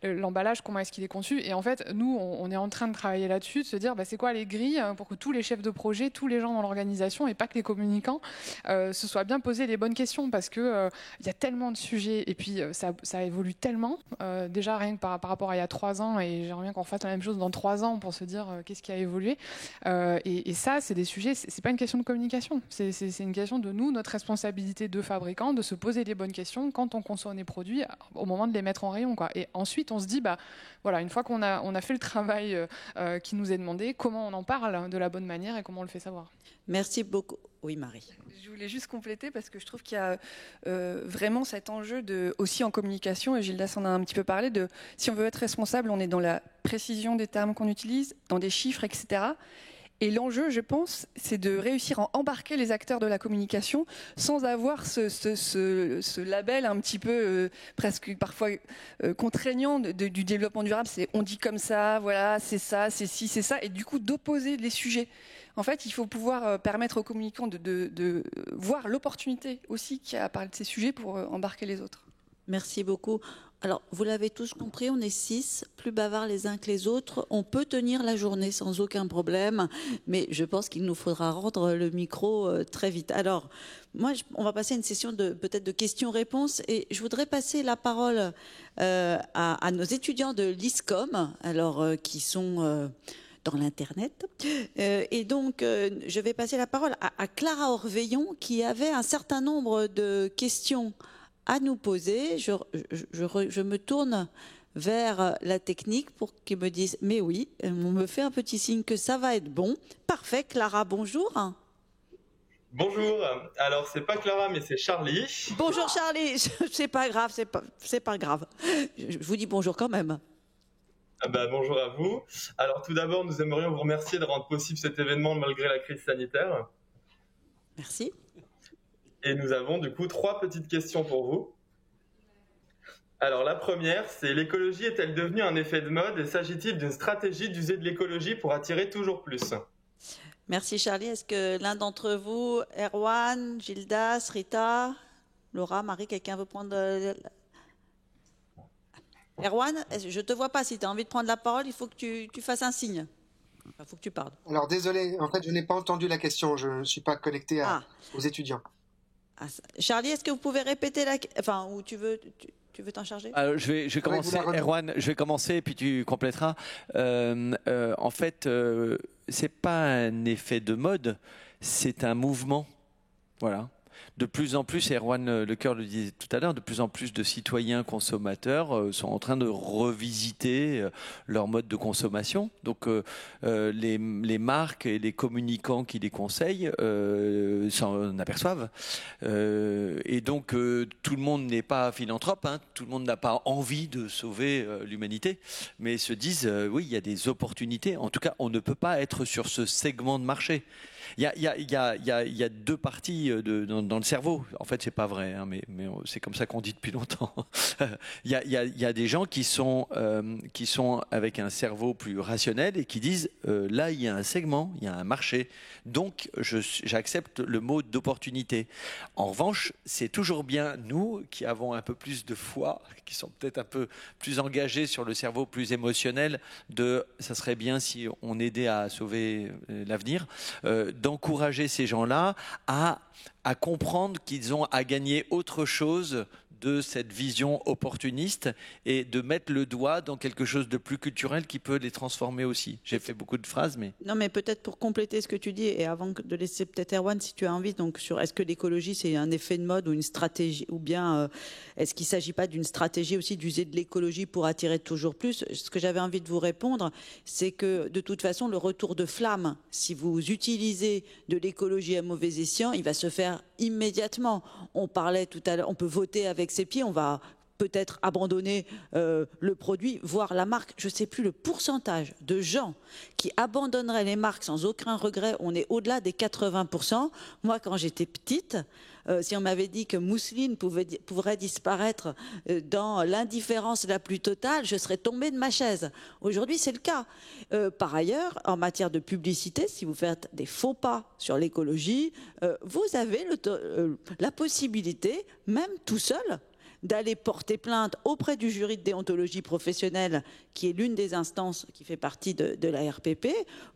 l'emballage, comment est-ce qu'il est conçu. Et en fait, nous, on est en train de travailler là-dessus, de se dire, c'est quoi les grilles pour que tous les chefs de projet, tous les gens dans l'organisation et pas que les communicants se soient bien posés les bonnes questions, parce que il y a tellement de sujets et puis ça évolue tellement déjà rien que par rapport à il y a 3 ans, et j'aimerais bien qu'on fasse la même chose dans 3 ans pour se dire qu'est-ce qui a évolué et ça, c'est des sujets, c'est pas une question de communication, c'est une question de nous, notre responsabilité de fabricant, de se poser les bonnes questions quand on consomme les produits au moment de les mettre en rayon, quoi. Et ensuite on se dit une fois qu'on a fait le travail qui nous est demandé, comment on en parle de la bonne manière, manière et comment on le fait savoir. Merci beaucoup. Oui, Marie. Je voulais juste compléter parce que je trouve qu'il y a vraiment cet enjeu aussi en communication, et Gildas en a un petit peu parlé, si on veut être responsable, on est dans la précision des termes qu'on utilise, dans des chiffres, etc. Et l'enjeu, je pense, c'est de réussir à embarquer les acteurs de la communication sans avoir ce label un petit peu presque parfois contraignant du développement durable. C'est on dit comme ça, voilà, c'est ça, c'est ci, c'est ça, et du coup d'opposer les sujets. En fait, il faut pouvoir permettre aux communicants de voir l'opportunité aussi qu'il y a à parler de ces sujets pour embarquer les autres. Merci beaucoup. Alors, vous l'avez tous compris, on est 6, plus bavards les uns que les autres. On peut tenir la journée sans aucun problème, mais je pense qu'il nous faudra rendre le micro très vite. Alors, moi, on va passer à une session peut-être de questions-réponses, et je voudrais passer la parole à nos étudiants de l'ISCOM, alors qui sont dans l'Internet. Et donc, je vais passer la parole à Clara Orveillon, qui avait un certain nombre de questions à nous poser. Je me tourne vers la technique pour qu'ils me disent « mais oui », on me fait un petit signe que ça va être bon. Parfait, Clara, bonjour. Bonjour, alors c'est pas Clara mais c'est Charlie. Bonjour Charlie, c'est pas grave, c'est pas grave. Je vous dis bonjour quand même. Bonjour à vous. Alors tout d'abord, nous aimerions vous remercier de rendre possible cet événement malgré la crise sanitaire. Merci. Et nous avons du coup 3 petites questions pour vous. Alors la première, c'est l'écologie est-elle devenue un effet de mode et s'agit-il d'une stratégie d'user de l'écologie pour attirer toujours plus? Merci Charlie. Est-ce que l'un d'entre vous, Erwan, Gildas, Rita, Laura, Marie, quelqu'un veut prendre... Erwan, je ne te vois pas. Si tu as envie de prendre la parole, il faut que tu fasses un signe. Il faut que tu parles. Alors désolé, en fait je n'ai pas entendu la question, je ne suis pas connecté aux étudiants. Charlie, est-ce que vous pouvez répéter ou tu veux t'en charger? Alors, je vais commencer, Erwan, je vais commencer et puis tu compléteras. En fait, c'est pas un effet de mode, c'est un mouvement. Voilà. De plus en plus, Erwan Lecoeur le disait tout à l'heure, de plus en plus de citoyens consommateurs sont en train de revisiter leur mode de consommation. Donc les marques et les communicants qui les conseillent s'en aperçoivent. Et donc tout le monde n'est pas philanthrope, hein, tout le monde n'a pas envie de sauver l'humanité, mais se disent oui, il y a des opportunités. En tout cas, on ne peut pas être sur ce segment de marché. Il y a 2 parties dans le cerveau. En fait, c'est pas vrai, hein, mais c'est comme ça qu'on dit depuis longtemps. Il y a des gens qui sont avec un cerveau plus rationnel et qui disent là, il y a un segment, il y a un marché. Donc, j'accepte le mot d'opportunité. En revanche, c'est toujours bien nous qui avons un peu plus de foi, qui sont peut-être un peu plus engagés sur le cerveau plus émotionnel. Ça serait bien si on aidait à sauver l'avenir. D'encourager ces gens-là à comprendre qu'ils ont à gagner autre chose de cette vision opportuniste et de mettre le doigt dans quelque chose de plus culturel qui peut les transformer aussi. J'ai fait beaucoup de phrases, mais... Non, mais peut-être pour compléter ce que tu dis, et avant de laisser peut-être Erwan, si tu as envie, donc sur est-ce que l'écologie c'est un effet de mode ou une stratégie, ou bien est-ce qu'il ne s'agit pas d'une stratégie aussi d'user de l'écologie pour attirer toujours plus? Ce que j'avais envie de vous répondre, c'est que de toute façon, le retour de flamme, si vous utilisez de l'écologie à mauvais escient, il va se faire immédiatement. On parlait tout à l'heure, on peut voter avec ses pieds, on va peut-être abandonner le produit, voire la marque. Je ne sais plus le pourcentage de gens qui abandonneraient les marques sans aucun regret. On est au-delà des 80%. Moi, quand j'étais petite, si on m'avait dit que mousseline pourrait disparaître dans l'indifférence la plus totale, je serais tombée de ma chaise. Aujourd'hui, c'est le cas. Par ailleurs, en matière de publicité, si vous faites des faux pas sur l'écologie, vous avez la possibilité, même tout seul, d'aller porter plainte auprès du jury de déontologie professionnelle, qui est l'une des instances qui fait partie de la RPP,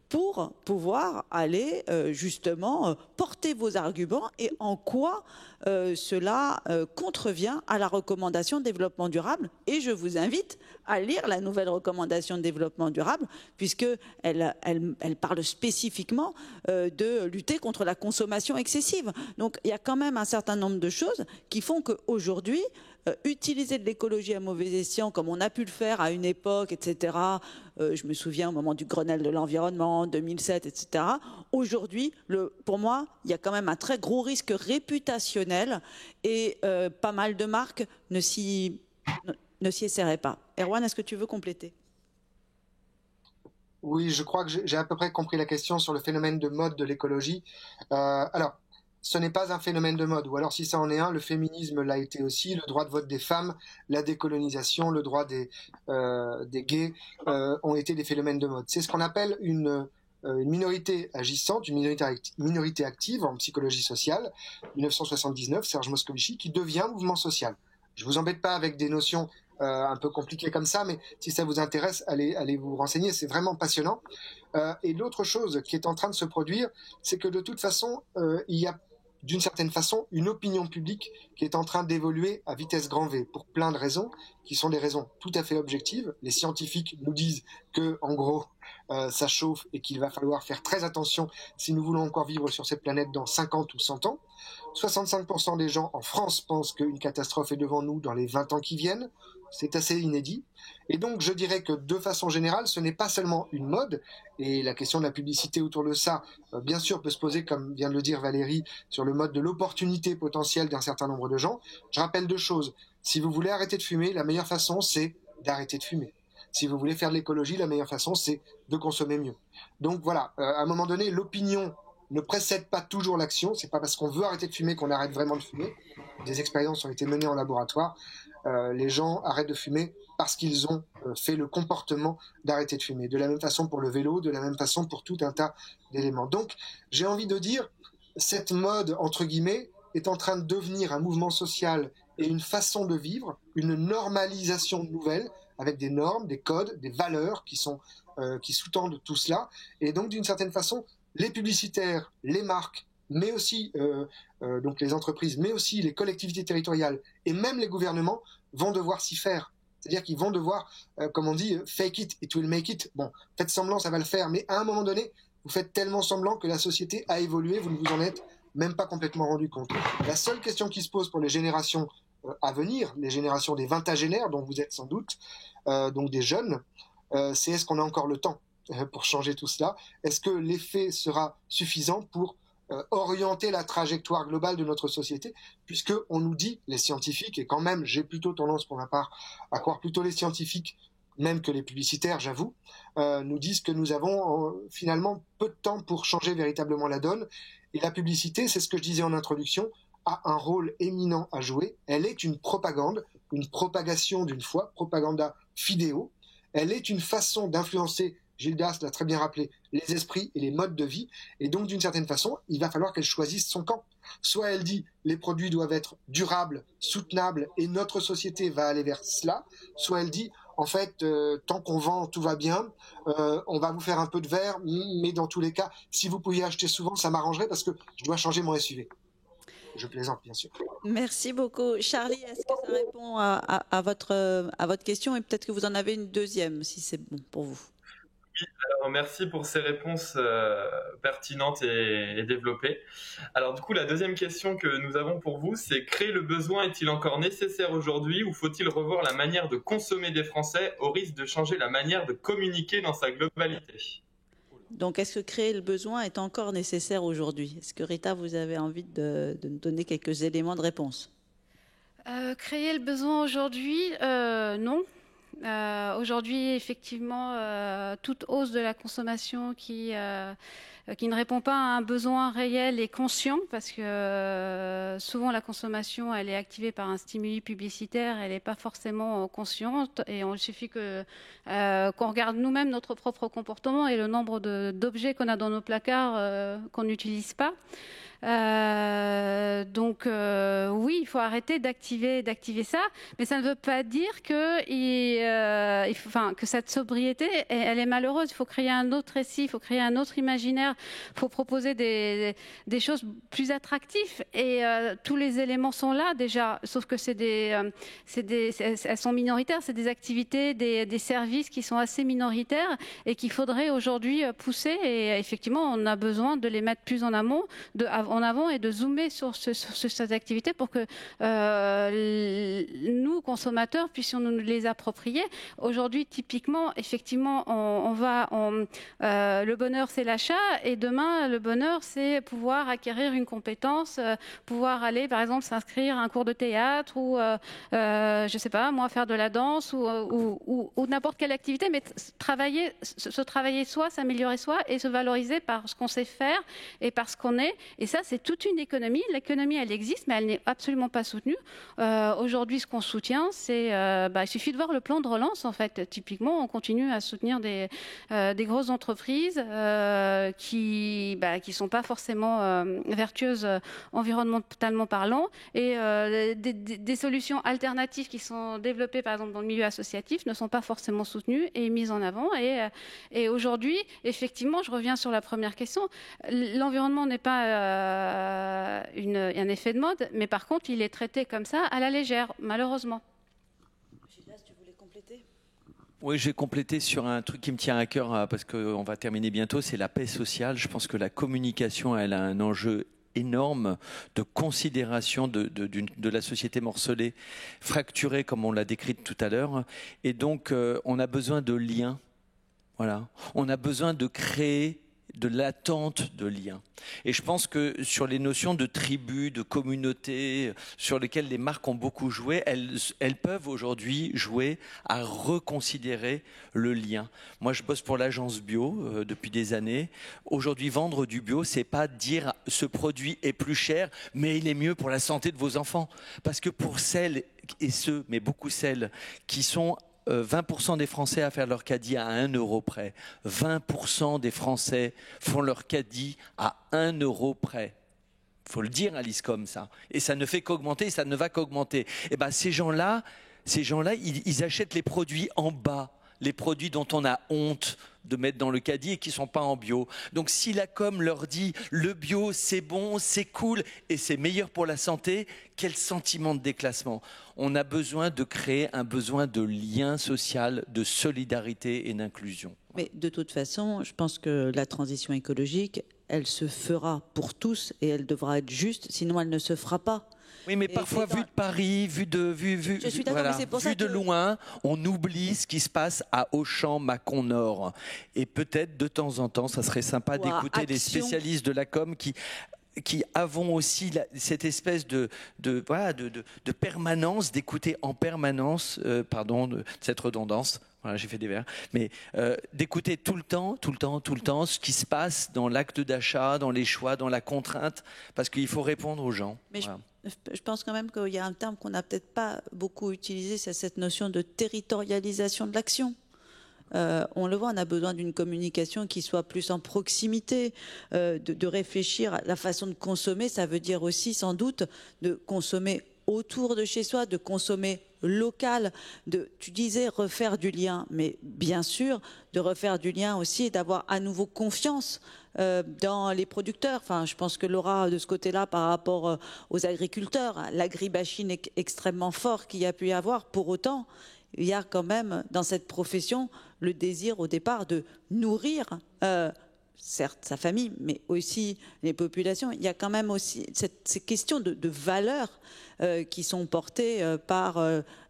pour pouvoir aller justement porter vos arguments et en quoi cela contrevient à la recommandation de développement durable. Et je vous invite à lire la nouvelle recommandation de développement durable, puisqu'elle parle spécifiquement de lutter contre la consommation excessive. Donc il y a quand même un certain nombre de choses qui font qu'aujourd'hui, utiliser de l'écologie à mauvais escient, comme on a pu le faire à une époque, etc. Je me souviens au moment du Grenelle de l'environnement, 2007, etc. Aujourd'hui, pour moi, il y a quand même un très gros risque réputationnel et pas mal de marques ne s'y essaieraient pas. Erwan, est-ce que tu veux compléter ? Oui, je crois que j'ai à peu près compris la question sur le phénomène de mode de l'écologie. Alors, ce n'est pas un phénomène de mode, ou alors si ça en est un, le féminisme l'a été aussi, le droit de vote des femmes, la décolonisation, le droit des gays ont été des phénomènes de mode. C'est ce qu'on appelle une minorité agissante, une minorité active en psychologie sociale, 1979, Serge Moscovici, qui devient mouvement social. Je vous embête pas avec des notions un peu compliquées comme ça, mais si ça vous intéresse, allez vous renseigner, c'est vraiment passionnant. Et l'autre chose qui est en train de se produire, c'est que de toute façon, il y a d'une certaine façon une opinion publique qui est en train d'évoluer à vitesse grand V pour plein de raisons qui sont des raisons tout à fait objectives. Les scientifiques nous disent que, en gros, ça chauffe et qu'il va falloir faire très attention si nous voulons encore vivre sur cette planète dans 50 ou 100 ans. 65% des gens en France pensent qu'une catastrophe est devant nous dans les 20 ans qui viennent. C'est assez inédit. Et donc, je dirais que de façon générale, ce n'est pas seulement une mode, et la question de la publicité autour de ça, bien sûr, peut se poser, comme vient de le dire Valérie, sur le mode de l'opportunité potentielle d'un certain nombre de gens. Je rappelle deux choses. Si vous voulez arrêter de fumer, la meilleure façon, c'est d'arrêter de fumer. Si vous voulez faire de l'écologie, la meilleure façon, c'est de consommer mieux. Donc voilà, à un moment donné, l'opinion ne précède pas toujours l'action. C'est pas parce qu'on veut arrêter de fumer qu'on arrête vraiment de fumer. Des expériences ont été menées en laboratoire. Les gens arrêtent de fumer parce qu'ils ont fait le comportement d'arrêter de fumer. De la même façon pour le vélo, de la même façon pour tout un tas d'éléments. Donc, j'ai envie de dire, cette mode, entre guillemets, est en train de devenir un mouvement social et une façon de vivre, une normalisation nouvelle, avec des normes, des codes, des valeurs qui sous-tendent tout cela. Et donc, d'une certaine façon, les publicitaires, les marques, mais aussi donc les entreprises, mais aussi les collectivités territoriales et même les gouvernements vont devoir s'y faire. C'est-à-dire qu'ils vont devoir, comme on dit, fake it, it will make it. Bon, faites semblant, ça va le faire, mais à un moment donné, vous faites tellement semblant que la société a évolué, vous ne vous en êtes même pas complètement rendu compte. La seule question qui se pose pour les générations à venir, les générations des vingtagénaires, dont vous êtes sans doute, donc des jeunes, c'est est-ce qu'on a encore le temps pour changer tout cela? Est-ce que l'effet sera suffisant pour orienter la trajectoire globale de notre société, puisque on nous dit, les scientifiques, et quand même j'ai plutôt tendance pour ma part à croire plutôt les scientifiques même que les publicitaires, j'avoue, nous disent que nous avons finalement peu de temps pour changer véritablement la donne, et la publicité, c'est ce que je disais en introduction, a un rôle éminent à jouer. Elle est une propagande, une propagation d'une foi, propaganda fideo. Elle est une façon d'influencer, Gildas l'a très bien rappelé, les esprits et les modes de vie. Et donc, d'une certaine façon, il va falloir qu'elle choisisse son camp. Soit elle dit les produits doivent être durables, soutenables, et notre société va aller vers cela. Soit elle dit, en fait, tant qu'on vend, tout va bien. On va vous faire un peu de verre, mais dans tous les cas, si vous pouviez acheter souvent, ça m'arrangerait parce que je dois changer mon SUV. Je plaisante, bien sûr. Merci beaucoup. Charlie, est-ce que ça répond à votre question? Et peut-être que vous en avez une deuxième, si c'est bon pour vous. Oui, alors merci pour ces réponses pertinentes et développées. Alors du coup, la deuxième question que nous avons pour vous, c'est: créer le besoin est-il encore nécessaire aujourd'hui ou faut-il revoir la manière de consommer des Français au risque de changer la manière de communiquer dans sa globalité? Donc, est-ce que créer le besoin est encore nécessaire aujourd'hui? Est-ce que Rita, vous avez envie de nous donner quelques éléments de réponse? Créer le besoin aujourd'hui, non. Aujourd'hui, effectivement, toute hausse de la consommation qui ne répond pas à un besoin réel et conscient, parce que souvent la consommation, elle est activée par un stimuli publicitaire, elle n'est pas forcément consciente, et il suffit qu'on regarde nous-mêmes notre propre comportement et le nombre d'objets qu'on a dans nos placards qu'on n'utilise pas. Donc oui, il faut arrêter d'activer ça, mais ça ne veut pas dire que que cette sobriété, elle est malheureuse. Il faut créer un autre récit, il faut créer un autre imaginaire, il faut proposer des choses plus attractives, et tous les éléments sont là déjà, sauf que elles sont minoritaires, c'est des activités, des services qui sont assez minoritaires et qu'il faudrait aujourd'hui pousser, et effectivement on a besoin de les mettre plus en amont, en avant et de zoomer sur cette activité pour que nous, consommateurs, puissions nous les approprier. Aujourd'hui, typiquement, effectivement, le bonheur, c'est l'achat, et demain, le bonheur, c'est pouvoir acquérir une compétence, pouvoir aller, par exemple, s'inscrire à un cours de théâtre ou, je sais pas, moi, faire de la danse ou n'importe quelle activité, mais se travailler soi, s'améliorer soi et se valoriser par ce qu'on sait faire et par ce qu'on est. Et ça, c'est toute une économie. L'économie, elle existe, mais elle n'est absolument pas soutenue. Aujourd'hui, ce qu'on soutient, c'est, il suffit de voir le plan de relance, en fait. Typiquement, on continue à soutenir des grosses entreprises qui sont pas forcément vertueuses environnementalement parlant, et des solutions alternatives qui sont développées, par exemple, dans le milieu associatif, ne sont pas forcément soutenues et mises en avant. Et aujourd'hui, effectivement, je reviens sur la première question, l'environnement n'est pas un effet de mode, mais par contre, il est traité comme ça à la légère, malheureusement. Gilles, tu voulais compléter ? Oui, je vais compléter sur un truc qui me tient à cœur, parce qu'on va terminer bientôt, c'est la paix sociale. Je pense que la communication, elle a un enjeu énorme de considération de la société morcelée, fracturée, comme on l'a décrite tout à l'heure. Et donc, on a besoin de liens. Voilà. On a besoin de créer de l'attente de liens. Et je pense que sur les notions de tribu, de communauté, sur lesquelles les marques ont beaucoup joué, elles peuvent aujourd'hui jouer à reconsidérer le lien. Moi, je bosse pour l'agence bio depuis des années. Aujourd'hui, vendre du bio, c'est pas dire ce produit est plus cher, mais il est mieux pour la santé de vos enfants. Parce que pour celles et ceux, mais beaucoup celles, qui sont 20% des Français à faire leur caddie à 1 euro près. 20% des Français font leur caddie à 1 euro près. Il faut le dire, Alice, comme ça. Et ça ne fait qu'augmenter, ça ne va qu'augmenter. Et ben, ces gens-là, ils achètent les produits en bas, les produits dont on a honte de mettre dans le caddie et qui ne sont pas en bio. Donc si la com leur dit le bio c'est bon, c'est cool et c'est meilleur pour la santé, quel sentiment de déclassement. On a besoin de créer un besoin de lien social, de solidarité et d'inclusion. Mais de toute façon, je pense que la transition écologique, elle se fera pour tous et elle devra être juste, sinon elle ne se fera pas. Oui, mais parfois, vu de Paris, vu de loin, on oublie ce qui se passe à Auchan, Mâcon Nord. Et peut-être, de temps en temps, ça serait sympa d'écouter les spécialistes de la com qui avons aussi cette espèce de permanence, d'écouter en permanence, cette redondance. Voilà, j'ai fait des vers. Mais d'écouter tout le temps, ce qui se passe dans l'acte d'achat, dans les choix, dans la contrainte, parce qu'il faut répondre aux gens. Mais voilà. Je pense quand même qu'il y a un terme qu'on n'a peut-être pas beaucoup utilisé, c'est cette notion de territorialisation de l'action. On le voit, on a besoin d'une communication qui soit plus en proximité, de réfléchir à la façon de consommer. Ça veut dire aussi sans doute de consommer autour de chez soi, de consommer local, tu disais refaire du lien, mais bien sûr de refaire du lien aussi et d'avoir à nouveau confiance dans les producteurs. Enfin, je pense que Laura, de ce côté-là, par rapport aux agriculteurs, l'agribashing est extrêmement fort qu'il y a pu y avoir. Pour autant, il y a quand même dans cette profession le désir au départ de nourrir certes sa famille, mais aussi les populations. Il y a quand même aussi ces questions de valeurs qui sont portées par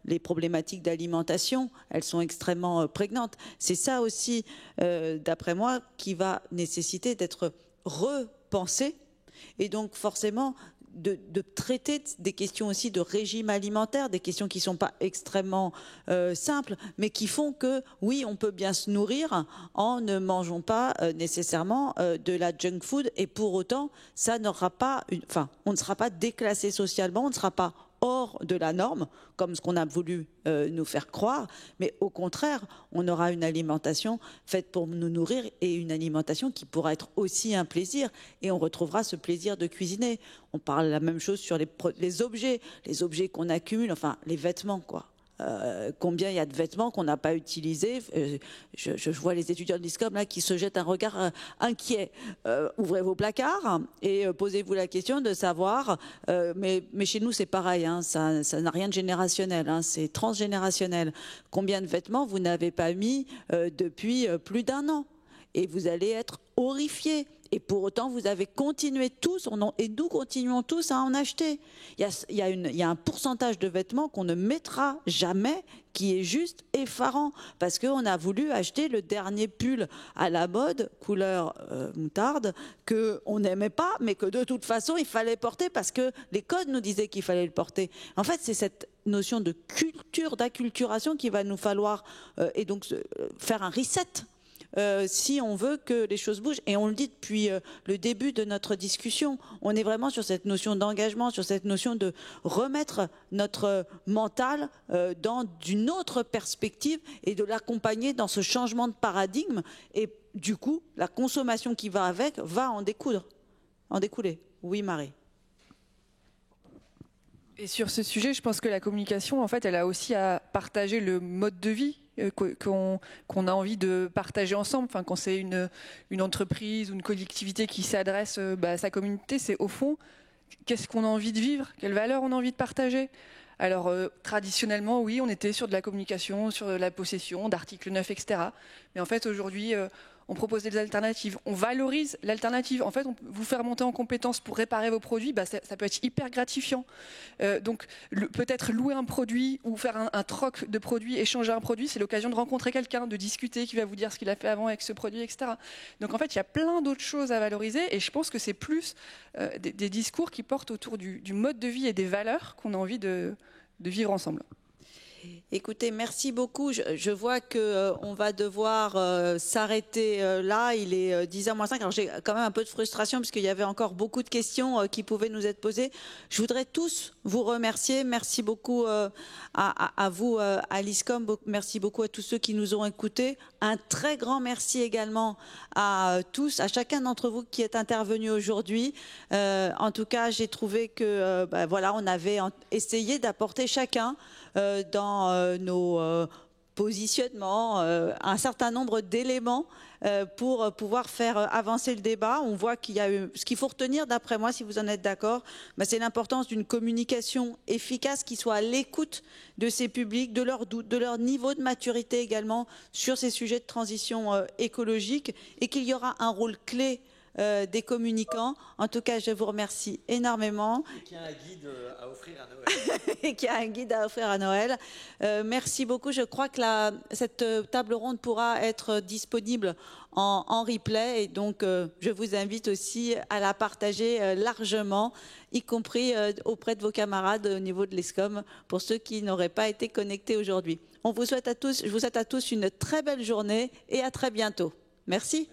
les problématiques d'alimentation. Elles sont extrêmement prégnantes. C'est ça aussi, d'après moi, qui va nécessiter d'être repensé. Et donc forcément de traiter des questions aussi de régime alimentaire, des questions qui ne sont pas extrêmement simples, mais qui font que, oui, on peut bien se nourrir en ne mangeant pas nécessairement de la junk food, et pour autant, ça n'aura pas on ne sera pas déclassé socialement, on ne sera pas hors de la norme, comme ce qu'on a voulu nous faire croire, mais au contraire, on aura une alimentation faite pour nous nourrir et une alimentation qui pourra être aussi un plaisir, et on retrouvera ce plaisir de cuisiner. On parle la même chose sur les objets qu'on accumule, enfin les vêtements, quoi. Combien il y a de vêtements qu'on n'a pas utilisés. Je vois les étudiants de l'ISCOM là qui se jettent un regard inquiet. Ouvrez vos placards et posez-vous la question de savoir, mais chez nous c'est pareil, hein, ça n'a rien de générationnel, hein, c'est transgénérationnel. Combien de vêtements vous n'avez pas mis depuis plus d'1 an? Et vous allez être horrifiés. Et pour autant, vous avez continué tous, et nous continuons tous à en acheter. Il y a un pourcentage de vêtements qu'on ne mettra jamais, qui est juste effarant, parce qu'on a voulu acheter le dernier pull à la mode, couleur moutarde, qu'on n'aimait pas, mais que de toute façon, il fallait porter, parce que les codes nous disaient qu'il fallait le porter. En fait, c'est cette notion de culture, d'acculturation qu'il va nous falloir, et donc faire un reset. Si on veut que les choses bougent, et on le dit depuis le début de notre discussion, on est vraiment sur cette notion d'engagement, sur cette notion de remettre notre mental dans une autre perspective et de l'accompagner dans ce changement de paradigme, et du coup la consommation qui va avec va en découler. Oui, Marie. Et sur ce sujet, je pense que la communication, en fait, elle a aussi à partager le mode de vie qu'on a envie de partager ensemble. Enfin, quand c'est une entreprise ou une collectivité qui s'adresse à sa communauté, c'est au fond, qu'est-ce qu'on a envie de vivre, quelles valeurs on a envie de partager. Alors, traditionnellement, oui, on était sur de la communication, sur la possession d'articles neufs, etc. Mais en fait, aujourd'hui, on propose des alternatives, on valorise l'alternative. En fait, on peut vous faire monter en compétences pour réparer vos produits, ça peut être hyper gratifiant. Donc, peut-être louer un produit ou faire un troc de produits, échanger un produit, c'est l'occasion de rencontrer quelqu'un, de discuter, qui va vous dire ce qu'il a fait avant avec ce produit, etc. Donc, en fait, il y a plein d'autres choses à valoriser, et je pense que c'est plus des discours qui portent autour du mode de vie et des valeurs qu'on a envie de vivre ensemble. Écoutez, merci beaucoup. Je vois qu'on va devoir s'arrêter là. Il est 10h moins 5. Alors j'ai quand même un peu de frustration parce qu'il y avait encore beaucoup de questions qui pouvaient nous être posées. Je voudrais tous vous remercier. Merci beaucoup à vous, à l'ISCOM. Merci beaucoup à tous ceux qui nous ont écoutés. Un très grand merci également à tous, à chacun d'entre vous qui est intervenu aujourd'hui. En tout cas, j'ai trouvé que voilà, on avait essayé d'apporter chacun dans nos positionnements, un certain nombre d'éléments pour pouvoir faire avancer le débat. On voit qu'il y a ce qu'il faut retenir, d'après moi, si vous en êtes d'accord, c'est l'importance d'une communication efficace qui soit à l'écoute de ces publics, de leurs doutes, de leur niveau de maturité également sur ces sujets de transition écologique, et qu'il y aura un rôle clé des communicants. En tout cas, je vous remercie énormément. Et qu'il y a un guide à offrir à Noël. Et qu'il y a un guide à offrir à Noël. Merci beaucoup. Je crois que cette table ronde pourra être disponible en replay. Et donc, je vous invite aussi à la partager largement, y compris auprès de vos camarades au niveau de l'ESCOM, pour ceux qui n'auraient pas été connectés aujourd'hui. Je vous souhaite à tous une très belle journée et à très bientôt. Merci.